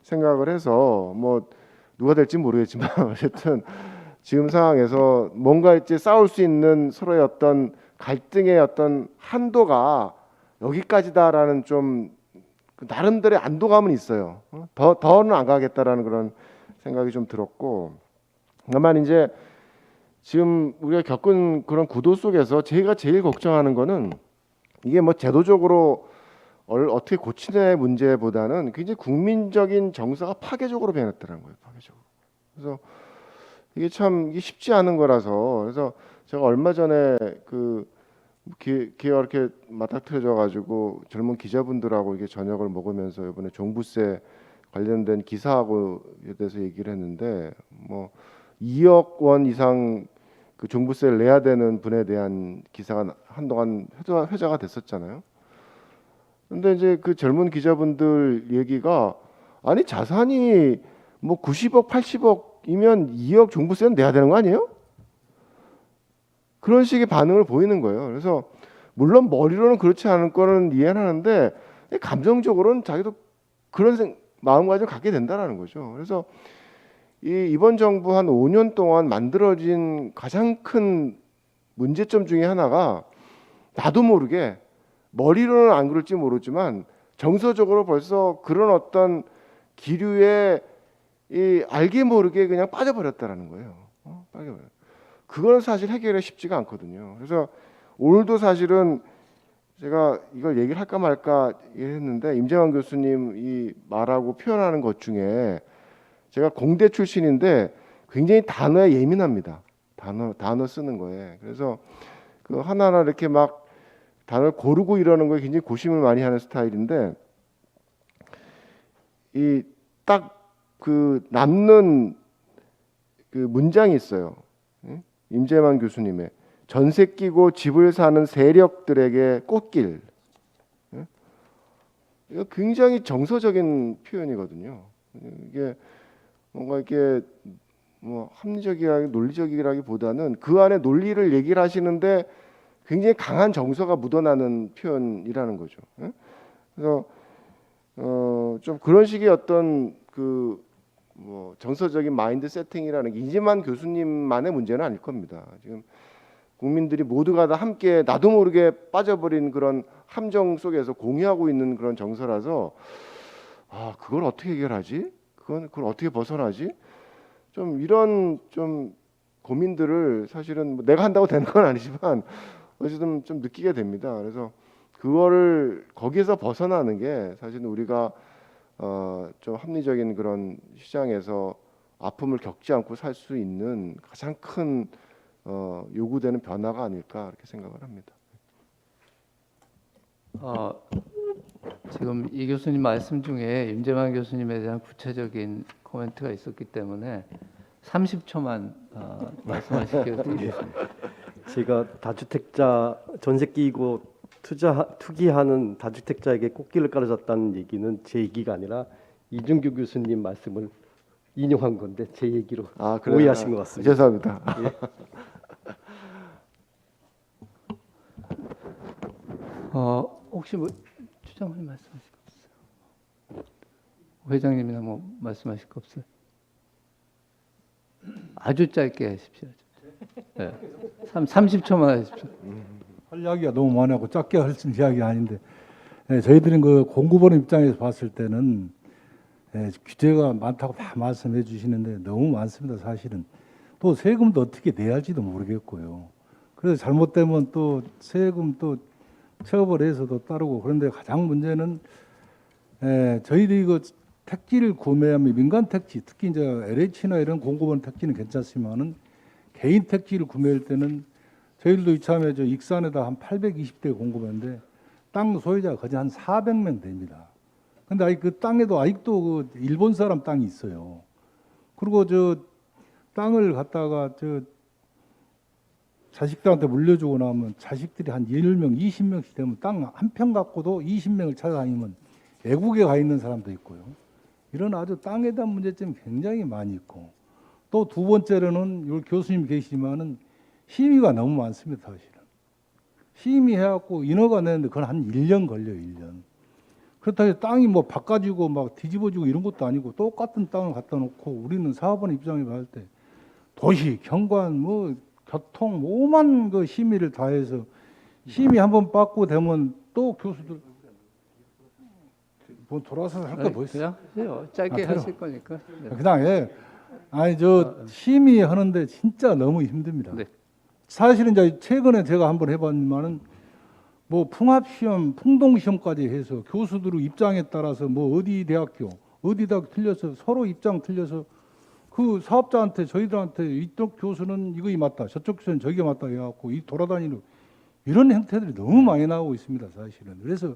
생각을 해서 뭐 누가 될지 모르겠지만 어쨌든 지금 상황에서 뭔가 이제 싸울 수 있는 서로의 어떤 갈등의 어떤 한도가 여기까지다라는 좀 나름대로의 안도감은 있어요. 더는 안 가겠다라는 그런 생각이 좀 들었고 다만 이제 지금 우리가 겪은 그런 구도 속에서 제가 제일 걱정하는 거는 이게 뭐 제도적으로 어떻게 고치냐의 문제보다는 굉장히 국민적인 정서가 파괴적으로 변했다는 거예요. 파괴적으로. 그래서 이게 참 이게 쉽지 않은 거라서 그래서 제가 얼마 전에 그 기회가 이렇게 맞닥뜨려져 가지고 젊은 기자분들하고 이게 저녁을 먹으면서 이번에 종부세 관련된 기사하고에 대해서 얘기를 했는데 뭐 2억 원 이상 그 종부세를 내야 되는 분에 대한 기사가 한동안 회자가 됐었잖아요. 근데 이제 그 젊은 기자분들 얘기가 아니 자산이 뭐 90억, 80억이면 2억 종부세는 내야 되는 거 아니에요? 그런 식의 반응을 보이는 거예요. 그래서 물론 머리로는 그렇지 않을 거는 이해는 하는데 감정적으로는 자기도 그런 마음가짐을 갖게 된다는 거죠. 그래서 이번 정부 한 5년 동안 만들어진 가장 큰 문제점 중에 하나가 나도 모르게 머리로는 안 그럴지 모르지만 정서적으로 벌써 그런 어떤 기류에 알게 모르게 그냥 빠져버렸다라는 거예요. 빠져버려. 그거는 사실 해결이 쉽지가 않거든요. 그래서 오늘도 사실은 제가 이걸 얘기를 할까 말까 했는데 임재환 교수님이 말하고 표현하는 것 중에 제가 공대 출신인데 굉장히 단어에 예민합니다. 단어 쓰는 거에. 그래서 그 하나하나 이렇게 막 단어를 고르고 이러는 거에 굉장히 고심을 많이 하는 스타일인데 이 딱 그 남는 그 문장이 있어요. 임재만 교수님의 전세 끼고 집을 사는 세력들에게 꽃길. 이거 굉장히 정서적인 표현이거든요. 이게 뭔가 이렇게 뭐 합리적이라기 논리적이라기보다는 그 안에 논리를 얘기를 하시는데 굉장히 강한 정서가 묻어나는 표현이라는 거죠. 그래서 좀 그런 식의 어떤 그 뭐 정서적인 마인드 세팅이라는 게 이재만 교수님만의 문제는 아닐 겁니다. 지금 국민들이 모두가 다 함께 나도 모르게 빠져버린 그런 함정 속에서 공유하고 있는 그런 정서라서 그걸 어떻게 해결하지? 그걸 어떻게 벗어나지? 좀 이런 좀 고민들을 사실은 뭐 내가 한다고 되는 건 아니지만 어쨌든 좀 느끼게 됩니다. 그래서 그거를 거기서 벗어나는 게 사실은 우리가 좀 합리적인 그런 시장에서 아픔을 겪지 않고 살 수 있는 가장 큰 요구되는 변화가 아닐까 그렇게 생각을 합니다. 지금 이 교수님 말씀 중에 임재만 교수님에 대한 구체적인 코멘트가 있었기 때문에 30초만 말씀하시기를 드리겠습니다. 제가 다주택자 전세 끼고 투기하는 다주택자에게 꽃길을 깔아줬다는 얘기는 제 얘기가 아니라 이준규 교수님 말씀을 인용한 건데 제 얘기로 그래요? 오해하신 것 같습니다. 죄송합니다. 혹시 뭐 추장님 말씀하실 거 없어요? 회장님이나 뭐 말씀하실 거 없어요? 아주 짧게 하십시오. 네. 30초만 하십시오. 할 이야기가 너무 많아고 짧게 할 수 있는 이야기 아닌데 저희들은 그 공급원 입장에서 봤을 때는 규제가 많다고 다 말씀해 주시는데 너무 많습니다. 사실은 또 세금도 어떻게 내야 할지도 모르겠고요. 그래서 잘못되면 또 세금 또 처벌해서도 따르고 그런데 가장 문제는 저희들이 그 택지를 구매하면 민간 택지 특히 이제 LH나 이런 공급원 택지는 괜찮지만은 개인 택지를 구매할 때는 저희들도 이참에 저 익산에다 한 820대 공급했는데 땅 소유자가 거의 한 400명 됩니다. 근데 아직 그 땅에도 아직도 그 일본 사람 땅이 있어요. 그리고 저 땅을 갖다가 저 자식들한테 물려주고 나면 자식들이 한 10명, 20명씩 되면 땅 한 평 갖고도 20명을 찾아다니면 외국에 가 있는 사람도 있고요. 이런 아주 땅에 대한 문제점이 굉장히 많이 있고 또 두 번째로는 요 교수님 계시지만은 심의가 너무 많습니다. 사실은 심의해갖고 인허가 내는데 그건 한 1년 걸려요. 1년. 그렇다고 해서 땅이 뭐 바꿔지고 막 뒤집어지고 이런 것도 아니고 똑같은 땅을 갖다 놓고 우리는 사업원 입장에 봤을 때 도시, 경관, 뭐 교통, 오만 그 심의를 다 해서 심의 한번 받고 되면 또 교수들 뭐 돌아서 할 거 뭐 있어? 그냥 해요. 짧게 하실 거니까. 네. 그냥 아니 저 심의하는데 진짜 너무 힘듭니다. 네. 사실은 이제 최근에 제가 한번 해봤지만은 뭐 풍합시험, 풍동시험까지 해서 교수들 입장에 따라서 뭐 어디 대학교 틀려서 서로 입장 틀려서 그 사업자한테 저희들한테 이쪽 교수는 이거 맞다, 저쪽 교수는 저게 맞다 해갖고 이 돌아다니는 이런 형태들이 너무 많이 나오고 있습니다. 사실은 그래서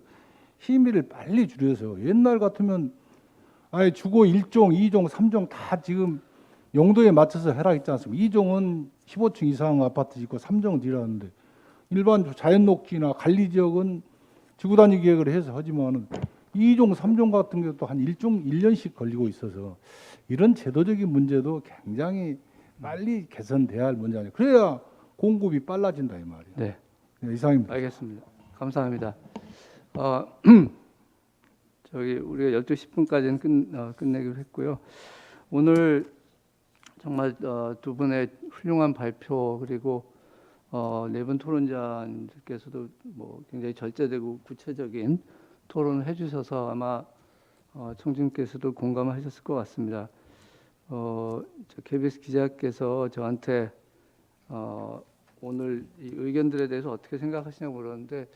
심의를 빨리 줄여서 옛날 같으면 아예 주거 1종, 2종, 3종 다 지금 용도에 맞춰서 해라 있지 않습니까? 2종은 15층 이상 아파트 짓고 3종은 지라는데 일반 자연녹지나 관리지역은 지구단위 계획을 해서 하지만은 2종, 3종 같은 경우도 한 1년씩 걸리고 있어서 이런 제도적인 문제도 굉장히 빨리 개선돼야 할 문제 아니에요. 그래야 공급이 빨라진다 이 말이에요. 네. 네, 이상입니다. 알겠습니다. 감사합니다. 저기 우리가 12시 10분까지는 끝내기로 했고요. 오늘 정말 두 분의 훌륭한 발표 그리고 네 분 토론자님들께서도 뭐 굉장히 절제되고 구체적인 토론을 해주셔서 아마 청중께서도 공감하셨을 것 같습니다. 저 KBS 기자께서 저한테 오늘 이 의견들에 대해서 어떻게 생각하시냐고 물었는데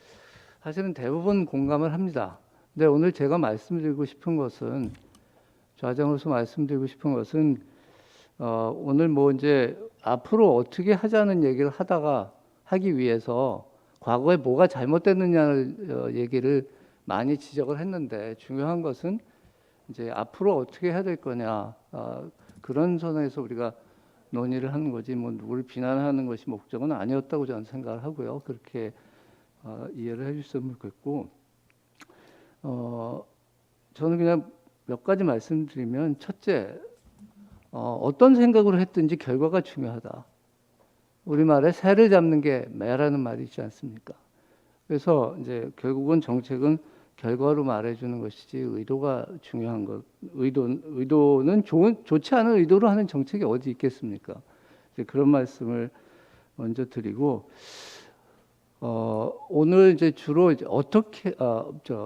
사실은 대부분 공감을 합니다. 근데 오늘 제가 말씀드리고 싶은 것은 좌장으로서 말씀드리고 싶은 것은 오늘 뭐 이제 앞으로 어떻게 하자는 얘기를 하기 위해서 과거에 뭐가 잘못됐느냐를 얘기를 많이 지적을 했는데 중요한 것은 이제 앞으로 어떻게 해야 될 거냐 그런 선에서 우리가 논의를 하는 거지 뭐 누구를 비난하는 것이 목적은 아니었다고 저는 생각을 하고요. 그렇게 이해를 해주셨으면 좋겠고 저는 그냥 몇 가지 말씀드리면 첫째 어떤 생각으로 했든지 결과가 중요하다. 우리말에 새를 잡는 게 매라는 말이 있지 않습니까? 그래서 이제 결국은 정책은 결과로 말해주는 것이지 의도가 중요한 것. 의도는 좋지 않은 의도로 하는 정책이 어디 있겠습니까? 이제 그런 말씀을 먼저 드리고 오늘 이제 주로 이제 어떻게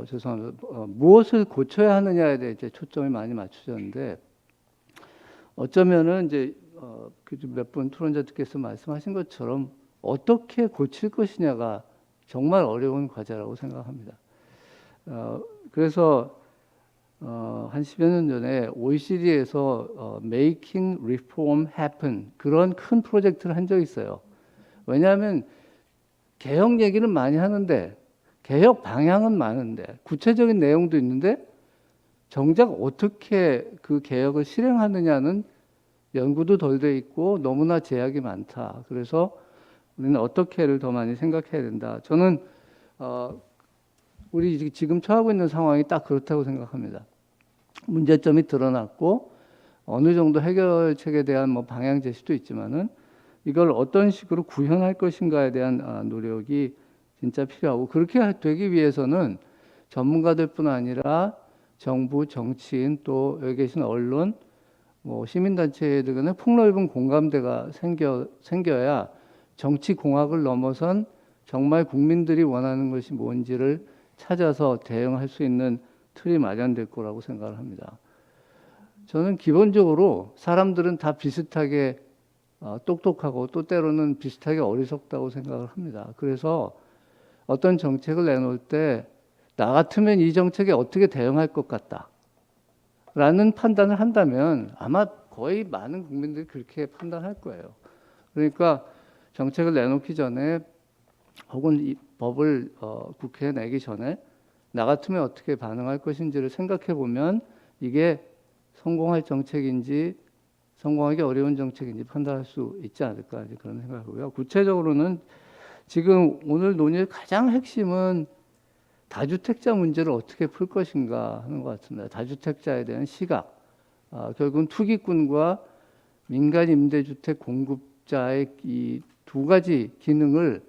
죄송합니다. 무엇을 고쳐야 하느냐에 대해 이제 초점이 많이 맞춰졌는데 어쩌면은 이제 몇 분 토론자들께서 말씀하신 것처럼 어떻게 고칠 것이냐가 정말 어려운 과제라고 생각합니다. 그래서 한 10여 년 전에 OECD에서 Making Reform Happen 그런 큰 프로젝트를 한 적이 있어요. 왜냐하면 개혁 얘기는 많이 하는데 개혁 방향은 많은데 구체적인 내용도 있는데 정작 어떻게 그 개혁을 실행하느냐는 연구도 덜 돼 있고 너무나 제약이 많다. 그래서 우리는 어떻게를 더 많이 생각해야 된다. 저는 우리 지금 처하고 있는 상황이 딱 그렇다고 생각합니다. 문제점이 드러났고 어느 정도 해결책에 대한 뭐 방향 제시도 있지만은 이걸 어떤 식으로 구현할 것인가에 대한 노력이 진짜 필요하고, 그렇게 되기 위해서는 전문가들뿐 아니라 정부, 정치인, 또 여기 계신 언론, 뭐 시민단체들 간의 폭넓은 공감대가 생겨야 정치 공학을 넘어선 정말 국민들이 원하는 것이 뭔지를 찾아서 대응할 수 있는 틀이 마련될 거라고 생각을 합니다. 저는 기본적으로 사람들은 다 비슷하게 똑똑하고 또 때로는 비슷하게 어리석다고 생각을 합니다. 그래서 어떤 정책을 내놓을 때 나 같으면 이 정책에 어떻게 대응할 것 같다 라는 판단을 한다면 아마 거의 많은 국민들이 그렇게 판단할 거예요. 그러니까 정책을 내놓기 전에 혹은 이 법을 국회에 내기 전에 나 같으면 어떻게 반응할 것인지를 생각해 보면 이게 성공할 정책인지 성공하기 어려운 정책인지 판단할 수 있지 않을까, 이제 그런 생각이고요. 구체적으로는 지금 오늘 논의의 가장 핵심은 다주택자 문제를 어떻게 풀 것인가 하는 것 같습니다. 다주택자에 대한 시각, 결국은 투기꾼과 민간 임대주택 공급자의 이 두 가지 기능을,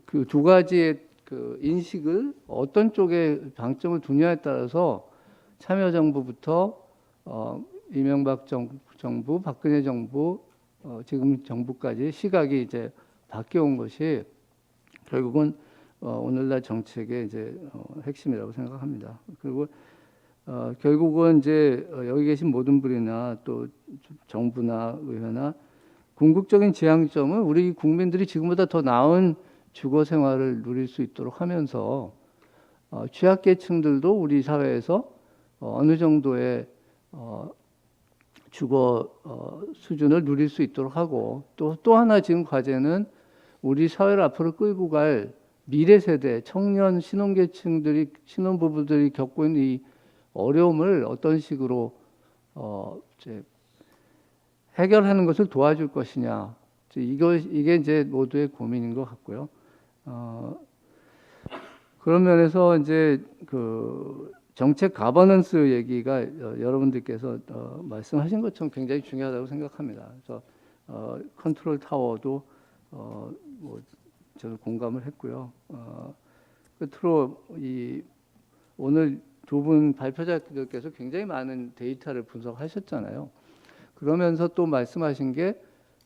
그 두 가지의 그 인식을 어떤 쪽에 방점을 두냐에 따라서 참여정부부터 이명박 정부, 박근혜 정부, 지금 정부까지 시각이 이제 바뀌어온 것이 결국은 오늘날 정책의 이제 핵심이라고 생각합니다. 그리고 결국은 이제 여기 계신 모든 분이나 또 정부나 의회나 궁극적인 지향점은 우리 국민들이 지금보다 더 나은 주거 생활을 누릴 수 있도록 하면서 취약계층들도 우리 사회에서 어느 정도의 주거 수준을 누릴 수 있도록 하고, 또 하나 지금 과제는 우리 사회를 앞으로 끌고 갈 미래 세대, 청년, 신혼계층들이, 신혼부부들이 겪고 있는 이 어려움을 어떤 식으로 이제 해결하는 것을 도와줄 것이냐, 이게 이제 모두의 고민인 것 같고요. 그런 면에서 이제 그 정책 가버넌스 얘기가 여러분들께서 말씀하신 것처럼 굉장히 중요하다고 생각합니다. 그래서 컨트롤 타워도 뭐 저는 공감을 했고요. 끝으로 이 오늘 두 분 발표자들께서 굉장히 많은 데이터를 분석하셨잖아요. 그러면서 또 말씀하신 게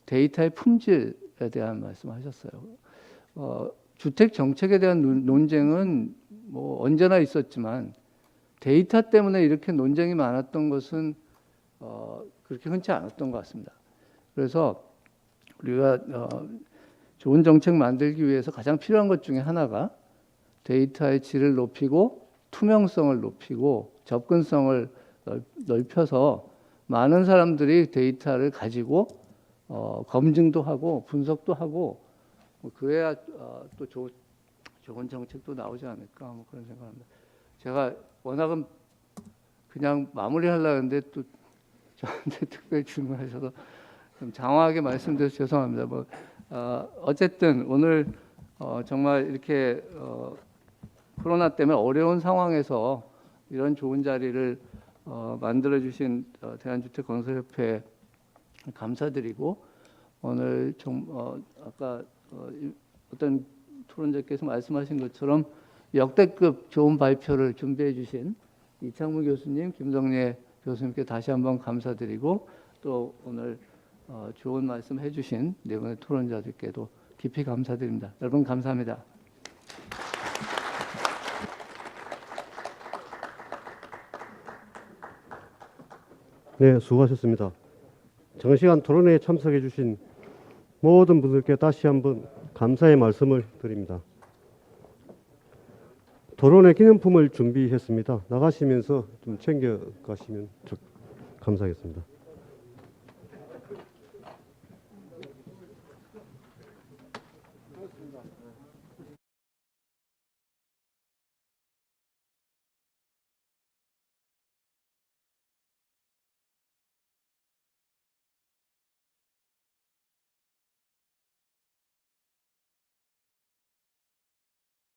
데이터의 품질에 대한 말씀하셨어요. 주택 정책에 대한 논쟁은 뭐 언제나 있었지만 데이터 때문에 이렇게 논쟁이 많았던 것은 그렇게 흔치 않았던 것 같습니다. 그래서 우리가 좋은 정책 만들기 위해서 가장 필요한 것 중에 하나가 데이터의 질을 높이고 투명성을 높이고 접근성을 넓혀서 많은 사람들이 데이터를 가지고 검증도 하고 분석도 하고 그래야 또 좋은 정책도 나오지 않을까, 뭐 그런 생각합니다. 제가 워낙은 그냥 마무리하려고 했는데 또 저한테 특별히 질문하셔서 좀 장황하게 말씀드려서 죄송합니다. 뭐 어쨌든 오늘 정말 이렇게 코로나 때문에 어려운 상황에서 이런 좋은 자리를 만들어 주신 대한주택건설협회 감사드리고, 오늘 아까 어떤 토론자께서 말씀하신 것처럼 역대급 좋은 발표를 준비해 주신 이창무 교수님, 김덕래 교수님께 다시 한번 감사드리고, 또 오늘 좋은 말씀 해주신 네 분의 토론자들께도 깊이 감사드립니다. 여러분 감사합니다. 네, 수고하셨습니다. 장시간 토론회에 참석해 주신 모든 분들께 다시 한번 감사의 말씀을 드립니다. 토론회 기념품을 준비했습니다. 나가시면서 좀 챙겨 가시면 감사하겠습니다.